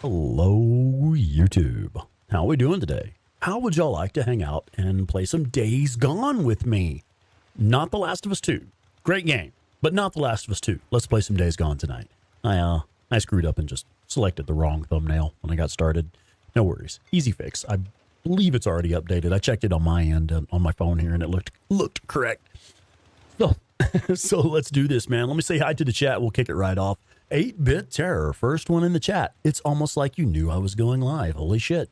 Hello, YouTube. How we doing today? How would y'all like to hang out and play some Days Gone with me? Not The Last of Us 2. Great game, but not The Last of Us 2. Let's play some Days Gone tonight. I screwed up and just selected the wrong thumbnail when I got started. No worries. Easy fix. I believe it's already updated. I checked it on my end on my phone here and it looked correct. So, so let's do this, man. Let me say hi to the chat. We'll kick it right off. 8-Bit Terror, first one in the chat. It's almost like you knew I was going live. Holy shit.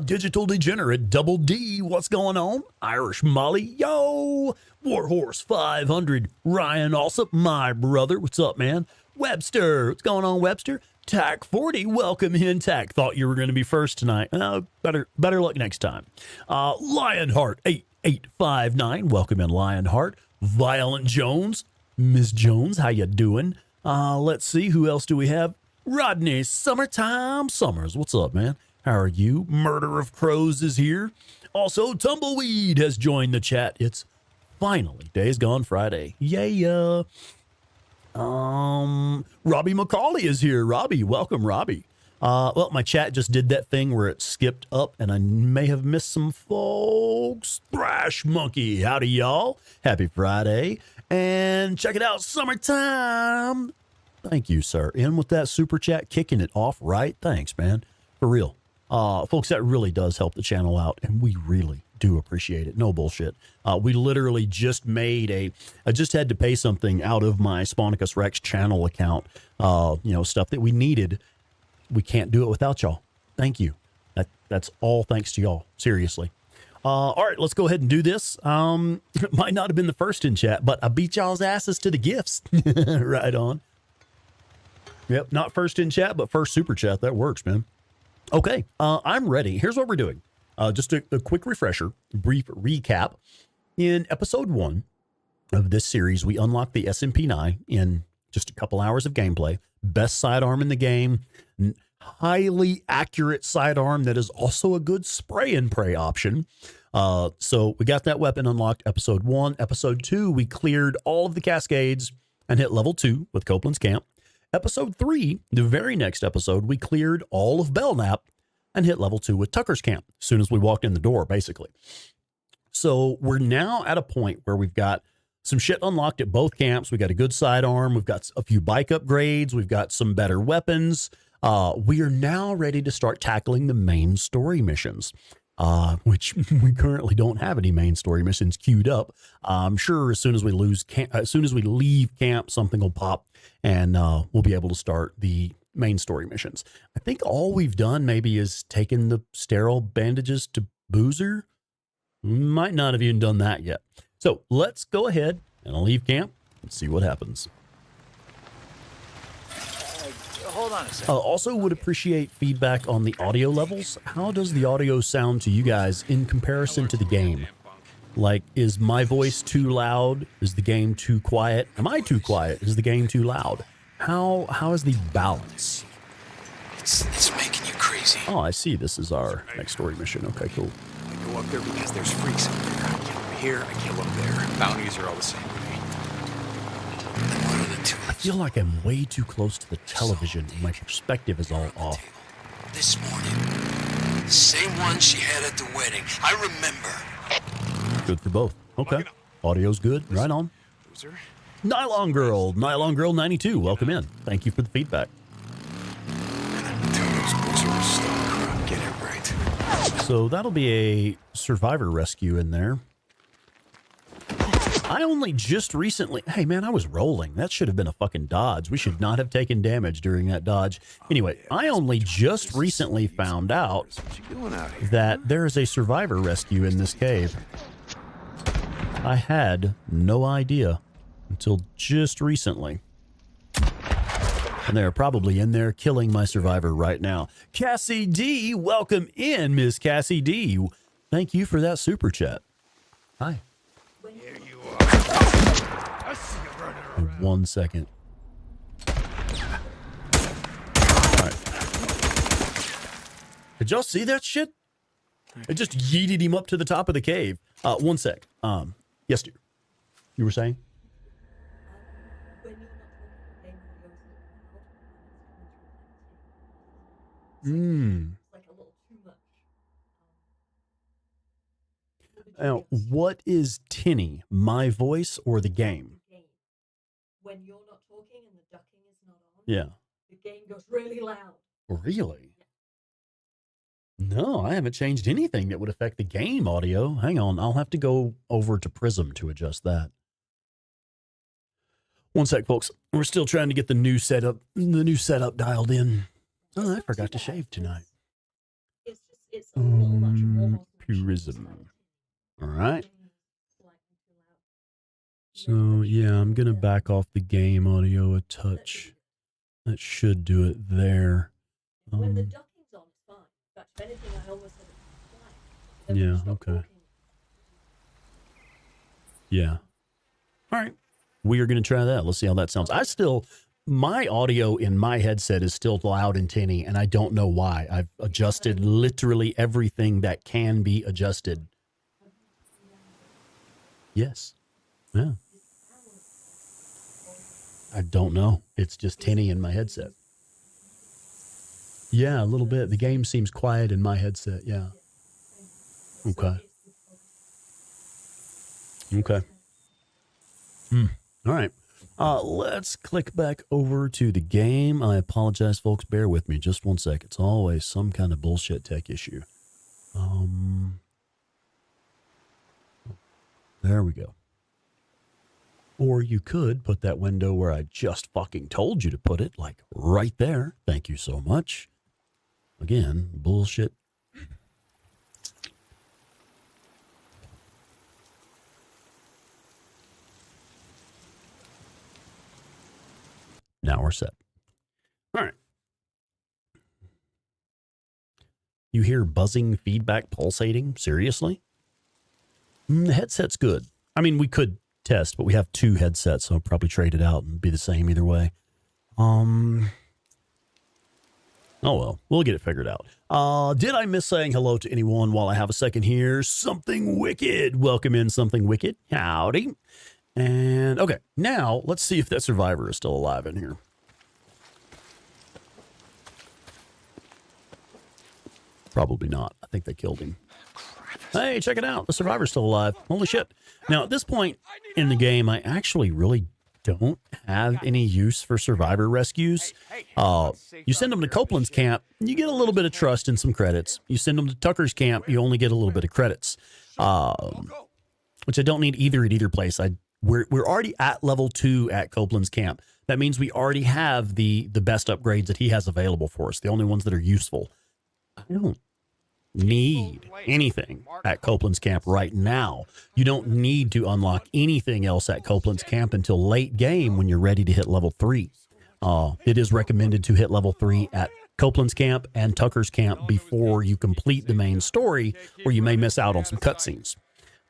Digital Degenerate, Double D, what's going on? Irish Molly, yo. Warhorse 500, Ryan Alsop, my brother. What's up, man? Webster, what's going on, Webster? Tack 40, welcome in, Tack. Thought you were going to be first tonight. Better luck next time. Lionheart 8859, welcome in, Lionheart. Violent Jones, Miss Jones, how you doing? Let's see, who else do we have? Rodney Summertime Summers, what's up, man? How are you? Murder of Crows is here. Also, Tumbleweed has joined the chat. It's finally Days Gone Friday. Yeah. Robbie McCauley is here. Robbie, welcome, Robbie. Well, my chat just did that thing where it skipped up, and I may have missed some folks. Thrash Monkey, howdy, y'all. Happy Friday. And check it out, Summertime. Thank you, sir. In with that super chat, kicking it off right. Thanks, man. For real. Folks, that really does help the channel out, and we really do appreciate it. No bullshit. We literally just I just had to pay something out of my Sponicus Rex channel account, stuff that we needed. We can't do it without y'all. Thank you. That's all thanks to y'all. Seriously. All right, let's go ahead and do this. It might not have been the first in chat, but I beat y'all's asses to the gifts. Right on. Yep, not first in chat, but first super chat. That works, man. Okay, I'm ready. Here's what we're doing. Just a quick refresher, brief recap. In episode 1 of this series, we unlocked the SMP9 in just a couple hours of gameplay. Best sidearm in the game. Highly accurate sidearm that is also a good spray and pray option. So we got that weapon unlocked episode 1. Episode 2, we cleared all of the Cascades and hit level 2 with Copeland's Camp. Episode 3, the very next episode, we cleared all of Belknap and hit level 2 with Tucker's Camp as soon as we walked in the door, basically. So we're now at a point where we've got some shit unlocked at both camps. We got a good sidearm. We've got a few bike upgrades. We've got some better weapons. We are now ready to start tackling the main story missions, which we currently don't have any main story missions queued up. I'm sure as soon as we leave camp, something will pop and we'll be able to start the main story missions. I think all we've done maybe is taken the sterile bandages to Boozer. Might not have even done that yet. So let's go ahead and leave camp and see what happens. Hold on a second. Also would appreciate feedback on the audio levels. How does the audio sound to you guys in comparison to the game? Like, is my voice too loud? Is the game too quiet? Am I too quiet? Is the game too loud? How is the balance? It's making you crazy. Oh, I see. This is our next story mission. Okay, cool. I go up there because there's freaks up there. I kill them here, I kill them there. Bounties are all the same to me. What are the two? I feel like I'm way too close to the television. My perspective is all off. This morning, the same one she had at the wedding. I remember. Good for both. Okay. Audio's good. Right on. Loser. Nylon Girl 92, welcome in. Thank you for the feedback. Tell those boozers stop. Get it right. So that'll be a survivor rescue in there. I only just recently... Hey, man, I was rolling. That should have been a fucking dodge. We should not have taken damage during that dodge. Anyway, I only just recently found out that there is a survivor rescue in this cave. I had no idea until just recently. And they're probably in there killing my survivor right now. Cassie D, welcome in, Miss Cassie D. Thank you for that super chat. Hi. Here you are. I see you running around. 1 second. All right. Did y'all see that shit? It just yeeted him up to the top of the cave. 1 sec. Yes, dear. You were saying? Like a little too much. Now, what is tinny? My voice or the game? When you're not talking and the ducking is not on, Yeah. the game goes really loud. Really? No, I haven't changed anything that would affect the game audio. Hang on, I'll have to go over to Prism to adjust that. One sec, folks. We're still trying to get the new setup dialed in. Oh, I forgot to shave tonight. It's a little much more. Prism. All right. So, yeah, I'm going to back off the game audio a touch. That should do it there. When the ducking's on, it's fine. But if anything, I almost said it's fine. Yeah, okay. Yeah. All right. We are going to try that. Let's see how that sounds. My audio in my headset is still loud and tinny, and I don't know why. I've adjusted literally everything that can be adjusted. Yes. Yeah. I don't know. It's just tinny in my headset. Yeah, a little bit. The game seems quiet in my headset. Yeah. Okay. Okay. All right. Let's click back over to the game. I apologize, folks. Bear with me just one sec. It's always some kind of bullshit tech issue. There we go. Or you could put that window where I just fucking told you to put it, like right there. Thank you so much. Again, bullshit. Now we're set. All right. You hear buzzing, feedback, pulsating? Seriously? The headset's good. I mean, we could test, but we have two headsets, so I'll probably trade it out and be the same either way. Oh well, we'll get it figured out. Did I miss saying hello to anyone while I have a second here? Something Wicked. Welcome in, Something Wicked. Howdy. And okay, now let's see if that survivor is still alive in here. Probably not. I think they killed him. Hey, check it out. The survivor's still alive. Holy shit. Now, at this point in the game, I actually really don't have any use for survivor rescues. You send them to Copeland's camp, you get a little bit of trust and some credits. You send them to Tucker's camp, you only get a little bit of credits. Which I don't need either at either place. We're already at level 2 at Copeland's camp. That means we already have the best upgrades that he has available for us, the only ones that are useful. I don't need anything at Copeland's camp right now. You don't need to unlock anything else at Copeland's camp until late game when you're ready to hit level 3. It is recommended to hit level 3 at Copeland's camp and Tucker's camp before you complete the main story, or you may miss out on some cutscenes.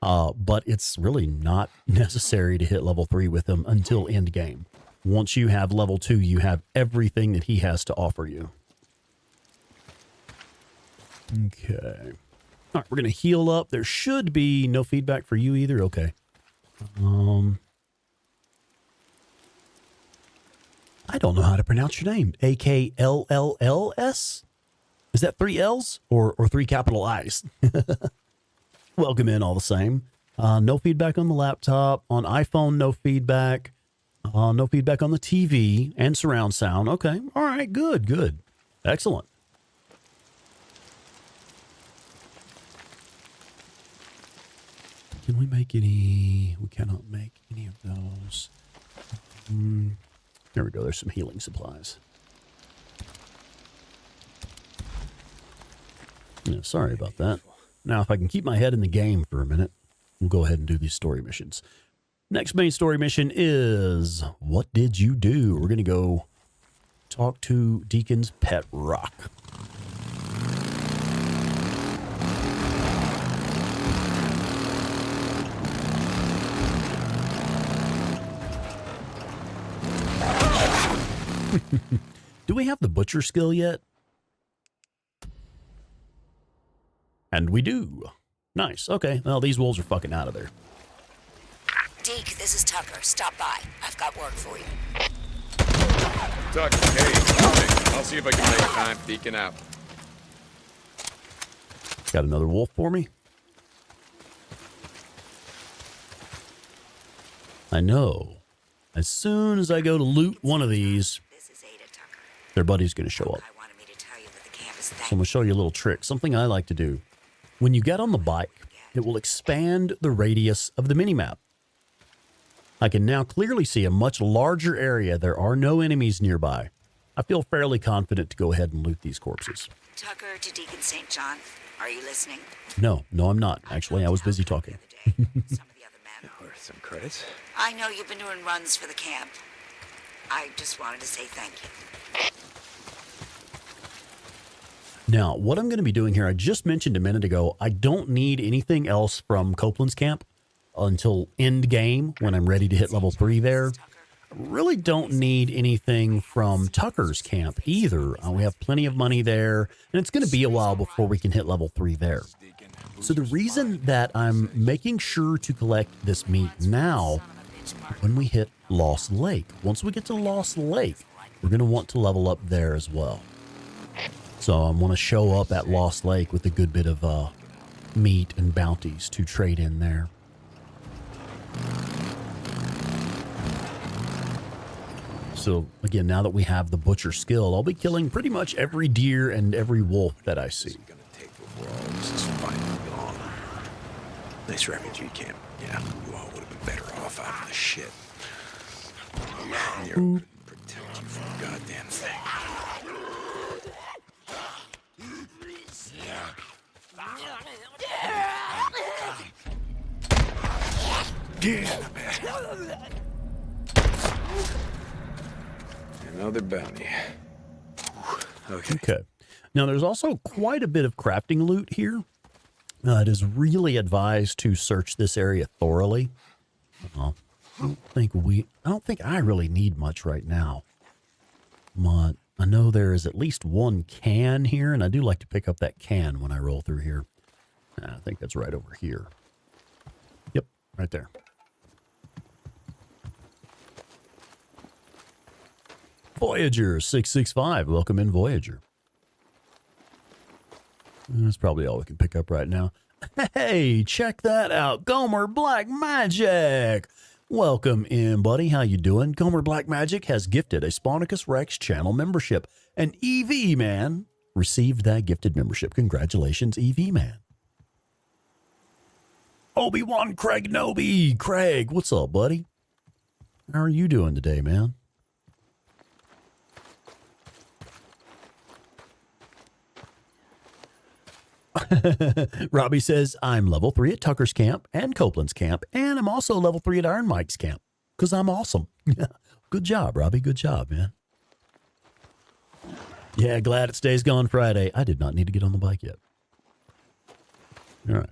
But it's really not necessary to hit level 3 with him until end game. Once you have level 2, you have everything that he has to offer you. Okay. All right, we're going to heal up. There should be no feedback for you either. Okay. I don't know how to pronounce your name. A-K-L-L-L-S? Is that 3 L's or 3 capital I's? Welcome in all the same. No feedback on the laptop. On iPhone, no feedback. No feedback on the TV and surround sound. Okay. All right. Good, good. Excellent. Can we make any? We cannot make any of those. There we go. There's some healing supplies. Yeah, sorry about that. Now, if I can keep my head in the game for a minute, we'll go ahead and do these story missions. Next main story mission is, what did you do? We're going to go talk to Deacon's pet rock. Do we have the butcher skill yet? And we do. Nice. Okay. Well, these wolves are fucking out of there. Deke, this is Tucker. Stop by. I've got work for you. Tucker, hey, coming. I'll see if I can make time. Deacon out. Got another wolf for me? I know. As soon as I go to loot one of these, This is Ada Tucker. their buddy's going to show up. I wanted me to tell you that the camp is So I'm going to show you a little trick, something I like to do. When you get on the bike, it will expand the radius of the minimap. I can now clearly see a much larger area. There are no enemies nearby. I feel fairly confident to go ahead and loot these corpses. Tucker to Deacon St. John. Are you listening? No, I'm not. Actually, I was busy talking. The other day, some of the other men. Worth some credits. I know you've been doing runs for the camp. I just wanted to say thank you. Now, what I'm going to be doing here, I just mentioned a minute ago, I don't need anything else from Copeland's camp until end game when I'm ready to hit level 3 there. I really don't need anything from Tucker's camp either. We have plenty of money there, and it's going to be a while before we can hit level 3 there. So the reason that I'm making sure to collect this meat now, when we hit Lost Lake. Once we get to Lost Lake, we're going to want to level up there as well. So I want to show up at Lost Lake with a good bit of meat and bounties to trade in there. So again, now that we have the butcher skill, I'll be killing pretty much every deer and every wolf that I see. Gonna take over all this is finally gone. Nice refugee camp. Yeah, you all would have been better off out of the shit. Nero couldn't protect you from a goddamn thing. Yeah, man. Another bounty. Okay. Okay. Now there's also quite a bit of crafting loot here. It is really advised to search this area thoroughly. I don't think I really need much right now. But I know there is at least one can here, and I do like to pick up that can when I roll through here. I think that's right over here. Yep, right there. Voyager 665, welcome in, Voyager. That's probably all we can pick up right now. Hey, check that out, Gomer Black Magic. Welcome in, buddy. How you doing? Gomer Black Magic has gifted a Sponicus Rex channel membership, and EV Man received that gifted membership. Congratulations, EV Man. Obi-Wan Craig Nobi. Craig, what's up, buddy? How are you doing today, man? Robbie says, I'm level 3 at Tucker's camp and Copeland's camp, and I'm also level 3 at Iron Mike's camp, because I'm awesome. Good job, Robbie. Good job, man. Yeah, glad it's Days Gone Friday. I did not need to get on the bike yet. All right.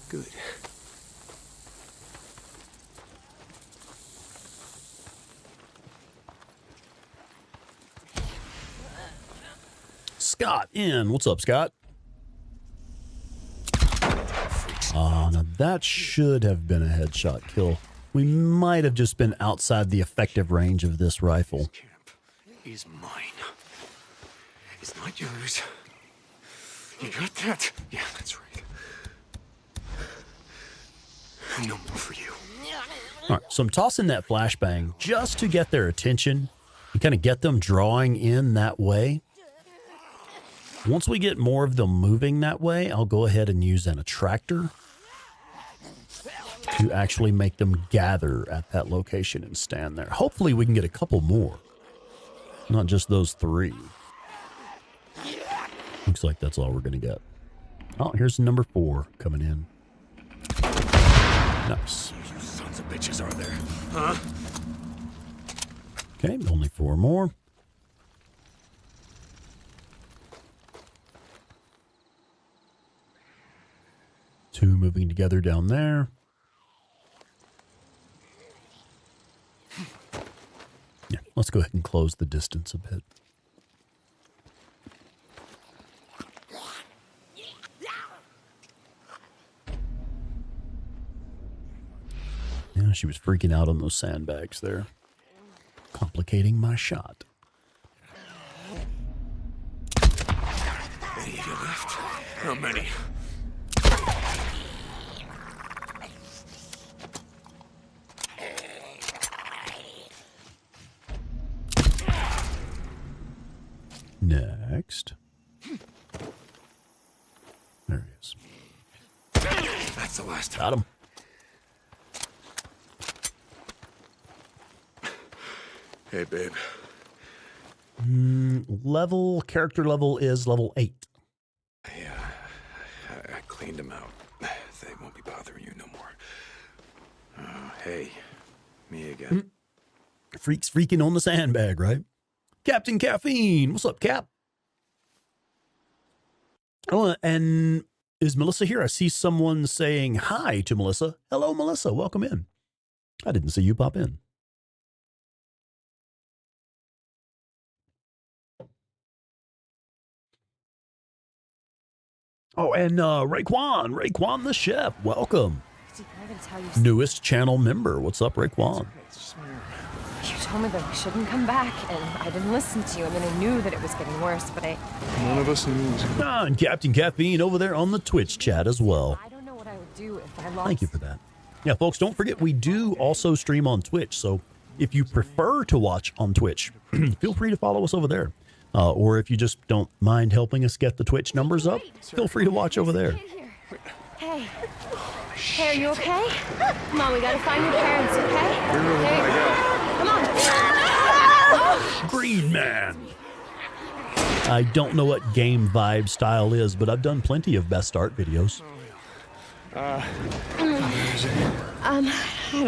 Good. Scott in. What's up, Scott? Now that should have been a headshot kill. We might have just been outside the effective range of this rifle. is mine. It's not yours. You got that? Yeah, that's right. No more for you. All right, so I'm tossing that flashbang just to get their attention and kind of get them drawing in that way. Once we get more of them moving that way, I'll go ahead and use an attractor to actually make them gather at that location and stand there. Hopefully we can get a couple more, not just those 3. Looks like that's all we're going to get. Oh, here's number 4 coming in. Nice. You sons of bitches are there, huh? Okay, only 4 more. Two moving together down there. Yeah, let's go ahead and close the distance a bit. Yeah, she was freaking out on those sandbags there, complicating my shot. Any of you left? How many? Next. There he is. That's the last time. Got him. Hey, babe. Character level is level 8. Yeah, I cleaned them out. They won't be bothering you no more. Hey, me again. Freaks freaking on the sandbag, right? Captain Caffeine. What's up, Cap? Oh, and is Melissa here? I see someone saying hi to Melissa. Hello, Melissa. Welcome in. I didn't see you pop in. Oh, and Raekwon the chef. Welcome. Newest channel member. What's up, Raekwon? You told me that we shouldn't come back, and I didn't listen to you. I mean, I knew that it was getting worse, but None of us knew it was going to. And Captain Caffeine over there on the Twitch chat as well. I don't know what I would do if I lost. Thank you for that. Yeah, folks, don't forget we do also stream on Twitch. So if you prefer to watch on Twitch, feel free to follow us over there. Or if you just don't mind helping us get the Twitch numbers up, feel free to watch over there. Hey. Hey, are you okay? Come on, we gotta find your parents, okay? Come on. Green Man. I don't know what game vibe style is, but I've done plenty of best art videos. I don't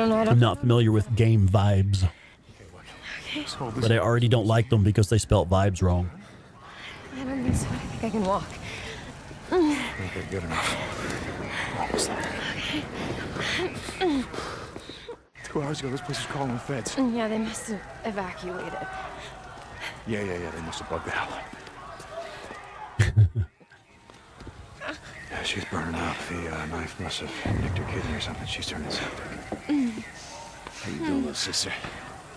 know. I'm not familiar with game vibes. But I already don't like them because they spelt vibes wrong. I don't think so. I think I can walk. Okay, good enough. Almost there. 2 hours ago, this place was calling the feds. Yeah, they must have evacuated. Yeah, they must have bugged the hell out. Yeah, she's burning up. The knife must have nicked her kidney or something. She's turning septic. How you doing, little sister?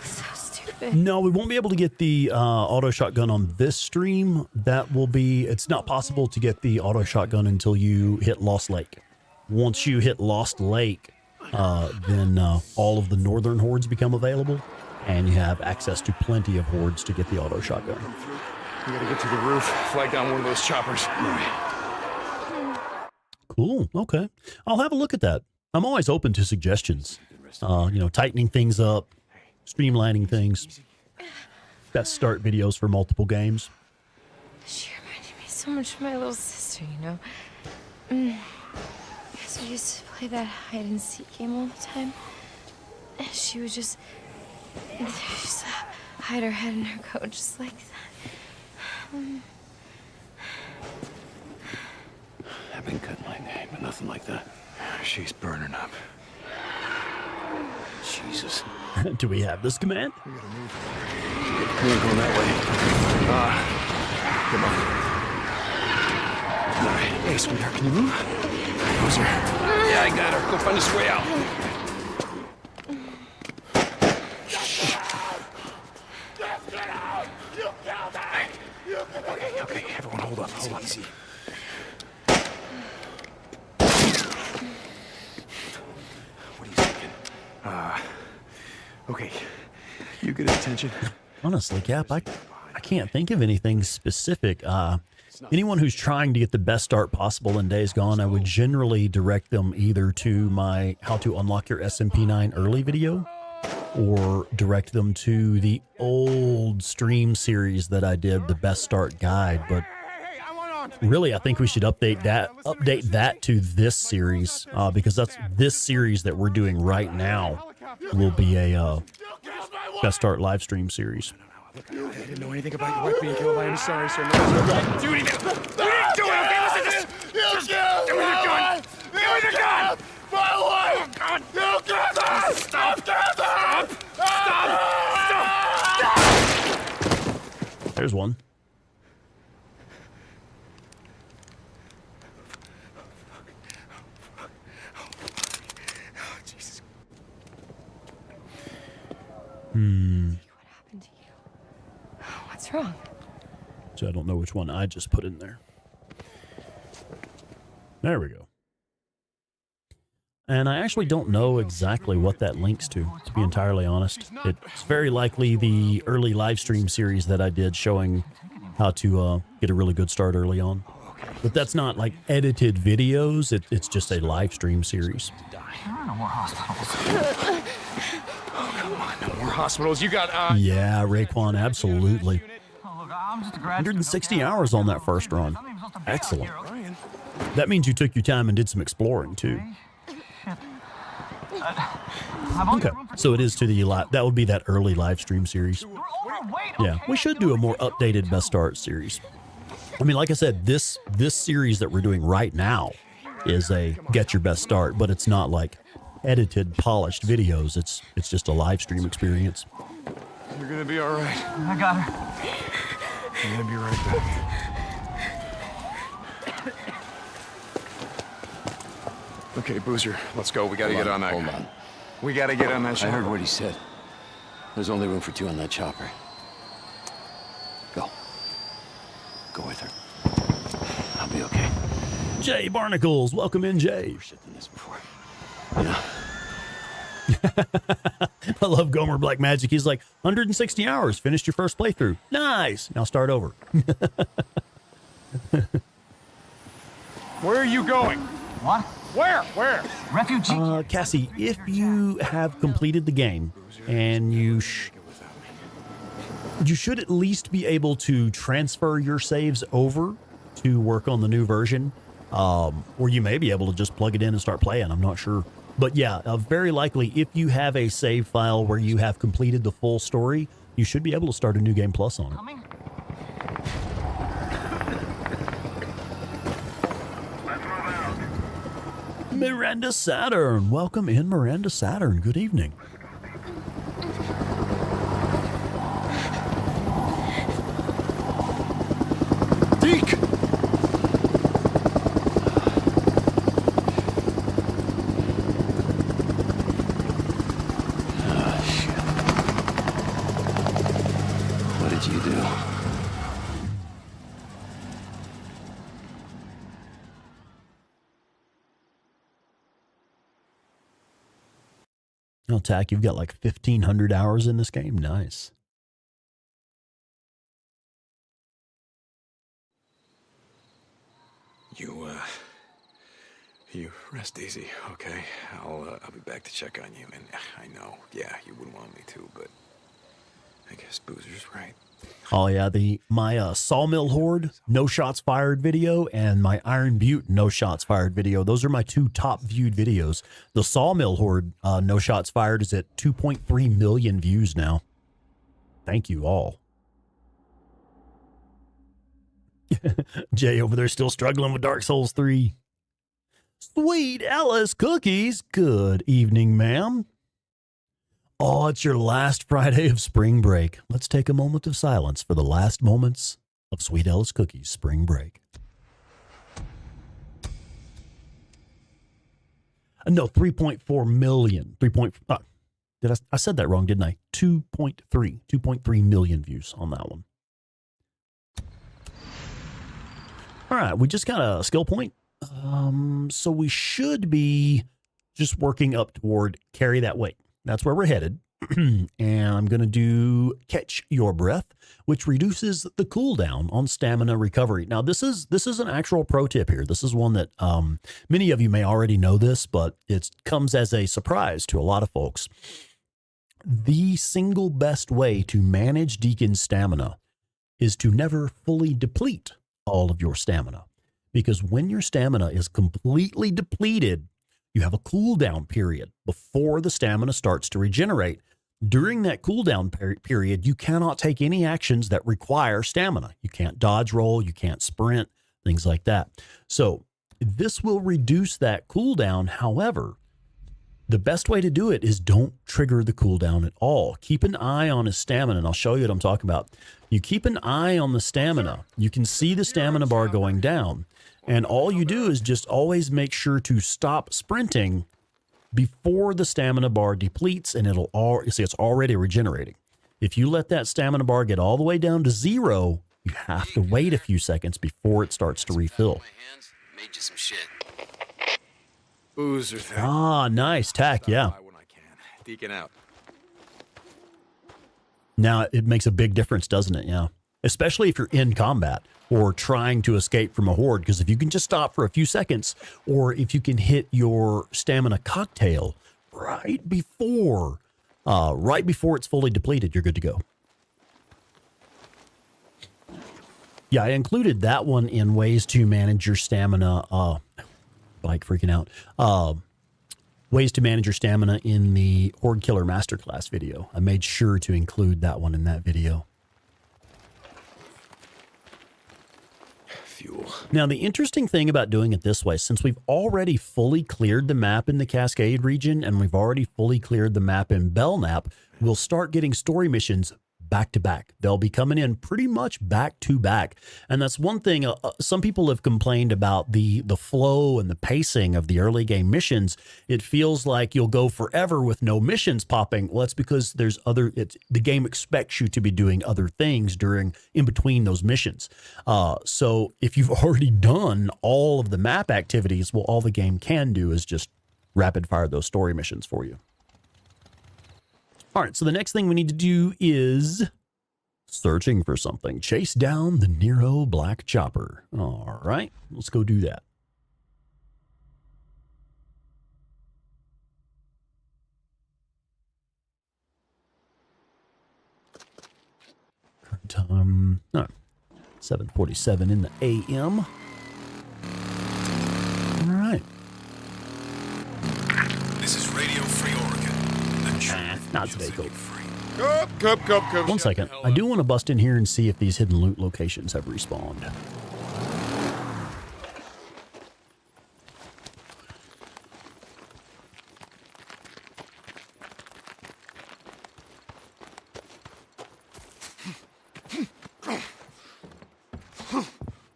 So stupid. No, we won't be able to get the auto shotgun on this stream. It's not possible to get the auto shotgun until you hit Lost Lake. Once you hit Lost Lake, then all of the northern hordes become available, and you have access to plenty of hordes to get the auto shotgun. We gotta get to the roof, flag down one of those choppers. Cool. Okay. I'll have a look at that. I'm always open to suggestions. Tightening things up, streamlining things. Best start videos for multiple games. She reminded me so much of my little sister, you know? Because we used to play that hide and seek game all the time. And she would just hide her head in her coat just like that. I've been cutting my name, but nothing like that. She's burning up. Jesus. Do we have this command? We gotta move. We ain't going that way. Come on. All right. Hey, sweetheart, can you move? Closer. Yeah, I got her. Go find us a way out. hold on. Easy. What are you thinking? Okay. You get attention. Honestly, Cap, I can't think of anything specific. Anyone who's trying to get the best start possible in Days Gone, I would generally direct them either to my How to Unlock Your SMP9 Early video, or direct them to the old stream series that I did, the Best Start Guide. But really, I think we should update that to this series, because that's this series that we're doing right now will be a Best Start live stream series. I didn't know anything about your wife being killed. I am sorry, sir. No, don't do anything. You didn't do it, okay? Listen, just give me the gun. Give me the gun. My wife. God. You killed her. Stop. Stop. There's one. Jesus. What happened to you? What's wrong? So I don't know which one I just put in there. There we go. And I actually don't know exactly what that links to be entirely honest. It's very likely the early live stream series that I did showing how to get a really good start early on. But that's not like edited videos. It's just a live stream series. There are no more hospitals. Oh, come on. No more hospitals. You got, Yeah, Raekwon, absolutely. Oh, look, I'm just a graduate. 160 hours on that first run. Excellent. Ryan. That means you took your time and did some exploring too. Okay, so it is to the that would be that early live stream series. Yeah, we should do a more updated Best Start series. I mean, like I said, this series that we're doing right now is a Get Your Best Start, but it's not like edited, polished videos. It's just a live stream experience. You're gonna be all right. I got her. I'm gonna be right back. Okay, Boozer, let's go. We gotta get on that. Hold on. We gotta get on that ship. I heard what he said. There's only room for two on that chopper. Go. Go with her. I'll be okay. Jay Barnacles, welcome in, Jay. Shit than this before. Yeah. I love Gomer Black Magic. He's like, 160 hours, finished your first playthrough. Nice. Now start over. Where are you going? What? Where? Refugee. Cassie, if you have completed the game and you should at least be able to transfer your saves over to work on the new version, or you may be able to just plug it in and start playing. I'm not sure. But yeah, very likely if you have a save file where you have completed the full story, you should be able to start a New Game Plus on it. Coming? Miranda Saturn. Welcome in, Miranda Saturn. Good evening. Deke! What did you do? Oh, Tack, you've got like 1,500 hours in this game. Nice. You rest easy, okay? I'll be back to check on you, and I know, yeah, you wouldn't want me to, but I guess Boozer's right. Oh yeah, my Sawmill Horde no shots fired video and my Iron Butte no shots fired video. Those are my two top viewed videos. The Sawmill Horde no shots fired is at 2.3 million views now. Thank you all. Jay over there still struggling with Dark Souls 3. Sweet Alice Cookies. Good evening, ma'am. Oh, it's your last Friday of spring break. Let's take a moment of silence for the last moments of Sweet Alice Cookies spring break. No, 3.4 million. I said that wrong, didn't I? 2.3 million views on that one. All right, we just got a skill point. So we should be just working up toward carry that weight. That's where we're headed. And I'm going to do catch your breath, which reduces the cooldown on stamina recovery. Now, this is an actual pro tip here. This is one that many of you may already know this, but it comes as a surprise to a lot of folks. The single best way to manage Deacon's stamina is to never fully deplete all of your stamina. Because when your stamina is completely depleted, you have a cooldown period before the stamina starts to regenerate. During that cooldown period, you cannot take any actions that require stamina. You can't dodge roll, you can't sprint, things like that. So this will reduce that cooldown. However, the best way to do it is don't trigger the cooldown at all. Keep an eye on his stamina, and I'll show you what I'm talking about. You keep an eye on the stamina. You can see the stamina bar going down. And all you do is just always make sure to stop sprinting before the stamina bar depletes, and it's already regenerating. If you let that stamina bar get all the way down to 0, you have to wait a few seconds before it starts to refill. Made you some shit. Boozer thing. Ah, nice tack, yeah. When I can. Deacon out. Now, it makes a big difference, doesn't it? Yeah. Especially if you're in combat or trying to escape from a horde, because if you can just stop for a few seconds, or if you can hit your stamina cocktail right before it's fully depleted, you're good to go. Yeah, I included that one in ways to manage your stamina. Like freaking out. Ways to manage your stamina in the Horde Killer Masterclass video. I made sure to include that one in that video. Fuel. Now, the interesting thing about doing it this way, since we've already fully cleared the map in the Cascade region and we've already fully cleared the map in Belknap, we'll start getting story missions back to back. They'll be coming in pretty much back to back. And that's one thing some people have complained about, the flow and the pacing of the early game missions. It feels like you'll go forever with no missions popping. Well, it's because the game expects you to be doing other things in between those missions. So if you've already done all of the map activities, well, all the game can do is just rapid fire those story missions for you. All right, so the next thing we need to do is searching for something. Chase down the Nero black chopper. All right, let's go do that. Current time, 7:47 in the AM. All right. This is Radio Free Oregon. Not today, Cope. Cup. One second. I do want to bust in here and see if these hidden loot locations have respawned.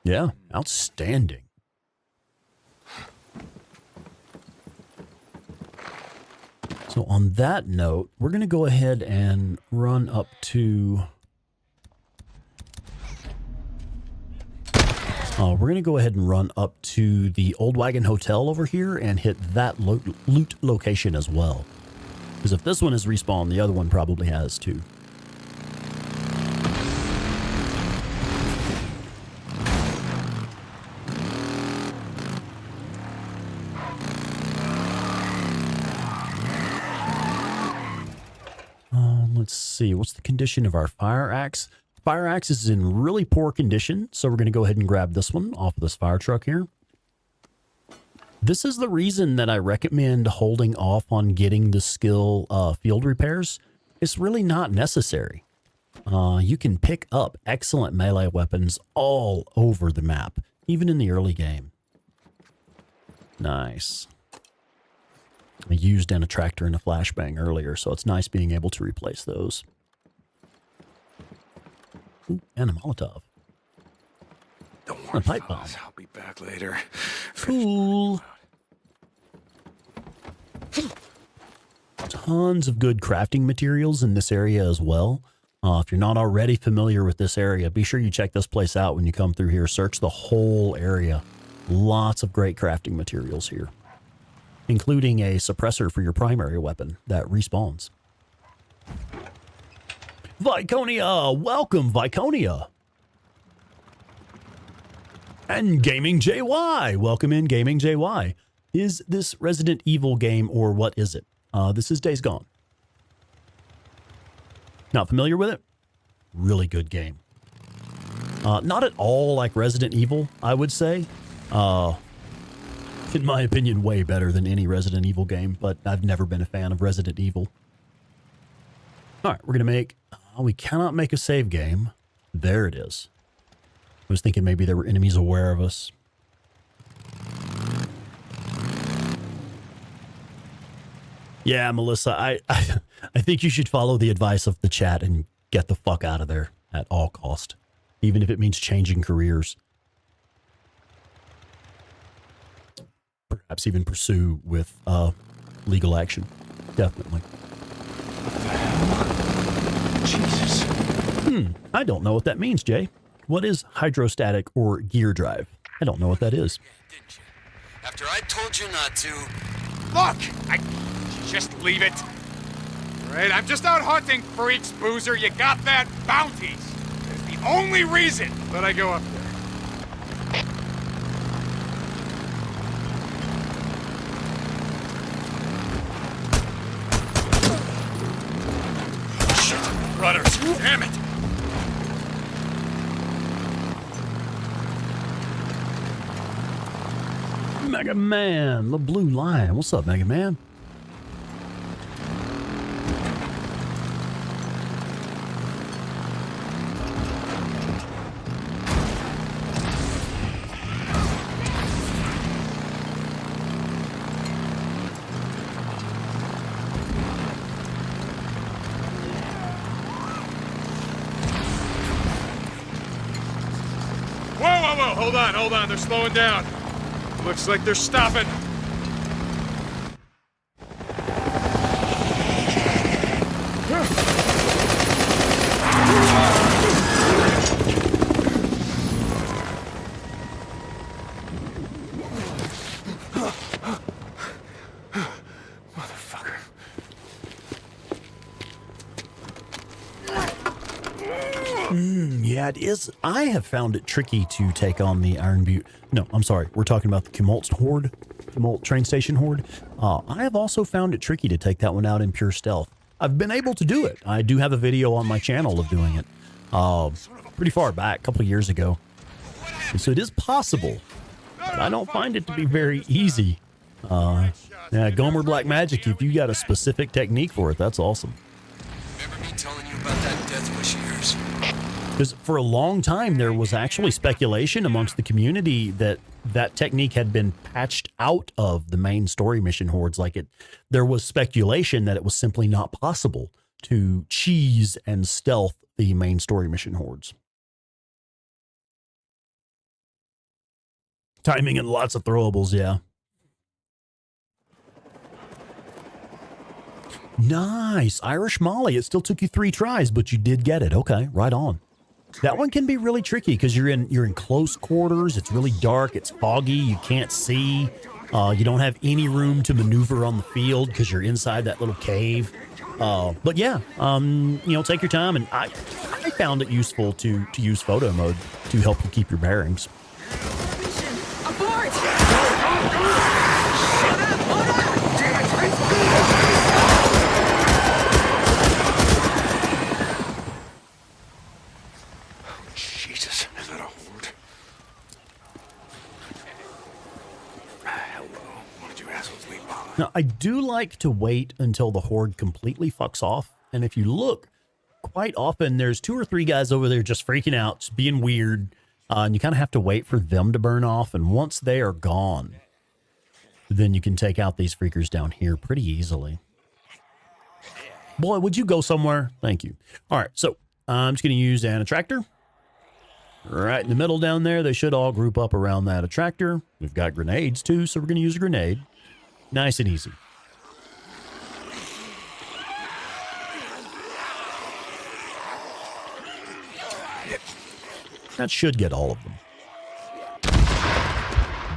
Yeah, outstanding. So on that note, we're going to go ahead and run up to... we're going to go ahead and run up to the Old Wagon Hotel over here and hit that loot location as well. Because if this one is respawned, the other one probably has too. Let's see, what's the condition of our fire axe? Fire axe is in really poor condition, so we're going to go ahead and grab this one off of this fire truck here. This is the reason that I recommend holding off on getting the skill field repairs. It's really not necessary. You can pick up excellent melee weapons all over the map, even in the early game. Nice. I used an attractor and a flashbang earlier, so it's nice being able to replace those. Ooh, and a Molotov. Don't And worry, a pipe bomb. fellas, I'll be back later. Cool. Tons of good crafting materials in this area as well. If you're not already familiar with this area, be sure you check this place out when you come through here. Search the whole area. Lots of great crafting materials here, including a suppressor for your primary weapon that respawns. Viconia! Welcome, Viconia! And Gaming JY! Welcome in, Gaming JY. Is this Resident Evil game or what is it? This is Days Gone. Not familiar with it? Really good game. Not at all like Resident Evil, I would say. In my opinion, way better than any Resident Evil game, but I've never been a fan of Resident Evil. All right, we're going to make... we cannot make a save game. There it is. I was thinking maybe there were enemies aware of us. Yeah, Melissa, I think you should follow the advice of the chat and get the fuck out of there at all cost, even if it means changing careers. Perhaps even pursue with legal action. Definitely. Jesus. I don't know what that means, Jay. What is hydrostatic or gear drive? I don't know what that is. Didn't you? After I told you not to. Look! Just leave it. Right? I'm just out hunting, freaks, boozer. You got that? Bounties. It's the only reason that I go up there. Shit. Rudders. Damn it. Mega Man, the Blue Lion. What's up, Mega Man? Whoa. Hold on. They're slowing down. Looks like they're stopping. Yeah, it is. I have found it tricky to take on the Iron Butte. No, I'm sorry. We're talking about the Kumult Horde, Kumult train station Horde. I have also found it tricky to take that one out in pure stealth. I've been able to do it. I do have a video on my channel of doing it. Pretty far back, a couple of years ago. And so it is possible, but I don't find it to be very easy. Yeah, Gomer Black Magic, if you got a specific technique for it, that's awesome. Remember me telling you about that Death Wish years? Because for a long time, there was actually speculation amongst the community that that technique had been patched out of the main story mission hordes. There was speculation that it was simply not possible to cheese and stealth the main story mission hordes. Timing and lots of throwables, yeah. Nice. Irish Molly. It still took you 3 tries, but you did get it. Okay, right on. That one can be really tricky because you're in close quarters. It's really dark. It's foggy. You can't see. You don't have any room to maneuver on the field because you're inside that little cave. But yeah, take your time. And I found it useful to use photo mode to help you keep your bearings. Jesus, is that a horde? Hello. Why did you assholes leave behind? Now, I do like to wait until the horde completely fucks off. And if you look, quite often there's 2 or 3 guys over there just freaking out, just being weird. And you kind of have to wait for them to burn off. And once they are gone, then you can take out these freakers down here pretty easily. Boy, would you go somewhere? Thank you. All right, so I'm just going to use an attractor. Right in the middle down there, they should all group up around that attractor. We've got grenades too, so we're going to use a grenade. Nice and easy. That should get all of them.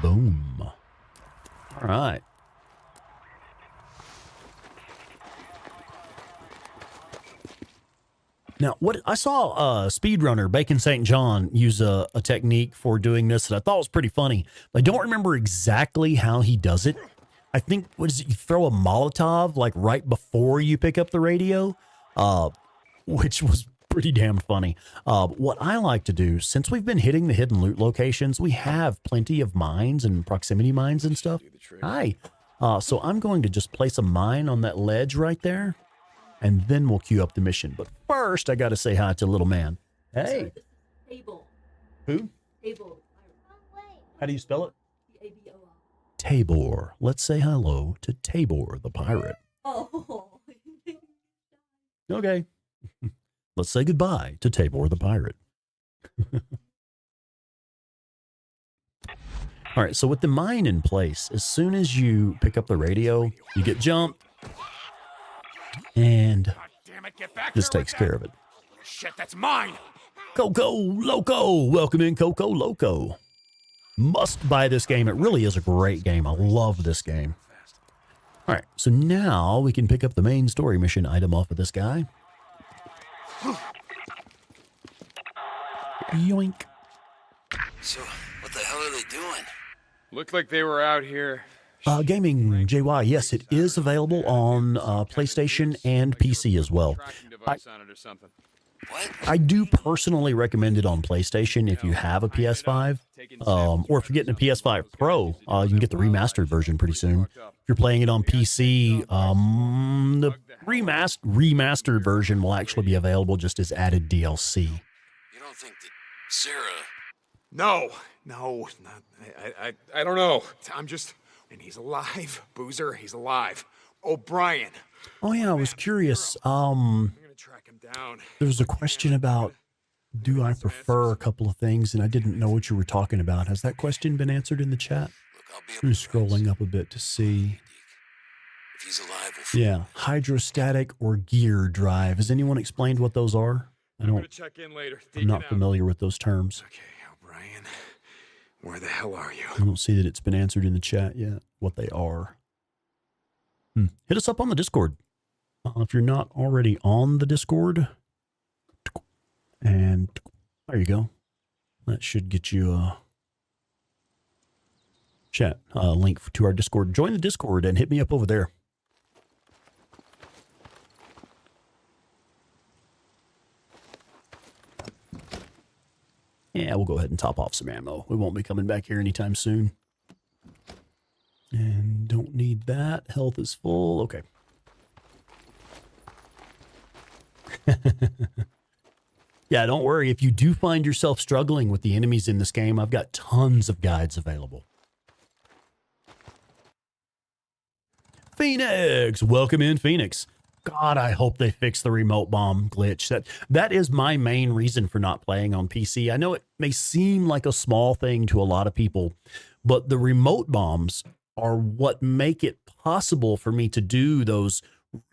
Boom. All right. Now, what I saw speedrunner Bacon St. John use a technique for doing this that I thought was pretty funny. I don't remember exactly how he does it. I think, what is it, you throw a Molotov like right before you pick up the radio, which was pretty damn funny. What I like to do, since we've been hitting the hidden loot locations, we have plenty of mines and proximity mines and stuff. Hi. So I'm going to just place a mine on that ledge right there, and then we'll queue up the mission. But first, I got to say hi to little man. Hey. Table. Who? Table. How do you spell it? T-A-B-O-R. Tabor. Let's say hello to Tabor the pirate. Oh. Okay. Let's say goodbye to Tabor the pirate. All right, so with the mine in place, as soon as you pick up the radio, you get jumped, and God damn it, get back this here with takes that. care of it. Shit, that's mine. Coco Loco! Welcome in, Coco Loco. Must buy this game. It really is a great game. I love this game. All right, so now we can pick up the main story mission item off of this guy. Yoink. So, what the hell are they doing? Looked like they were out here. Gaming JY, yes, it is available on PlayStation and PC as well. Tracking device on it or something. What? I do personally recommend it on PlayStation if you have a PS5, or if you're getting a PS5 Pro, you can get the remastered version pretty soon. If you're playing it on PC, the remastered version will actually be available just as added DLC. You don't think that Sarah... No, not, I don't know. I'm just, and he's alive. Boozer, he's alive. O'Brien. Oh yeah, I was curious. I'm gonna track him down. There was a question about, do I prefer a couple of things, and I didn't know what you were talking about. Has that question been answered in the chat? Look, I'll be I'm scrolling up a bit to see. If he's alive, we'll Yeah, hydrostatic or gear drive. Has anyone explained what those are? I'm gonna check in later. I'm not familiar with those terms. Okay, O'Brien, where the hell are you? I don't see that it's been answered in the chat yet, what they are. Hit us up on the Discord. If you're not already on the Discord, and there you go. That should get you a chat link to our Discord. Join the Discord and hit me up over there. Yeah, we'll go ahead and top off some ammo. We won't be coming back here anytime soon. And don't need that. Health is full. Okay. Yeah, don't worry. If you do find yourself struggling with the enemies in this game, I've got tons of guides available. Phoenix! Welcome in, Phoenix. God, I hope they fix the remote bomb glitch. That is my main reason for not playing on PC. I know it may seem like a small thing to a lot of people, but the remote bombs are what make it possible for me to do those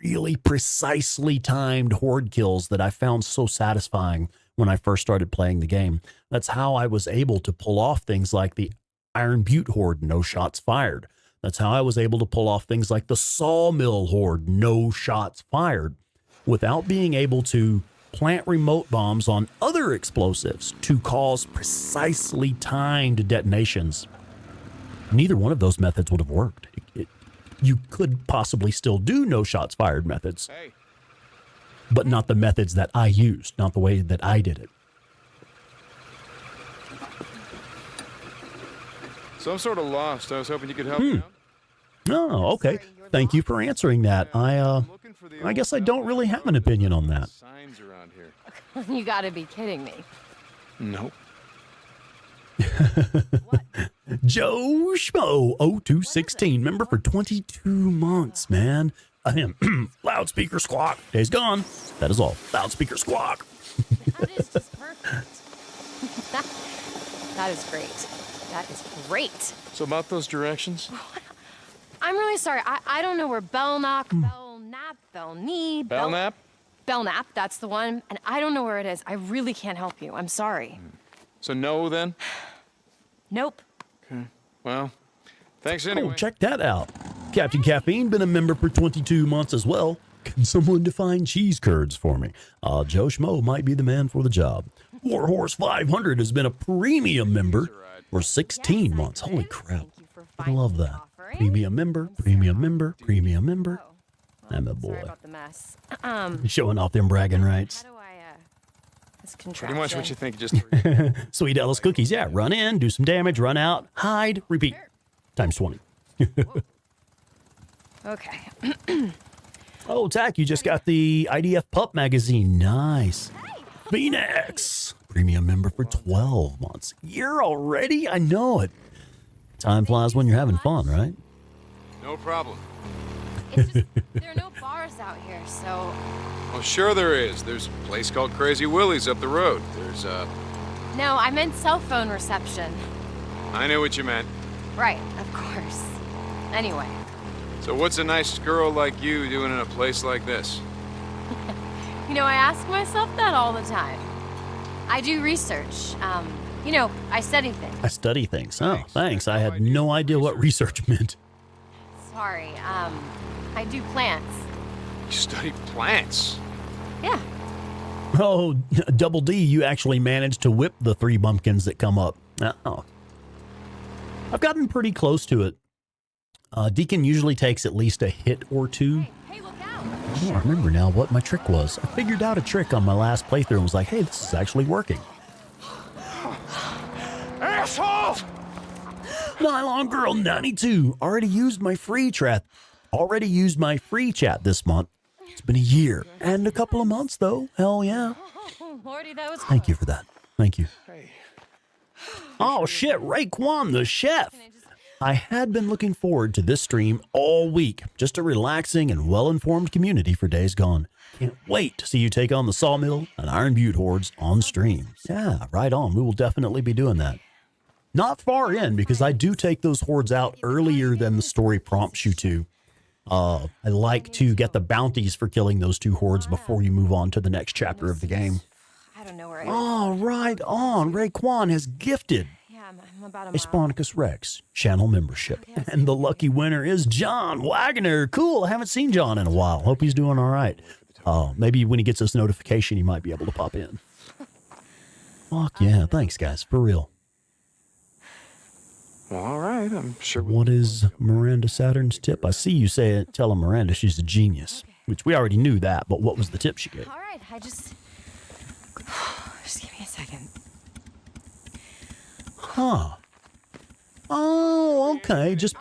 really precisely timed horde kills that I found so satisfying when I first started playing the game. That's how I was able to pull off things like the Iron Butte horde, no shots fired. That's how I was able to pull off things like the Sawmill horde, no shots fired, without being able to plant remote bombs on other explosives to cause precisely timed detonations. Neither one of those methods would have worked. You could possibly still do no shots fired methods, but not the methods that I used, not the way that I did it. So I'm sort of lost. I was hoping you could help me out. Oh, okay. Thank you for answering that. I guess I don't really have an opinion on that. Signs around here. You gotta be kidding me. Nope. Joe Schmo 0216, member for 22 months, man. Loudspeaker squawk. Day's gone. That is all. Loudspeaker squawk. That is just perfect. That is great. That is great. So about those directions? I'm really sorry. I don't know where Belknap, Belknap, Belknap? Belknap, that's the one. And I don't know where it is. I really can't help you. I'm sorry. So no, then? Nope. Okay. Well, thanks anyway. Oh, check that out. Captain Caffeine been a member for 22 months as well. Can someone define cheese curds for me? Joe Schmo might be the man for the job. Warhorse 500 has been a premium member for 16 months. Holy crap. I love that. Premium member, premium member, premium member. I'm a boy. Sorry about the mess. Showing off them bragging rights. How do I, this Pretty contraption? much what you think, just... Sweet Alice cookies. Yeah, run in, do some damage, run out, hide, repeat. Times 20. Okay. Oh, Tack, you just got the IDF Pup magazine. Nice. Phoenix. Premium member for 12 months. Year already? I know it. Time flies when you're having fun, right? No problem. It's just, there are no bars out here, so... Well, sure there is. There's a place called Crazy Willie's up the road. There's, No, I meant cell phone reception. I knew what you meant. Right, of course. Anyway. So what's a nice girl like you doing in a place like this? You know, I ask myself that all the time. I do research. You know, I study things. I study things. Oh, thanks. I had no idea what research meant. Sorry, I do plants. You study plants? Yeah. Oh, Double D, you actually managed to whip the 3 bumpkins that come up. Oh. I've gotten pretty close to it. Deacon usually takes at least a hit or 2. Hey, look out! I don't remember now what my trick was. I figured out a trick on my last playthrough and was like, hey, this is actually working. Asshole! Nylon Girl 92 already used my free chat. This month. It's been a year and a couple of months though. Hell yeah. Oh, Lordy, that was Thank you for that. Thank you. Oh shit, Raekwon the chef. I had been looking forward to this stream all week. Just a relaxing and well-informed community for days gone. Can't wait to see you take on the Sawmill and Iron Butte hordes on stream. Yeah, right on. We will definitely be doing that. Not far in, because I do take those hordes out earlier than the story prompts you to. I like to get the bounties for killing those 2 hordes before you move on to the next chapter of the game. I don't know where I am. Oh, right on. Raekwon has gifted Yeah, I'm about a a mile. Sponicus Rex channel membership. And the lucky winner is John Wagner. Cool. I haven't seen John in a while. Hope he's doing all right. Maybe when he gets this notification, he might be able to pop in. Fuck yeah. Thanks, guys. For real. Well, all right. I'm sure. What is Miranda Saturn's tip? I see you say it. Tell her Miranda she's a genius, which we already knew that. But what was the tip she gave? All right, I just give me a second. Huh. Oh, okay. Just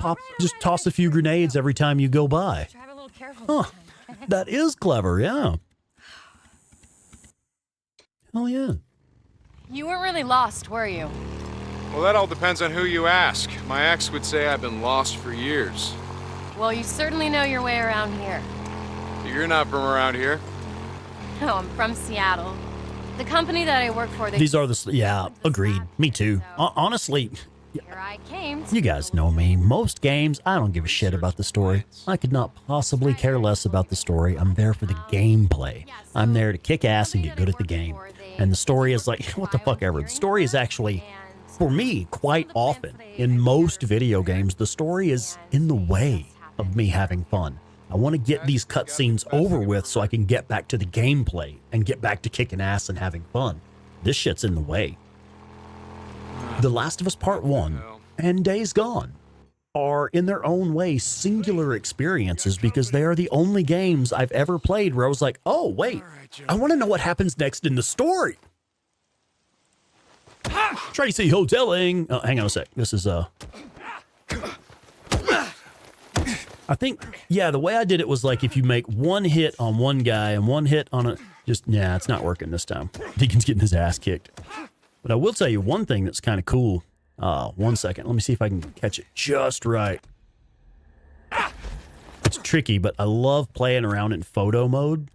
toss a few grenades every time you go by. Drive a little careful Huh. this time. That is clever, yeah. Hell yeah. You weren't really lost, were you? Well, that all depends on who you ask. My ex would say I've been lost for years. Well, you certainly know your way around here. You're not from around here. No, I'm from Seattle. The company that I work for, they These are the... Yeah, agreed. Me too. Honestly, here I came to you guys know me. Most games, I don't give a shit about the story. I could not possibly care less about the story. I'm there for the gameplay. I'm there to kick ass and get good at the game. And the story is like, what the fuck ever. The story is actually... For me, quite often, in most video games, the story is in the way of me having fun. I want to get these cutscenes over with so I can get back to the gameplay and get back to kicking ass and having fun. This shit's in the way. The Last of Us Part 1 and Days Gone are, in their own way, singular experiences because they are the only games I've ever played where I was like, oh, wait, I want to know what happens next in the story. Tracy hoteling. Oh, hang on a sec. This is I think, yeah, the way I did it was like if you make one hit on one guy and one hit on a yeah, it's not working this time. Deacon's getting his ass kicked. But I will tell you one thing that's kind of cool. 1 second. Let me see if I can catch it just right. It's tricky, but I love playing around in photo mode.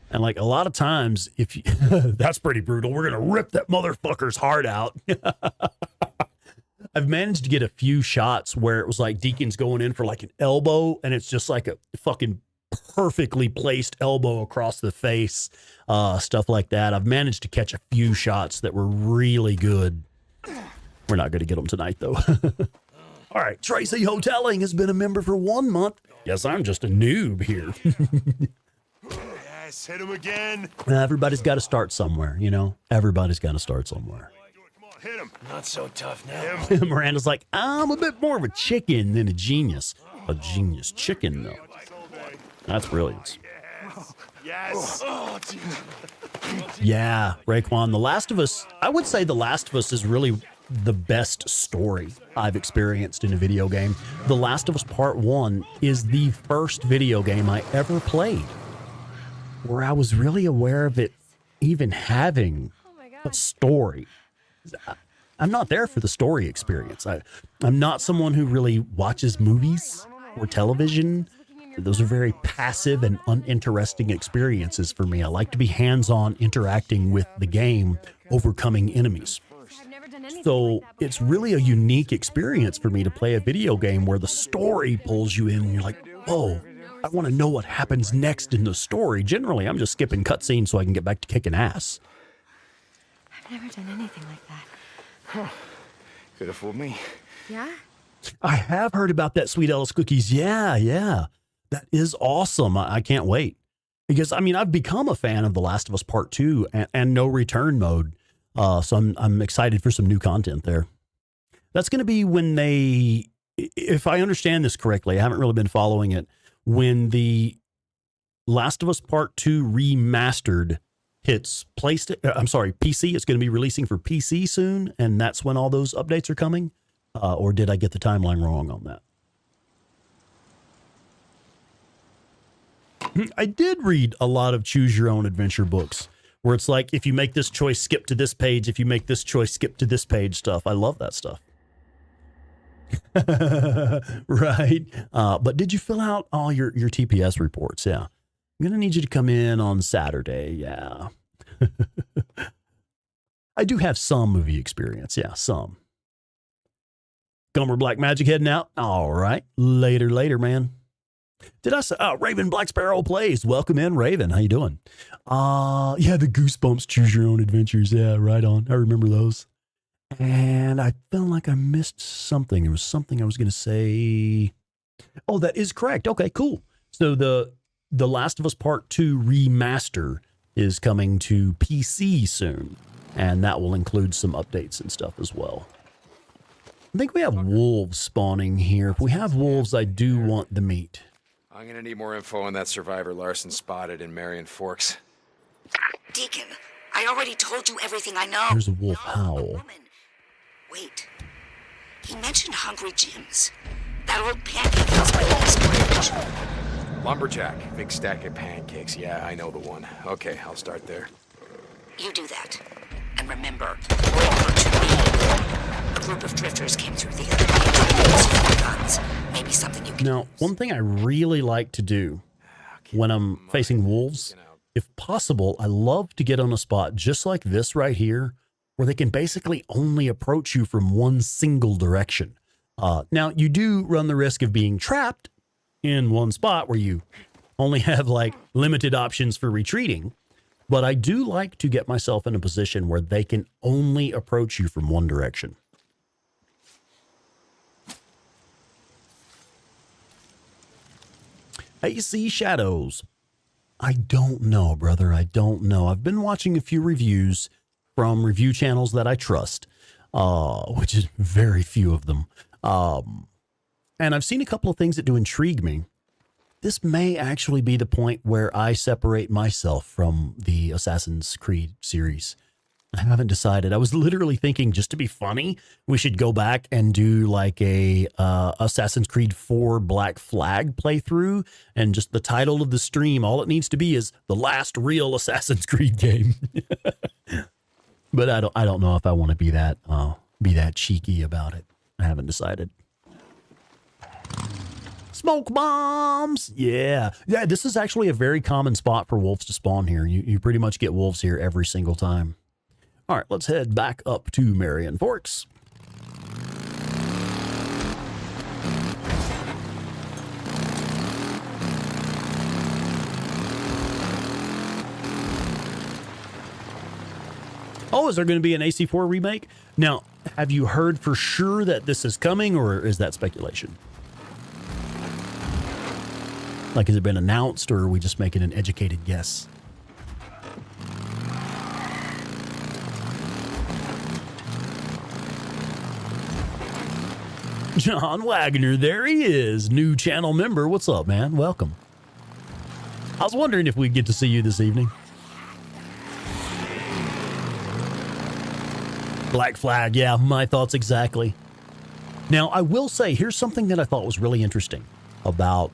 And like a lot of times, if you, that's pretty brutal. We're going to rip that motherfucker's heart out. I've managed to get a few shots where it was like Deacon's going in for like an elbow and it's just like a fucking perfectly placed elbow across the face, stuff like that. I've managed to catch a few shots that were really good. We're not going to get them tonight, though. All right, Tracy Hoteling has been a member for 1 month. Yes, I'm just a noob here. Yes, hit him again. Everybody's got to start somewhere, you know? Everybody's got to start somewhere. Come on, hit him. Not so tough now. Miranda's like, I'm a bit more of a chicken than a genius. A genius chicken, though. That's brilliant. Yes. Oh, Yeah, Raekwon, The Last of Us, I would say The Last of Us is really the best story I've experienced in a video game. The Last of Us Part 1 is the first video game I ever played where I was really aware of it even having a story. I'm not there for the story experience. I'm not someone who really watches movies or television. Those are very passive and uninteresting experiences for me. I like to be hands-on, interacting with the game, overcoming enemies. So it's really a unique experience for me to play a video game where the story pulls you in and you're like, oh, I want to know what happens next in the story. Generally, I'm just skipping cutscenes so I can get back to kicking ass. I've never done anything like that. Could have fooled me. Yeah? I have heard about that Sweet Ellis cookies. Yeah. That is awesome. I can't wait. Because, I mean, I've become a fan of The Last of Us Part 2 and No Return mode. So I'm excited for some new content there. That's going to be when they, if I understand this correctly, I haven't really been following it, when the Last of Us Part 2 Remastered hits PC. It's going to be releasing for PC soon, and that's when all those updates are coming. Or did I get the timeline wrong on that? I did read a lot of choose your own adventure books where it's like, if you make this choice, skip to this page. If you make this choice, skip to this page stuff. I love that stuff. Right. But did you fill out all your TPS reports? Yeah. I'm going to need you to come in on Saturday. Yeah. I do have some movie experience. Yeah, some. Gummer Black Magic heading out. All right. Later, man. Did I say, Raven Black Sparrow plays. Welcome in, Raven. How you doing? Yeah, the Goosebumps Choose Your Own Adventures. Yeah, right on. I remember those. And I felt like I missed something. There was something I was going to say. Oh, that is correct. Okay, cool. So the Last of Us Part 2 Remaster is coming to PC soon. And that will include some updates and stuff as well. I think we have wolves spawning here. If we have wolves, I do want the meat. I'm gonna need more info on that survivor Larson spotted in Marion Forks. Deacon, I already told you everything I know. There's a wolf howl. Woman. Wait. He mentioned Hungry Jim's. That old pancake house by the East Bridge. Lumberjack, big stack of pancakes. Yeah, I know the one. Okay, I'll start there. You do that. And remember, over to me. A group of drifters came through the other day with guns. Maybe something you can Now, use. one thing I really like to do when I'm facing wolves, if possible, I love to get on a spot just like this right here, where they can basically only approach you from one single direction. Now, you do run the risk of being trapped in one spot where you only have like limited options for retreating. But I do like to get myself in a position where they can only approach you from one direction. AC Shadows. I don't know, brother. I don't know. I've been watching a few reviews from review channels that I trust, which is very few of them. And I've seen a couple of things that do intrigue me. This may actually be the point where I separate myself from the Assassin's Creed series. I haven't decided. I was literally thinking, just to be funny, we should go back and do like a Assassin's Creed 4 Black Flag playthrough, and just the title of the stream, all it needs to be is the last real Assassin's Creed game. But I don't know if I want to be that cheeky about it. I haven't decided. Smoke bombs. Yeah. This is actually a very common spot for wolves to spawn here. You pretty much get wolves here every single time. All right, let's head back up to Marion Forks. Oh, is there going to be an AC4 remake? Now, have you heard for sure that this is coming, or is that speculation? Like, has it been announced, or are we just making an educated guess? John Wagner, there he is. New channel member. What's up, man? Welcome. I was wondering if we'd get to see you this evening. Black Flag, yeah, my thoughts exactly. Now, I will say, here's something that I thought was really interesting about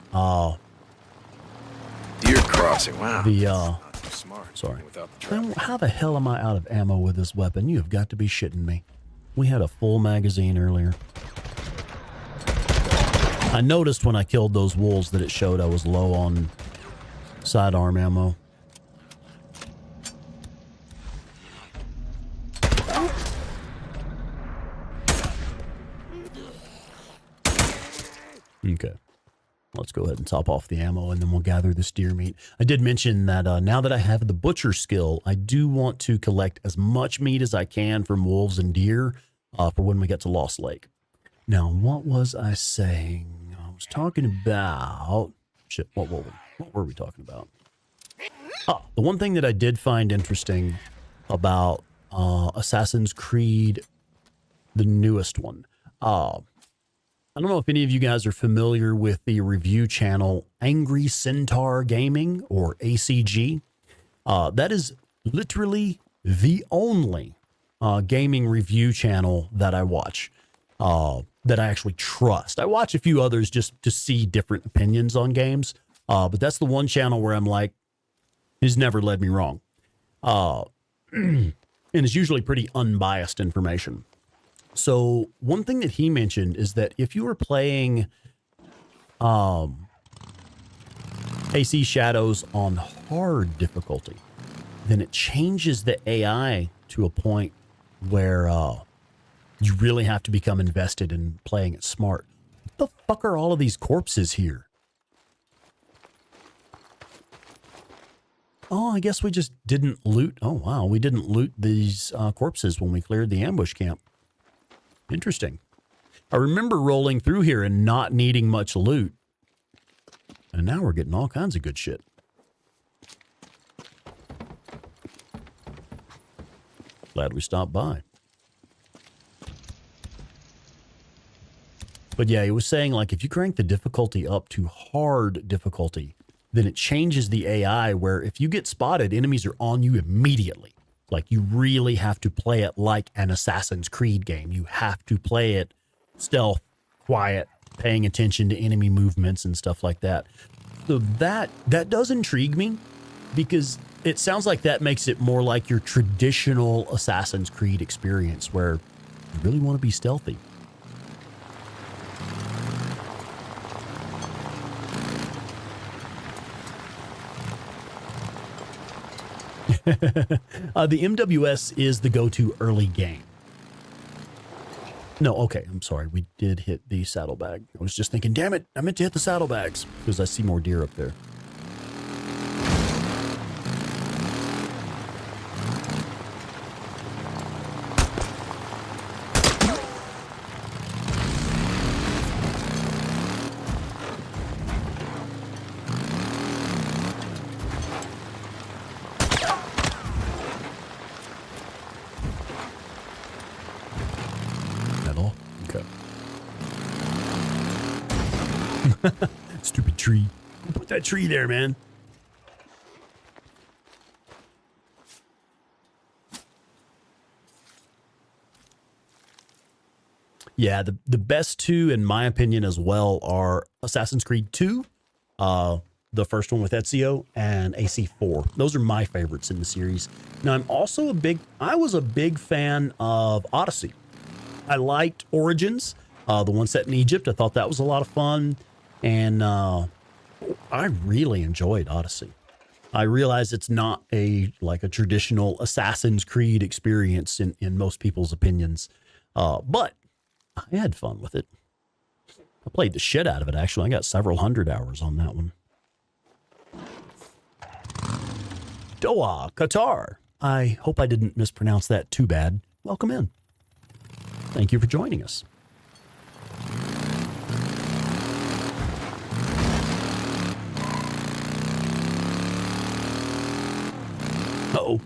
Deer crossing. Wow. the Not too smart. sorry. Without the traffic. Man, how the hell am I out of ammo with this weapon? You have got to be shitting me. We had a full magazine earlier. I noticed when I killed those wolves that it showed I was low on sidearm ammo. Okay. Let's go ahead and top off the ammo, and then we'll gather this deer meat. I did mention that now that I have the butcher skill, I do want to collect as much meat as I can from wolves and deer for when we get to Lost Lake. Now, what was I saying? I was talking about... Shit, what were we talking about? Oh, the one thing that I did find interesting about Assassin's Creed, the newest one. I don't know if any of you guys are familiar with the review channel Angry Centaur Gaming, or ACG. That is literally the only gaming review channel that I watch, that I actually trust. I watch a few others just to see different opinions on games, but that's the one channel where I'm like, he's never led me wrong. And it's usually pretty unbiased information. So one thing that he mentioned is that if you were playing AC Shadows on hard difficulty, then it changes the AI to a point where you really have to become invested in playing it smart. What the fuck are all of these corpses here? Oh, I guess we just didn't loot. Oh, wow. We didn't loot these corpses when we cleared the ambush camp. Interesting. I remember rolling through here and not needing much loot. And now we're getting all kinds of good shit. Glad we stopped by. But yeah, he was saying, like, if you crank the difficulty up to hard difficulty, then it changes the AI where if you get spotted, enemies are on you immediately. Like, you really have to play it like an Assassin's Creed game. You have to play it stealth, quiet, paying attention to enemy movements and stuff like that. So that does intrigue me, because it sounds like that makes it more like your traditional Assassin's Creed experience where you really want to be stealthy. The MWS is the go-to early game. No, okay, I'm sorry. We did hit the saddlebag. I was just thinking, damn it, I meant to hit the saddlebags because I see more deer up there. Stupid tree. Put that tree there, man. Yeah, the best two, in my opinion, as well, are Assassin's Creed 2, the first one with Ezio, and AC4. Those are my favorites in the series. Now, I was a big fan of Odyssey. I liked Origins, the one set in Egypt. I thought that was a lot of fun. And I really enjoyed Odyssey. I realize it's not a traditional Assassin's Creed experience in most people's opinions, but I had fun with it. I played the shit out of it, actually. I got several hundred hours on that one. Doha, Qatar. I hope I didn't mispronounce that too bad. Welcome in. Thank you for joining us. Uh-oh.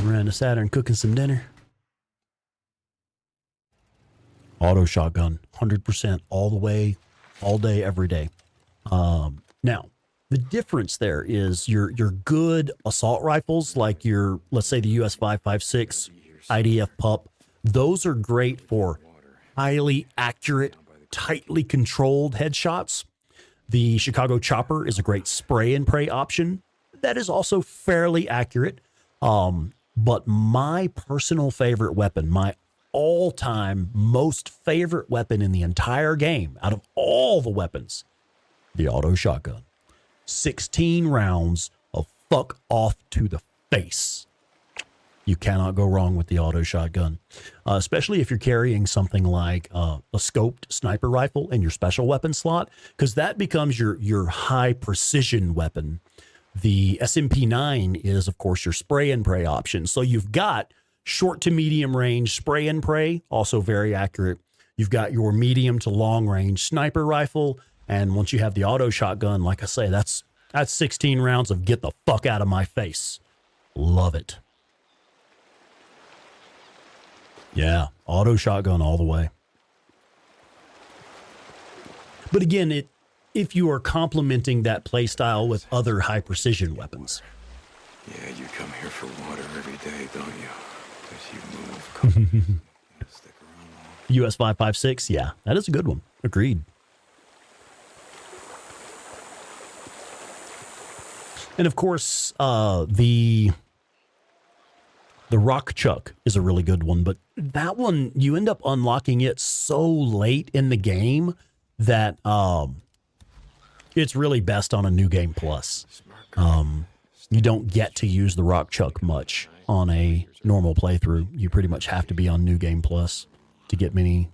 Ran to Saturn cooking some dinner. Auto shotgun, 100% all the way, all day, every day. Now, the difference there is your good assault rifles, like your, let's say the US 5.56, IDF Pup, those are great for highly accurate, tightly controlled headshots. The Chicago Chopper is a great spray and pray option. That is also fairly accurate. But my personal favorite weapon, my all-time most favorite weapon in the entire game, out of all the weapons, the auto shotgun. 16 rounds of fuck off to the face. You cannot go wrong with the auto shotgun, especially if you're carrying something like a scoped sniper rifle in your special weapon slot, because that becomes your high precision weapon. The SMP-9 is, of course, your spray and pray option. So you've got short to medium range spray and pray, also very accurate. You've got your medium to long range sniper rifle. And once you have the auto shotgun, like I say, that's 16 rounds of get the fuck out of my face. Love it. Yeah, auto shotgun all the way. But again, if you are complementing that playstyle with other high precision weapons. Yeah, you come here for water every day, don't you? As you move. Stick around. US 5.56, yeah, that is a good one. Agreed. And of course, the Rock Chuck is a really good one, but that one, you end up unlocking it so late in the game that it's really best on a New Game Plus. You don't get to use the Rock Chuck much on a normal playthrough. You pretty much have to be on New Game Plus to get many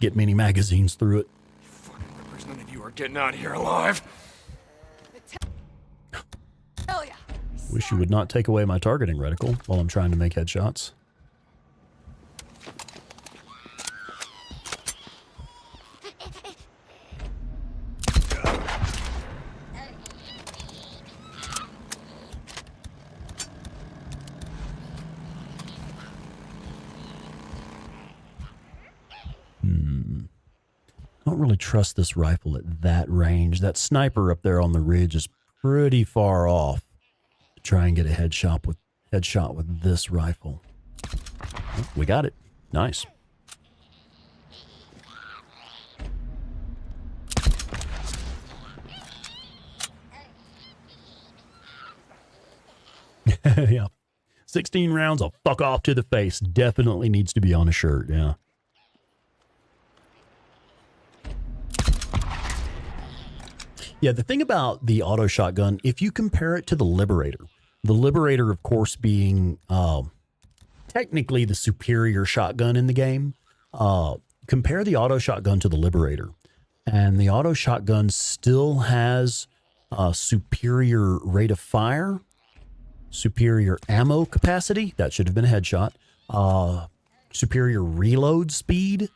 magazines through it. Fucking rippers, none of you are getting out of here alive. Hell yeah. Wish you would not take away my targeting reticle while I'm trying to make headshots. I don't really trust this rifle at that range. That sniper up there on the ridge is pretty far off to try and get a headshot with this rifle. Oh, we got it. Nice. Yeah. 16 rounds of fuck off to the face definitely needs to be on a shirt. Yeah. Yeah, the thing about the auto shotgun, if you compare it to the Liberator, of course, being technically the superior shotgun in the game, compare the auto shotgun to the Liberator, and the auto shotgun still has superior rate of fire, superior ammo capacity, that should have been a headshot, superior reload speed,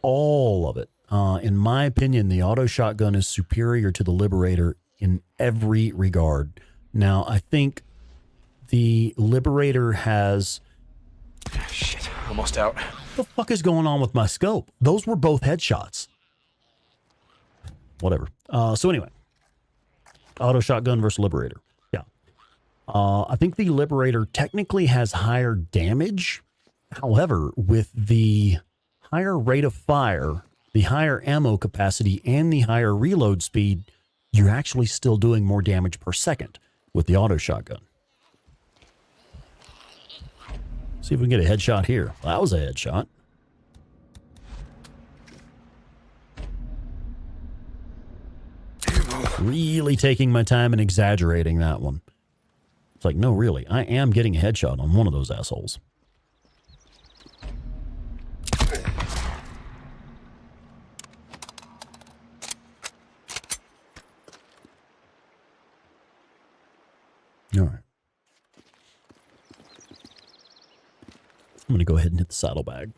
all of it. In my opinion, the auto shotgun is superior to the Liberator in every regard. Now, I think the Liberator has... Shit, almost out. What the fuck is going on with my scope? Those were both headshots. Whatever. So anyway, auto shotgun versus Liberator. Yeah. I think the Liberator technically has higher damage. However, with the higher rate of fire, the higher ammo capacity, and the higher reload speed, you're actually still doing more damage per second with the auto shotgun. See if we can get a headshot here. Well, that was a headshot. Really taking my time and exaggerating that one. It's like, no, really, I am getting a headshot on one of those assholes. All right. I'm going to go ahead and hit the saddlebag.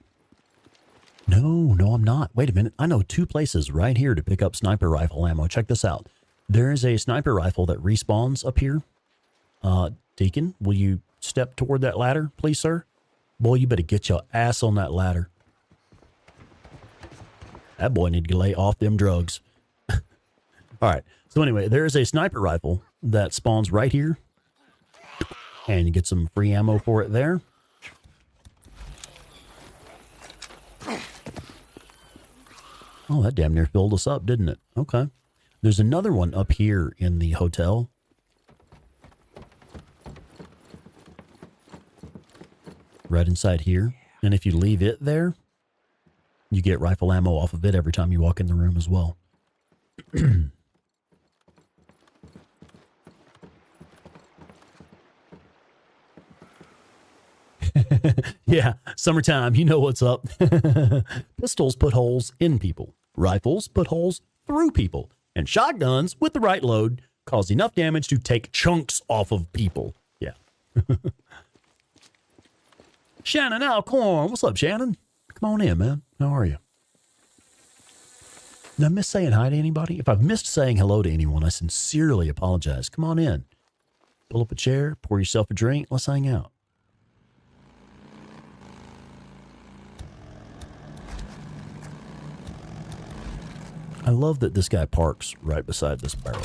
No, I'm not. Wait a minute. I know 2 places right here to pick up sniper rifle ammo. Check this out. There is a sniper rifle that respawns up here. Deacon, will you step toward that ladder, please, sir? Boy, you better get your ass on that ladder. That boy need to lay off them drugs. All right. So anyway, there is a sniper rifle that spawns right here. And you get some free ammo for it there. Oh, that damn near filled us up, didn't it? Okay. There's another one up here in the hotel. Right inside here. And if you leave it there, you get rifle ammo off of it every time you walk in the room as well. Yeah, summertime, you know what's up. Pistols put holes in people. Rifles put holes through people. And shotguns, with the right load, cause enough damage to take chunks off of people. Yeah. Shannon Alcorn. What's up, Shannon? Come on in, man. How are you? Did I miss saying hi to anybody? If I've missed saying hello to anyone, I sincerely apologize. Come on in. Pull up a chair, pour yourself a drink. Let's hang out. I love that this guy parks right beside this barrel.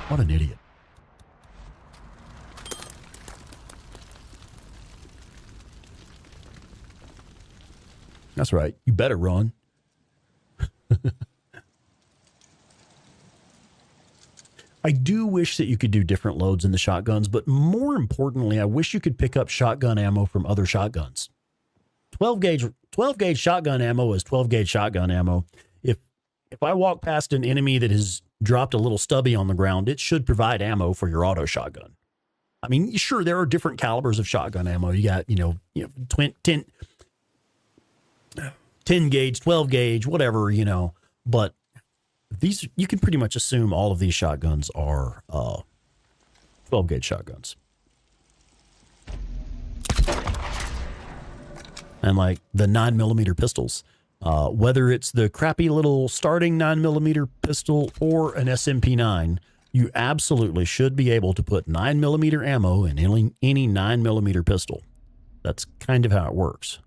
What an idiot. That's right. You better run. I do wish that you could do different loads in the shotguns, but more importantly, I wish you could pick up shotgun ammo from other shotguns. 12 gauge shotgun ammo is 12 gauge shotgun ammo. If I walk past an enemy that has dropped a little stubby on the ground, it should provide ammo for your auto shotgun. I mean, sure, there are different calibers of shotgun ammo. You got, 10 gauge, 12 gauge, whatever, but these, you can pretty much assume all of these shotguns are 12 gauge shotguns. And like the 9mm pistols, whether it's the crappy little starting 9mm pistol or an SMP-9, you absolutely should be able to put 9mm ammo in any 9mm pistol. That's kind of how it works.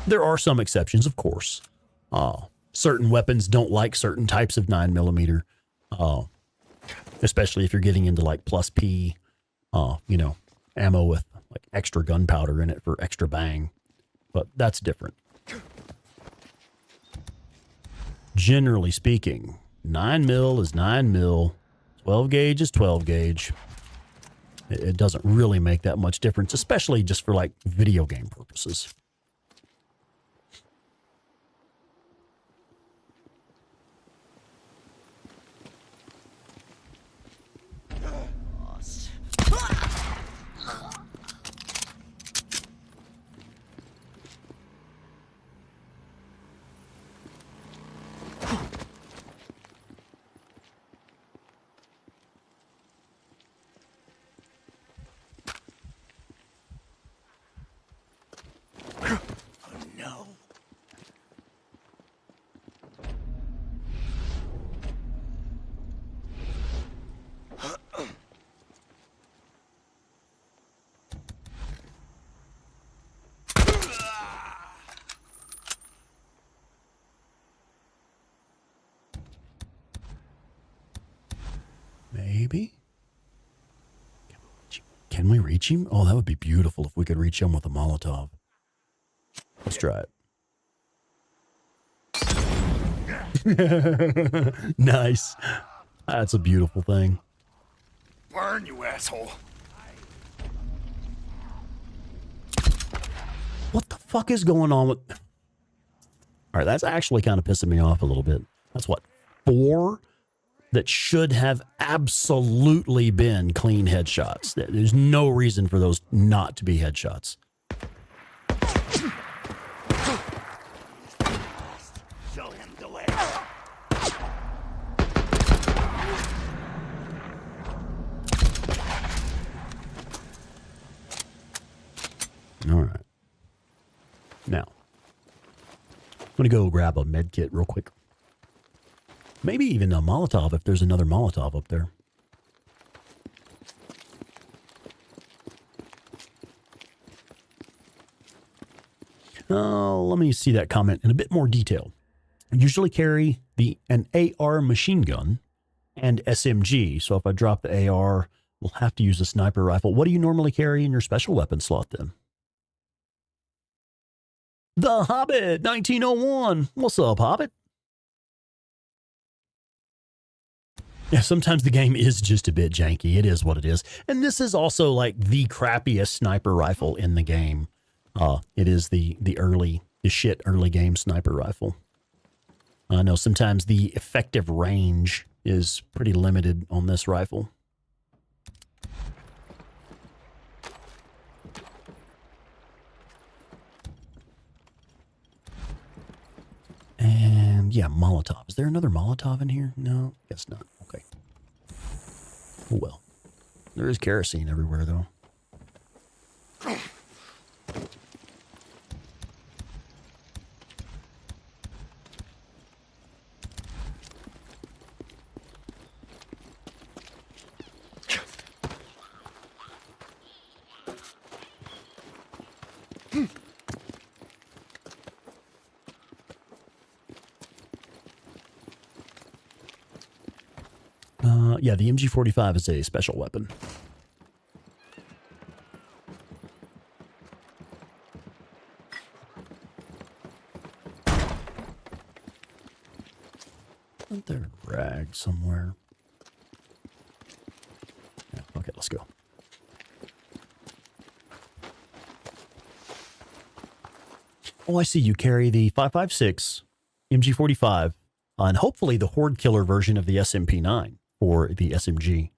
There are some exceptions, of course. Certain weapons don't like certain types of 9mm, especially if you're getting into like plus P, ammo with like extra gunpowder in it for extra bang. But that's different. Generally speaking, 9mm is 9mm, 12 gauge is 12 gauge. It doesn't really make that much difference, especially just for like video game purposes. Maybe? Can we reach him? Oh, that would be beautiful if we could reach him with a Molotov. Let's try it. Nice. That's a beautiful thing. Burn, you asshole. What the fuck is going on with... All right, that's actually kind of pissing me off a little bit. That's what, 4 that should have absolutely been clean headshots. There's no reason for those not to be headshots. Show him the way. All right. going to go grab a med kit real quick. Maybe even a Molotov if there's another Molotov up there. Let me see that comment in a bit more detail. I usually carry an AR machine gun and SMG. So if I drop the AR, we'll have to use a sniper rifle. What do you normally carry in your special weapon slot then? The Hobbit 1901. What's up, Hobbit? Yeah, sometimes the game is just a bit janky. It is what it is. And this is also like the crappiest sniper rifle in the game. It is the early game sniper rifle. I know sometimes the effective range is pretty limited on this rifle. And yeah, Molotov. Is there another Molotov in here? No, guess not. Okay. Oh well. There is kerosene everywhere though. Yeah, the MG45 is a special weapon. Isn't there a rag somewhere? Yeah, okay, let's go. Oh, I see. You carry the 5.56 MG45 and hopefully the Horde Killer version of the SMP9 or the SMG.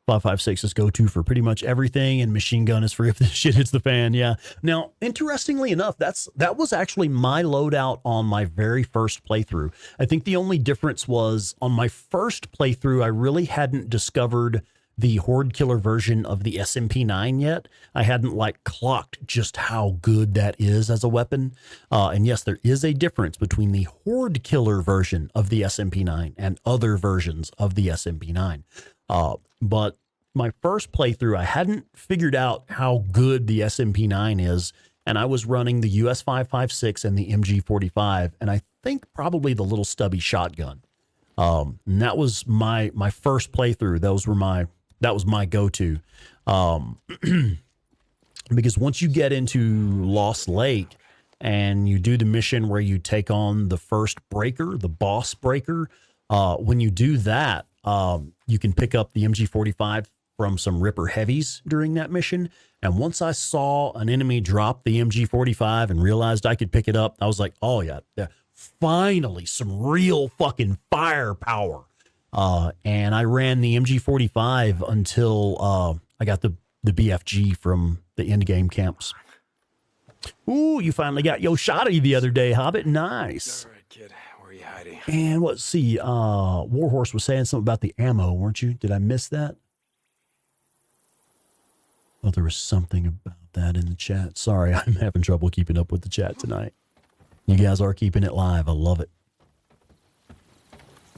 5.56 is go-to for pretty much everything, and machine gun is free if this shit hits the fan. Yeah. Now, interestingly enough, that was actually my loadout on my very first playthrough. I think the only difference was on my first playthrough, I really hadn't discovered the Horde Killer version of the SMP9 yet. I hadn't like clocked just how good that is as a weapon. And yes, there is a difference between the Horde Killer version of the SMP9 and other versions of the SMP9. But my first playthrough, I hadn't figured out how good the SMP9 is. And I was running the US 5.56 and the MG45. And I think probably the little stubby shotgun. And that was my first playthrough. That was my go-to. Because once you get into Lost Lake and you do the mission where you take on the first breaker, the boss breaker, when you do that, you can pick up the MG45 from some Ripper heavies during that mission. And once I saw an enemy drop the MG45 and realized I could pick it up, I was like, oh yeah, finally some real fucking firepower. And I ran the MG45 until I got the BFG from the end game camps. Ooh, you finally got yo shotty the other day, Hobbit. Nice. All right, kid. Where are you hiding? And let's see, Warhorse was saying something about the ammo, weren't you? Did I miss that? Oh, there was something about that in the chat. Sorry, I'm having trouble keeping up with the chat tonight. You guys are keeping it live. I love it.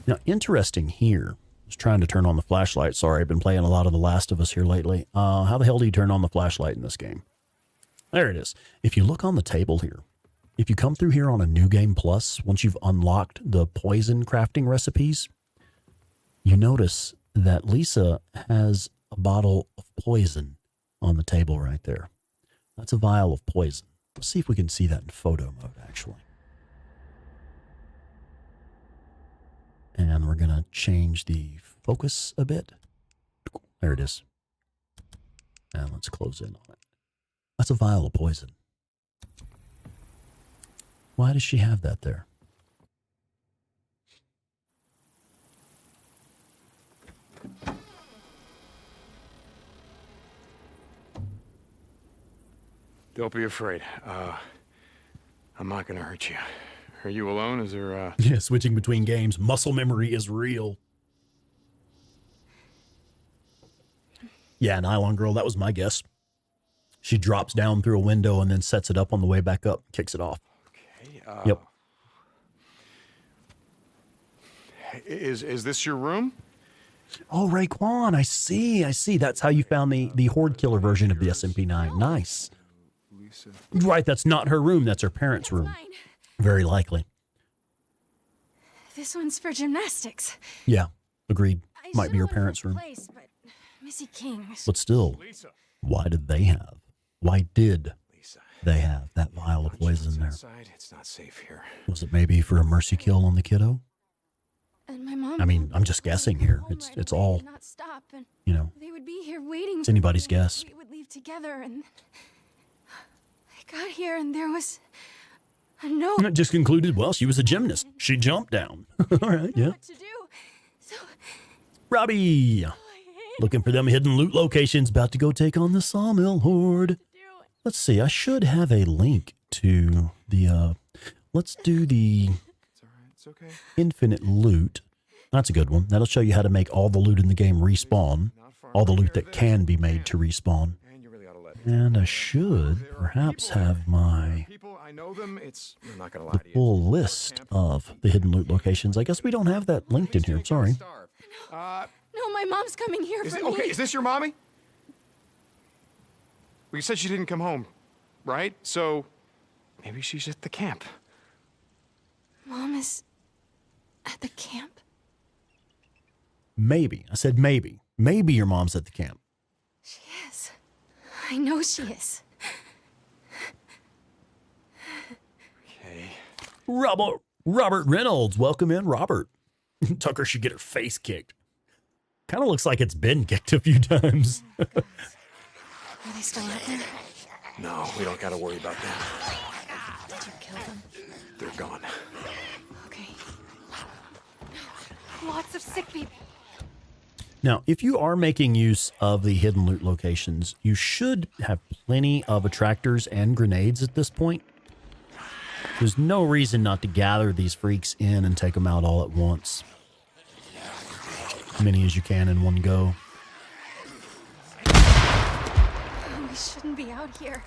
Now, interesting here. I was trying to turn on the flashlight. Sorry, I've been playing a lot of The Last of Us here lately. How the hell do you turn on the flashlight in this game? There it is. If you look on the table here, if you come through here on a New Game Plus, once you've unlocked the poison crafting recipes, you notice that Lisa has a bottle of poison on the table right there. That's a vial of poison. Let's see if we can see that in photo mode, actually. And we're going to change the focus a bit. There it is. And let's close in on it. That's a vial of poison. Why does she have that there? Don't be afraid. I'm not gonna hurt you. Are you alone? Is there Yeah, switching between games. Muscle memory is real. Yeah, Nylon Girl, that was my guess. She drops down through a window and then sets it up on the way back up, kicks it off. Okay. Yep. Is this your room? Oh, Raekwon, I see. That's how you found the Horde Killer version of the SMP9. Nice. Lisa. Right, that's not her room. That's her parents' room. Mine. Very likely. This one's for gymnastics. Yeah, agreed. I Might be her should've parents' left room. the place, but Missy King. But still, Lisa. why did they have? Why did Lisa. they have that vial of poison there? Inside, it's not safe here. Was it maybe for a mercy kill on the kiddo? And my mom. I mean, I'm just guessing here. home right It's away all, and not stop, and you know, they would be here waiting. it's anybody's for me, and guess. We would leave together, and I got here, and there was a note. And it just concluded, well, she was a gymnast. She jumped down. All right, yeah. What to do? So Robbie, looking for them hidden loot locations, about to go take on the Sawmill Horde. Let's see, I should have a link to the, let's do the It's all right. It's okay. infinite loot. That's a good one. That'll show you how to make all the loot in the game respawn. All the loot that can be made to respawn. And you really ought to let And I should perhaps have my people. I know them. I'm not gonna lie the to you. full list of the hidden loot locations. I guess we don't have that linked in here. I'm sorry. no, my mom's coming here for me. Okay, is this your mommy? Well, you said she didn't come home, right? So maybe she's at the camp. Mom is at the camp. Maybe. I said maybe. Maybe your mom's at the camp. She is. I know she is. Okay. Robert Reynolds. Welcome in, Robert. Tucker should get her face kicked. Kind of looks like it's been kicked a few times. Are they still out there? No, we don't gotta worry about them. Did you kill them? They're gone. Okay. Lots of sick people. Now, if you are making use of the hidden loot locations, you should have plenty of attractors and grenades at this point. There's no reason not to gather these freaks in and take them out all at once. As many as you can in one go. We shouldn't be out here.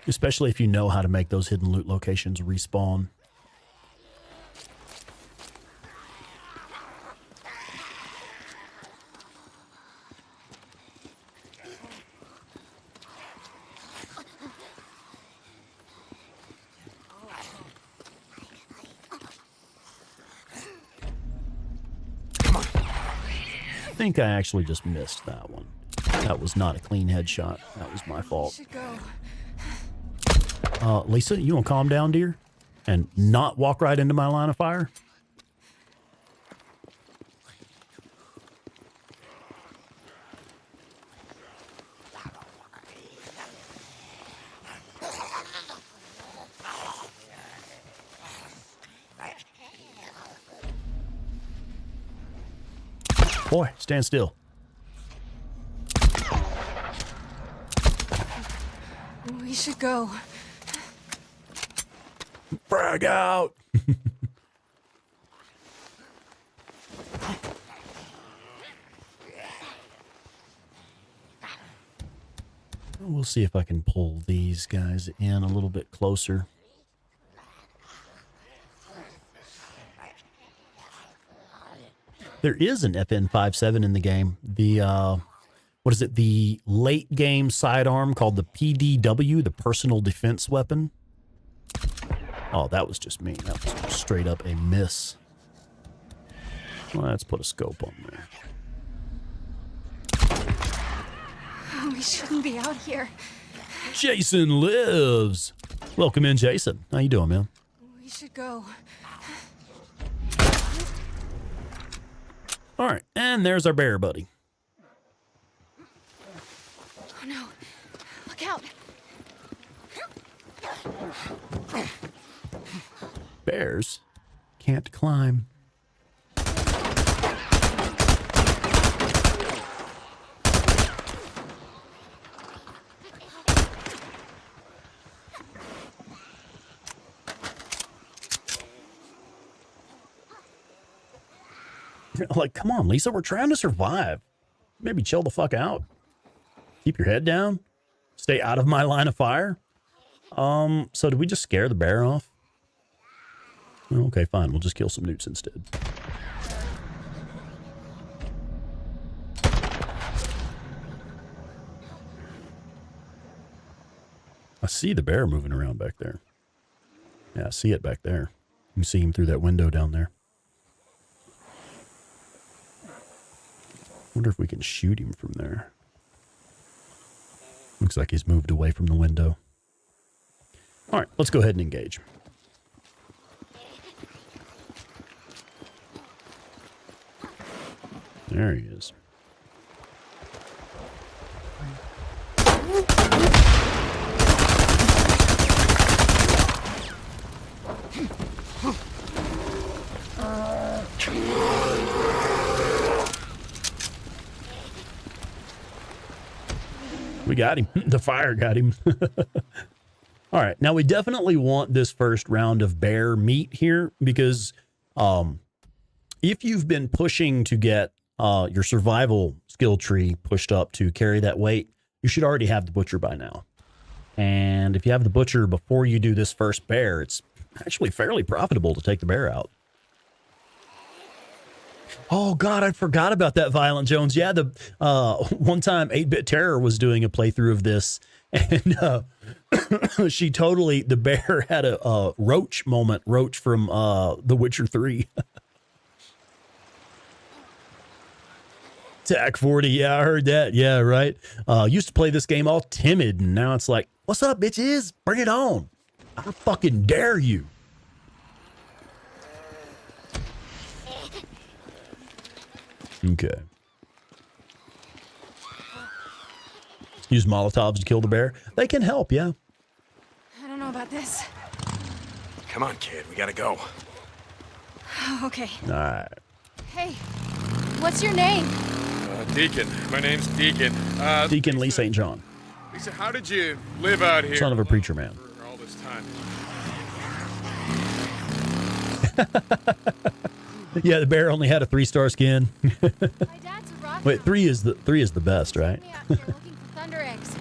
Especially if you know how to make those hidden loot locations respawn. I think I actually just missed that one. That was not a clean headshot. That was my We fault. should go. Lisa, you want to calm down, dear? And not walk right into my line of fire? Boy, stand still. We should go. Frag out. We'll see if I can pull these guys in a little bit closer. There is an FN57 in the game. The what is it? The late game sidearm called the PDW, the personal defense weapon. Oh, that was just me. That was straight up a miss. Well, let's put a scope on there. We shouldn't be out here. Jason lives. Welcome in, Jason. How you doing, man? We should go. All right, and there's our bear buddy. Oh no. Look out. Bears can't climb. Like, come on, Lisa, we're trying to survive. Maybe chill the fuck out. Keep your head down. Stay out of my line of fire. So did we just scare the bear off? Okay, fine. We'll just kill some newts instead. I see the bear moving around back there. Yeah, I see it back there. You can see him through that window down there. Wonder if we can shoot him from there. Looks like he's moved away from the window. All right, let's go ahead and engage. There he is. We got him. The fire got him. All right. Now, we definitely want this first round of bear meat here because if you've been pushing to get your survival skill tree pushed up to carry that weight, you should already have the butcher by now. And if you have the butcher before you do this first bear, it's actually fairly profitable to take the bear out. Oh, God, I forgot about that, Violent Jones. Yeah, the one time 8-Bit Terror was doing a playthrough of this, and she totally, the bear had a Roach moment, Roach from The Witcher 3. TAC 40, yeah, I heard that. Yeah, right. Used to play this game all timid, and now it's like, what's up, bitches? Bring it on. I fucking dare you. Okay. Use Molotovs to kill the bear. They can help, yeah. I don't know about this. Come on, kid. We gotta go. Okay. All right. Hey, what's your name? Deacon. My name's Deacon. Deacon Lee St. John. Lisa, how did you live out here? Son of a preacher man. For all this time? Yeah, the bear only had a 3-star skin. My dad's a rock. Wait, three is the best, right? Me out here looking for thunder eggs.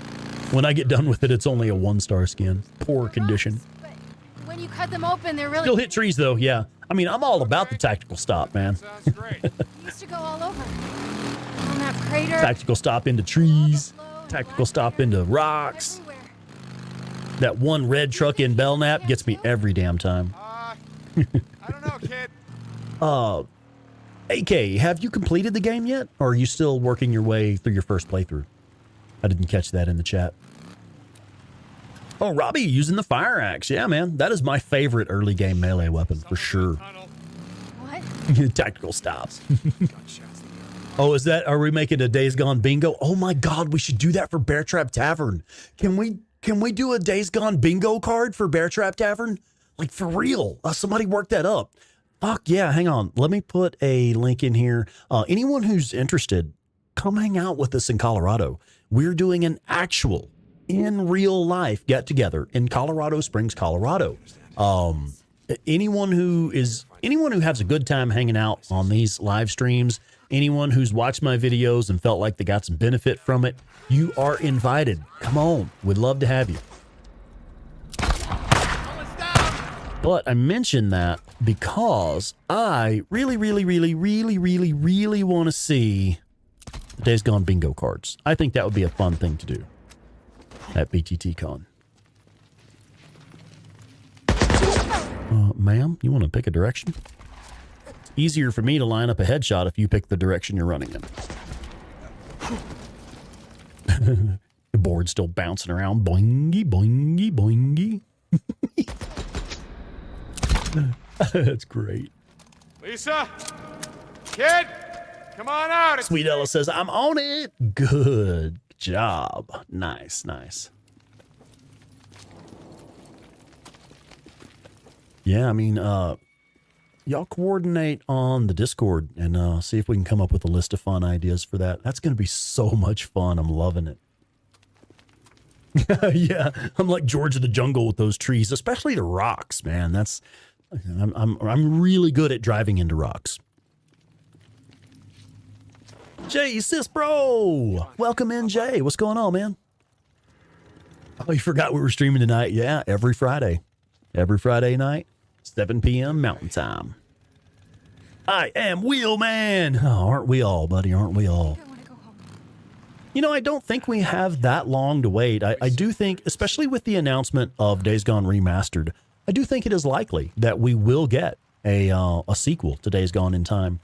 When I get done with it, it's only a 1-star skin. Poor condition. But when you cut them open, they're really. Still hit trees though, yeah. I mean, I'm all about the tactical stop, man. Sounds great. We used to go all over. On that crater. Tactical stop into trees. Tactical stop into rocks. Everywhere. That one red truck in Belknap gets me every damn time. I don't know, kid. AK, have you completed the game yet? Or are you still working your way through your first playthrough? I didn't catch that in the chat. Oh, Robbie, using the fire axe. Yeah, man. That is my favorite early game melee weapon for sure. What? Tactical stops. Oh, is that, are we making a Days Gone bingo? Oh my God, we should do that for Bear Trap Tavern. Can we do a Days Gone bingo card for Bear Trap Tavern? Like for real. Somebody work that up. Fuck yeah, hang on. Let me put a link in here. Anyone who's interested, come hang out with us in Colorado. We're doing an actual, in real life get together in Colorado Springs, Colorado. Anyone who has a good time hanging out on these live streams, anyone who's watched my videos and felt like they got some benefit from it, you are invited. Come on. We'd love to have you. But I mention that because I really want to see the Days Gone bingo cards. I think that would be a fun thing to do at BTT Con. Ma'am, you want to pick a direction? It's easier for me to line up a headshot if you pick the direction you're running in. The board's still bouncing around. Boingy, boingy, boingy. That's great. Lisa? Kid? Come on out. It's Sweet Ella says, I'm on it. Good job. Nice, nice. Yeah, I mean, y'all coordinate on the Discord and see if we can come up with a list of fun ideas for that. That's going to be so much fun. I'm loving it. Yeah, I'm like George of the Jungle with those trees, especially the rocks, man. I'm really good at driving into rocks. Jay, sis bro, welcome in, Jay. What's going on, man? Oh, you forgot we were streaming tonight? Yeah, every Friday night. 7 p.m. Mountain Time. I am Wheelman. Oh, aren't we all, buddy? Aren't we all? You know, I don't think we have that long to wait. I do think, especially with the announcement of Days Gone Remastered, I do think it is likely that we will get a sequel to Days Gone in time.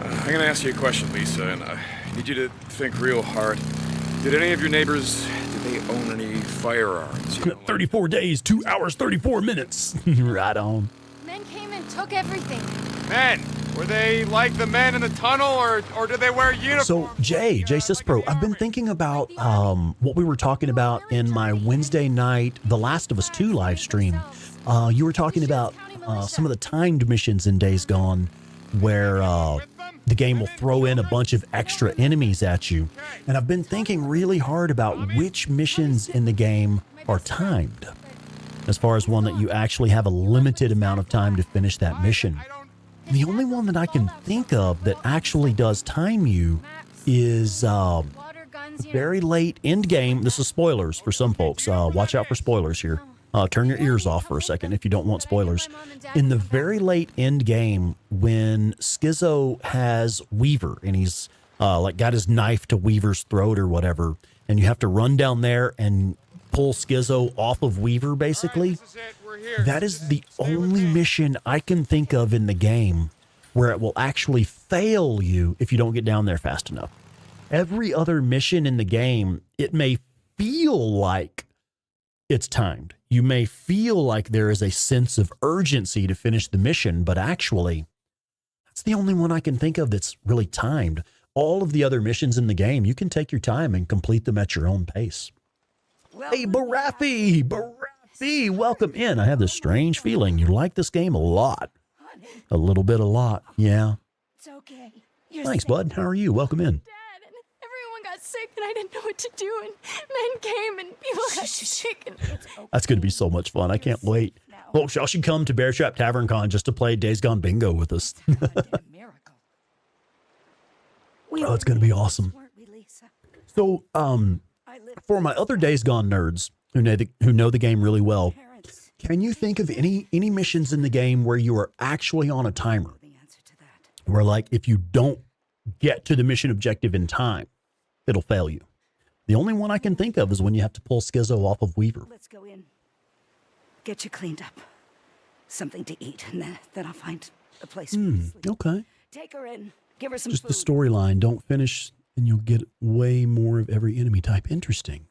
I'm gonna ask you a question, Lisa, and I need you to think real hard. Did any of your neighbors, did they own any firearms? You know, 34 days, 2 hours, 34 minutes. Right on. Men came and took everything. Men, were they like the men in the tunnel, or did they wear uniforms? So, Jay Cispro, I've been thinking about what we were talking about in my Wednesday night The Last of Us 2 live stream. You were talking about some of the timed missions in Days Gone where the game will throw in a bunch of extra enemies at you. And I've been thinking really hard about which missions in the game are timed, as far as one that you actually have a limited amount of time to finish that mission. The only one that I can think of that actually does time you is very late end game. This is spoilers for some folks. Watch out for spoilers here. Turn your ears off for a second if you don't want spoilers. In the very late end game, when Schizo has Weaver and he's like got his knife to Weaver's throat or whatever, and you have to run down there and pull Schizo off of Weaver, basically. That is the only mission I can think of in the game where it will actually fail you if you don't get down there fast enough. Every other mission in the game, it may feel like it's timed. You may feel like there is a sense of urgency to finish the mission, but actually, that's the only one I can think of that's really timed. All of the other missions in the game, you can take your time and complete them at your own pace. Hey, Baraffi, welcome in. I have this strange feeling you like this game a lot. A little bit, a lot, yeah. It's okay. Thanks, bud. How are you? Welcome in. Dad, and everyone got sick, and I didn't know what to do, and men came, and people got sick, and That's going to be so much fun. I can't wait. Folks, y'all should come to Bear Trap Tavern Con just to play Days Gone Bingo with us. Oh, it's going to be awesome. So, for my other Days Gone nerds who know the game really well, can you think of any missions in the game where you are actually on a timer? Where, like, if you don't get to the mission objective in time, it'll fail you. The only one I can think of is when you have to pull Schizo off of Weaver. Let's go in. Get you cleaned up. Something to eat, and then I'll find a place for you to sleep. Okay. Take her in. Give her some Just food. the storyline. Don't finish, and you'll get way more of every enemy type. Interesting.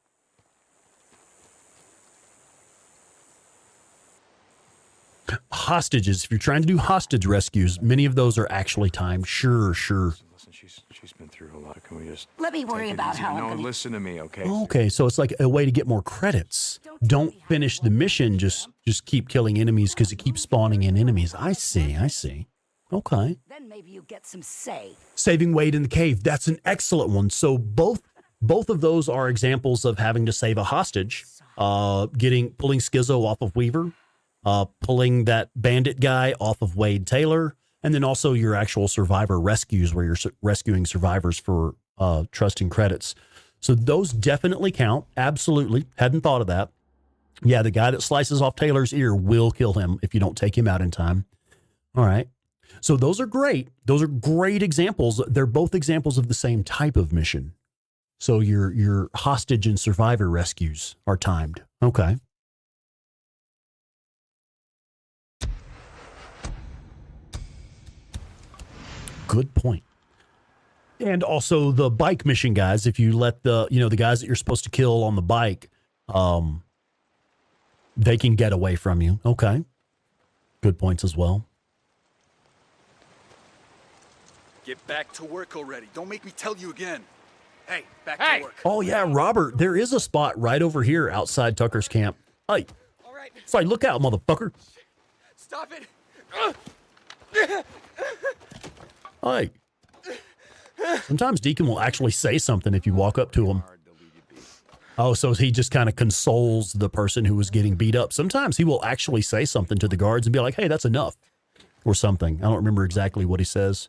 Hostages. If you're trying to do hostage rescues, many of those are actually timed. Sure. Listen, she's been through a lot. Can we just Let me worry about how I'm No, gonna... listen to me, okay? Okay, so it's like a way to get more credits. Don't finish the mission. Just keep killing enemies because it keeps spawning in enemies. I see. Okay. Then maybe you get some say. Saving Wade in the cave. That's an excellent one. So both of those are examples of having to save a hostage. Pulling Schizo off of Weaver, pulling that bandit guy off of Wade Taylor, and then also your actual survivor rescues where you're rescuing survivors for trusting credits. So those definitely count. Absolutely. Hadn't thought of that. Yeah, the guy that slices off Taylor's ear will kill him if you don't take him out in time. All right. So those are great. Those are great examples. They're both examples of the same type of mission. So your hostage and survivor rescues are timed. Okay. Good point. And also the bike mission guys, if you let the guys that you're supposed to kill on the bike, they can get away from you. Okay. Good points as well. Get back to work already. Don't make me tell you again. Hey, back Hey! to work. Oh yeah, Robert, there is a spot right over here outside Tucker's camp. Hey, All right. sorry, look out, motherfucker. Stop it. Hey. Sometimes Deacon will actually say something if you walk up to him. Oh, so he just kind of consoles the person who was getting beat up. Sometimes he will actually say something to the guards and be like, hey, that's enough. Or something. I don't remember exactly what he says.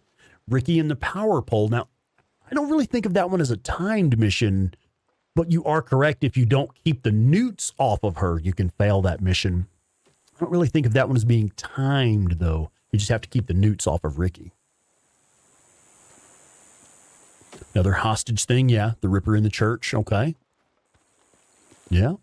Ricky and the power pole. Now, I don't really think of that one as a timed mission But you are correct. If you don't keep the newts off of her, you can fail that mission. I don't really think of that one as being timed, though. You just have to keep the newts off of Ricky. Another hostage thing, yeah. The Ripper in the church, okay. Yeah.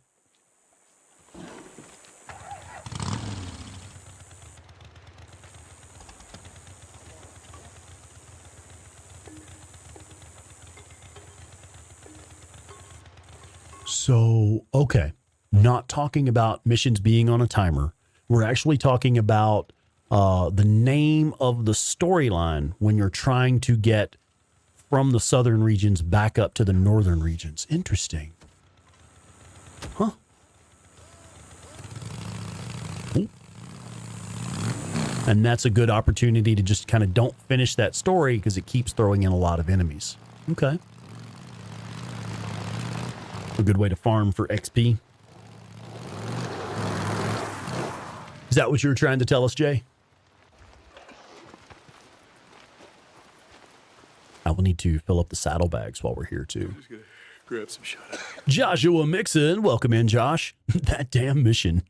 So, okay. Not talking about missions being on a timer. We're actually talking about the name of the storyline when you're trying to get from the southern regions back up to the northern regions. Interesting. Huh. Ooh. And that's a good opportunity to just kind of don't finish that story because it keeps throwing in a lot of enemies. Okay. A good way to farm for XP. Is that what you were trying to tell us, Jay? I will need to fill up the saddlebags while we're here, too. Just gonna grab some shot. Joshua Mixon, welcome in, Josh. That damn mission.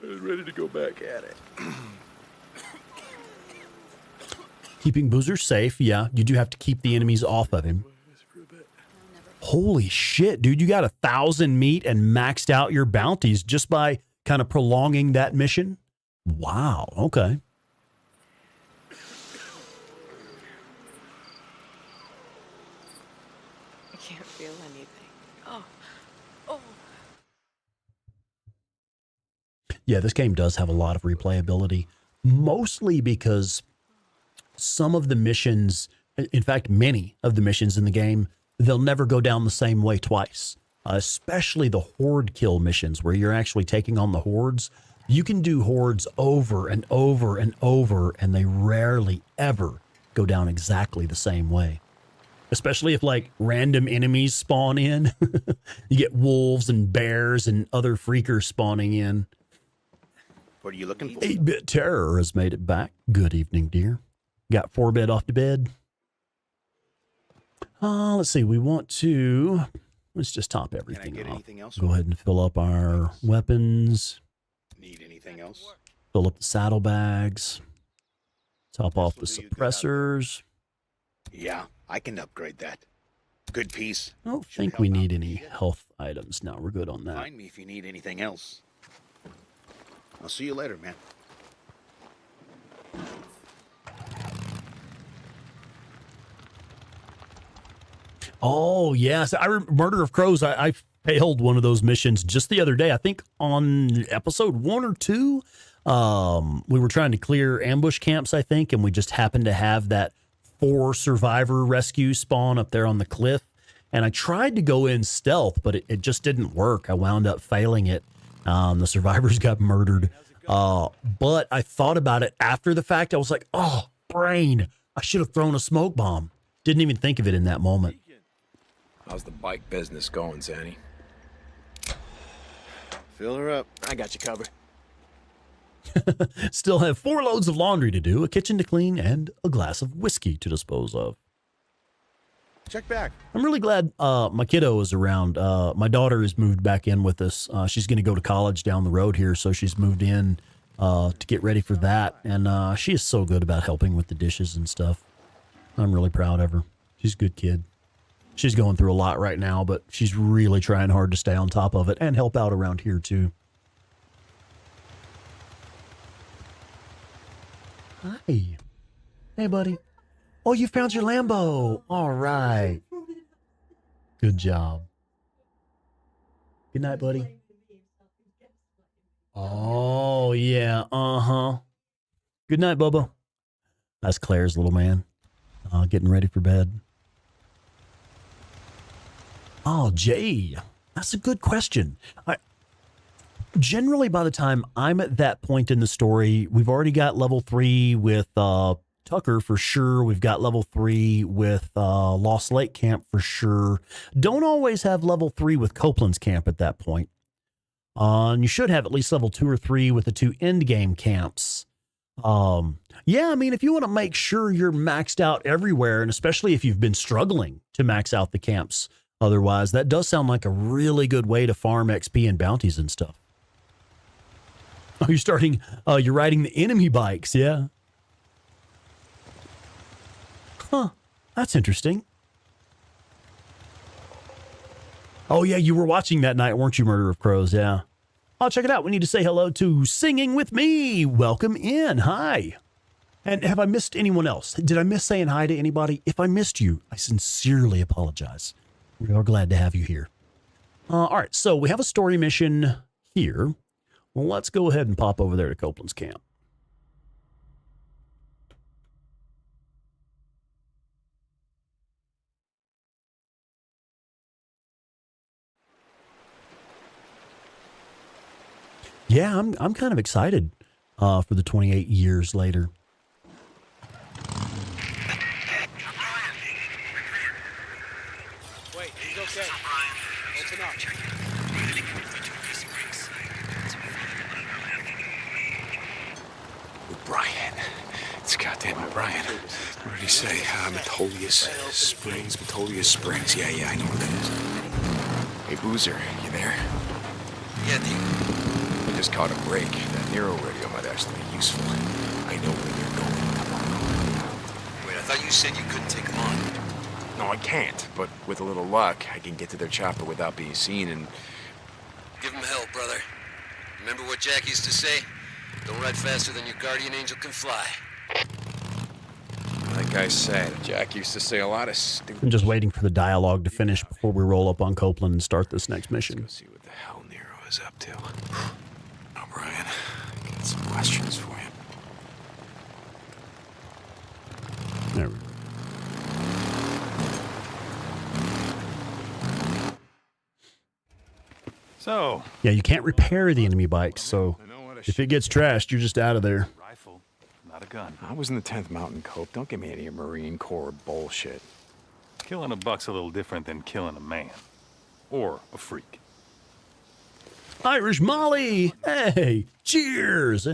I was ready to go back at it. Keeping Boozer safe, yeah. You do have to keep the enemies off of him. Holy shit, dude. You got 1,000 meat and maxed out your bounties just by kind of prolonging that mission? Wow, okay. I can't feel anything. Oh. Yeah, this game does have a lot of replayability, mostly because some of the missions, in fact, many of the missions in the game, they'll never go down the same way twice, especially the horde kill missions where you're actually taking on the hordes. You can do hordes over and over and over, and they rarely ever go down exactly the same way. Especially if like random enemies spawn in. You get wolves and bears and other freakers spawning in. What are you looking for? 8-Bit Terror has made it back. Good evening, dear. Got 4-bit off to bed. Let's see. We want to... Let's just top everything off. Go ahead and fill up our weapons. Need anything else? Fill up the saddlebags. Top off the suppressors. Yeah, I can upgrade that. Good piece. I don't think we need any health items. No, we're good on that. Find me if you need anything else. I'll see you later, man. Oh, yes. Murder of Crows. I failed one of those missions just the other day. I think on episode 1 or 2, we were trying to clear ambush camps, I think, and we just happened to have that 4 survivor rescue spawn up there on the cliff. And I tried to go in stealth, but it just didn't work. I wound up failing it. The survivors got murdered. But I thought about it after the fact. I was like, oh, brain. I should have thrown a smoke bomb. Didn't even think of it in that moment. How's the bike business going, Zanny? Fill her up. I got you covered. Still have 4 loads of laundry to do, a kitchen to clean, and a glass of whiskey to dispose of. Check back. I'm really glad my kiddo is around. My daughter has moved back in with us. She's going to go to college down the road here, so she's moved in to get ready for that. And she is so good about helping with the dishes and stuff. I'm really proud of her. She's a good kid. She's going through a lot right now, but she's really trying hard to stay on top of it and help out around here, too. Hi. Hey, buddy. Oh, you found your Lambo. All right. Good job. Good night, buddy. Oh, yeah. Uh-huh. Good night, Bubba. That's Claire's little man. Getting ready for bed. Oh, Jay. That's a good question. Generally, by the time I'm at that point in the story, we've already got level 3 with Tucker for sure. We've got level 3 with Lost Lake Camp for sure. Don't always have level 3 with Copeland's camp at that point. And you should have at least level 2 or 3 with the 2 end game camps. Yeah, I mean, if you want to make sure you're maxed out everywhere, and especially if you've been struggling to max out the camps otherwise, that does sound like a really good way to farm XP and bounties and stuff. Oh, you're riding the enemy bikes, yeah. Huh, that's interesting. Oh, yeah, you were watching that night, weren't you, Murder of Crows? Yeah. Oh, check it out. We need to say hello to Singing With Me. Welcome in. Hi. And have I missed anyone else? Did I miss saying hi to anybody? If I missed you, I sincerely apologize. We are glad to have you here. All right, so we have a story mission here. Well, let's go ahead and pop over there to Copeland's camp. Yeah, I'm kind of excited for the 28 years later. Wait, he's okay. Open up. Brian. It's goddamn Brian. What did he say? Metolius Springs. Yeah, I know where that is. Hey, Boozer, you there? Yeah, dude. I just caught a break. That Nero radio might actually be useful. I know where they're going tomorrow. Wait, I thought you said you couldn't take them on. No, I can't. But with a little luck, I can get to their chopper without being seen and... Give them hell, brother. Remember what Jack used to say? Don't ride faster than your guardian angel can fly. Like I said, Jack used to say a lot of stupid... I'm just waiting for the dialogue to finish before we roll up on Copeland and start this next mission. Let's go see what the hell Nero is up to. Now, Brian, I got some questions for you. There we go. So... Yeah, you can't repair the enemy bikes, so if it gets trashed, you're just out of there. Rifle, not a gun. I was in the 10th Mountain Cope. Don't give me any of your Marine Corps bullshit. Killing a buck's a little different than killing a man. Or a freak. Irish Molly! Hey! Cheers!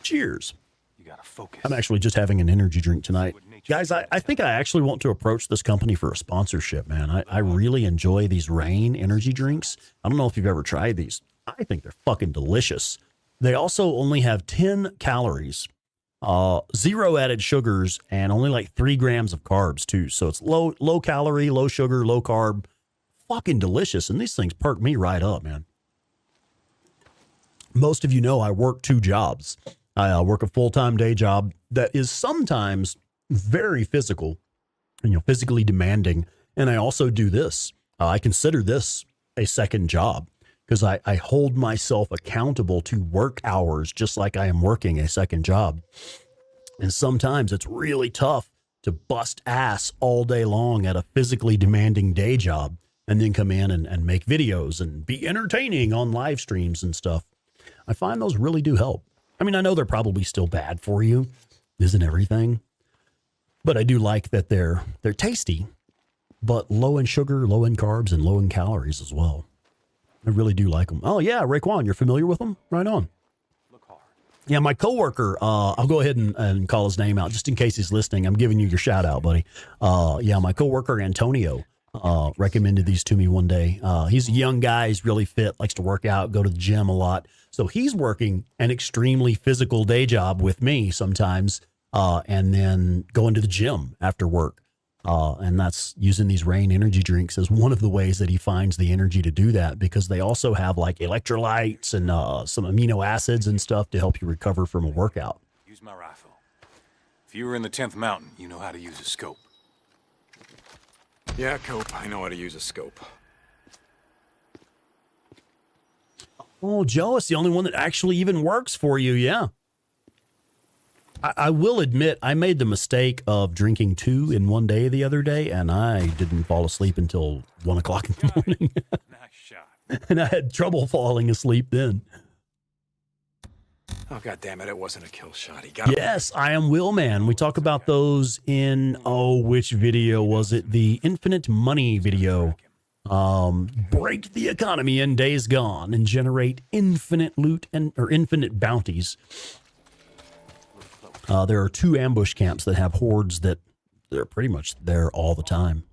Cheers. You gotta focus. I'm actually just having an energy drink tonight. Guys, I think I actually want to approach this company for a sponsorship, man. I really enjoy these Rain energy drinks. I don't know if you've ever tried these. I think they're fucking delicious. They also only have 10 calories, 0 added sugars, and only like 3 grams of carbs, too. So it's low calorie, low sugar, low carb. Fucking delicious. And these things perk me right up, man. Most of you know I work 2 jobs. I work a full-time day job that is sometimes very physical, physically demanding. And I also do this. I consider this a second job because I hold myself accountable to work hours just like I am working a second job. And sometimes it's really tough to bust ass all day long at a physically demanding day job and then come in and make videos and be entertaining on live streams and stuff. I find those really do help. I mean, I know they're probably still bad for you, isn't everything? But I do like that they're tasty, but low in sugar, low in carbs, and low in calories as well. I really do like them. Oh, yeah, Raekwon, you're familiar with them? Right on. Yeah, my coworker, I'll go ahead and call his name out just in case he's listening. I'm giving you your shout out, buddy. Yeah, my coworker, Antonio, recommended these to me one day. He's a young guy. He's really fit, likes to work out, go to the gym a lot. So he's working an extremely physical day job with me sometimes, and then going to the gym after work. And that's using these Rain energy drinks as one of the ways that he finds the energy to do that, because they also have like electrolytes and some amino acids and stuff to help you recover from a workout. Use my rifle. If you were in the 10th Mountain, you know how to use a scope. Yeah, Cope, I know how to use a scope. Oh, Joe, it's the only one that actually even works for you, yeah. I will admit, I made the mistake of drinking 2 in one day the other day, and I didn't fall asleep until 1 o'clock in the morning. Nice shot. And I had trouble falling asleep then. Oh, God damn it, it wasn't a kill shot. He got Yes, I am Will Man. We talk about those in, which video was it? The Infinite Money video. break the economy in Days Gone and generate infinite loot or infinite bounties. There are 2 ambush camps that have hordes that they're pretty much there all the time.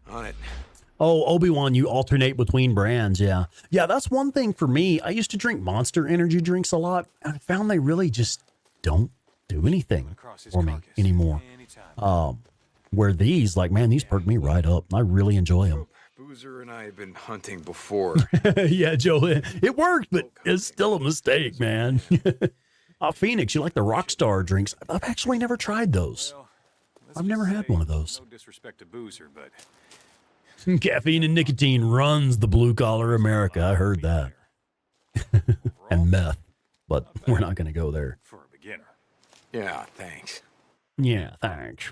On it. Oh, Obi-Wan, you alternate between brands. Yeah. Yeah, that's one thing for me. I used to drink Monster energy drinks a lot. And I found they really just don't do anything for me anymore. Where these, like, man, these perk me right up. I really enjoy them. Boozer and I have been hunting before. Yeah, Joe, it worked, but it's still a mistake, man. Phoenix, you like the Rockstar drinks? I've actually never tried those. I've never had one of those. No disrespect to Boozer, but caffeine and nicotine runs the blue-collar America. I heard that. And meth, but we're not going to go there. for a beginner. Yeah, thanks. Yeah, thanks.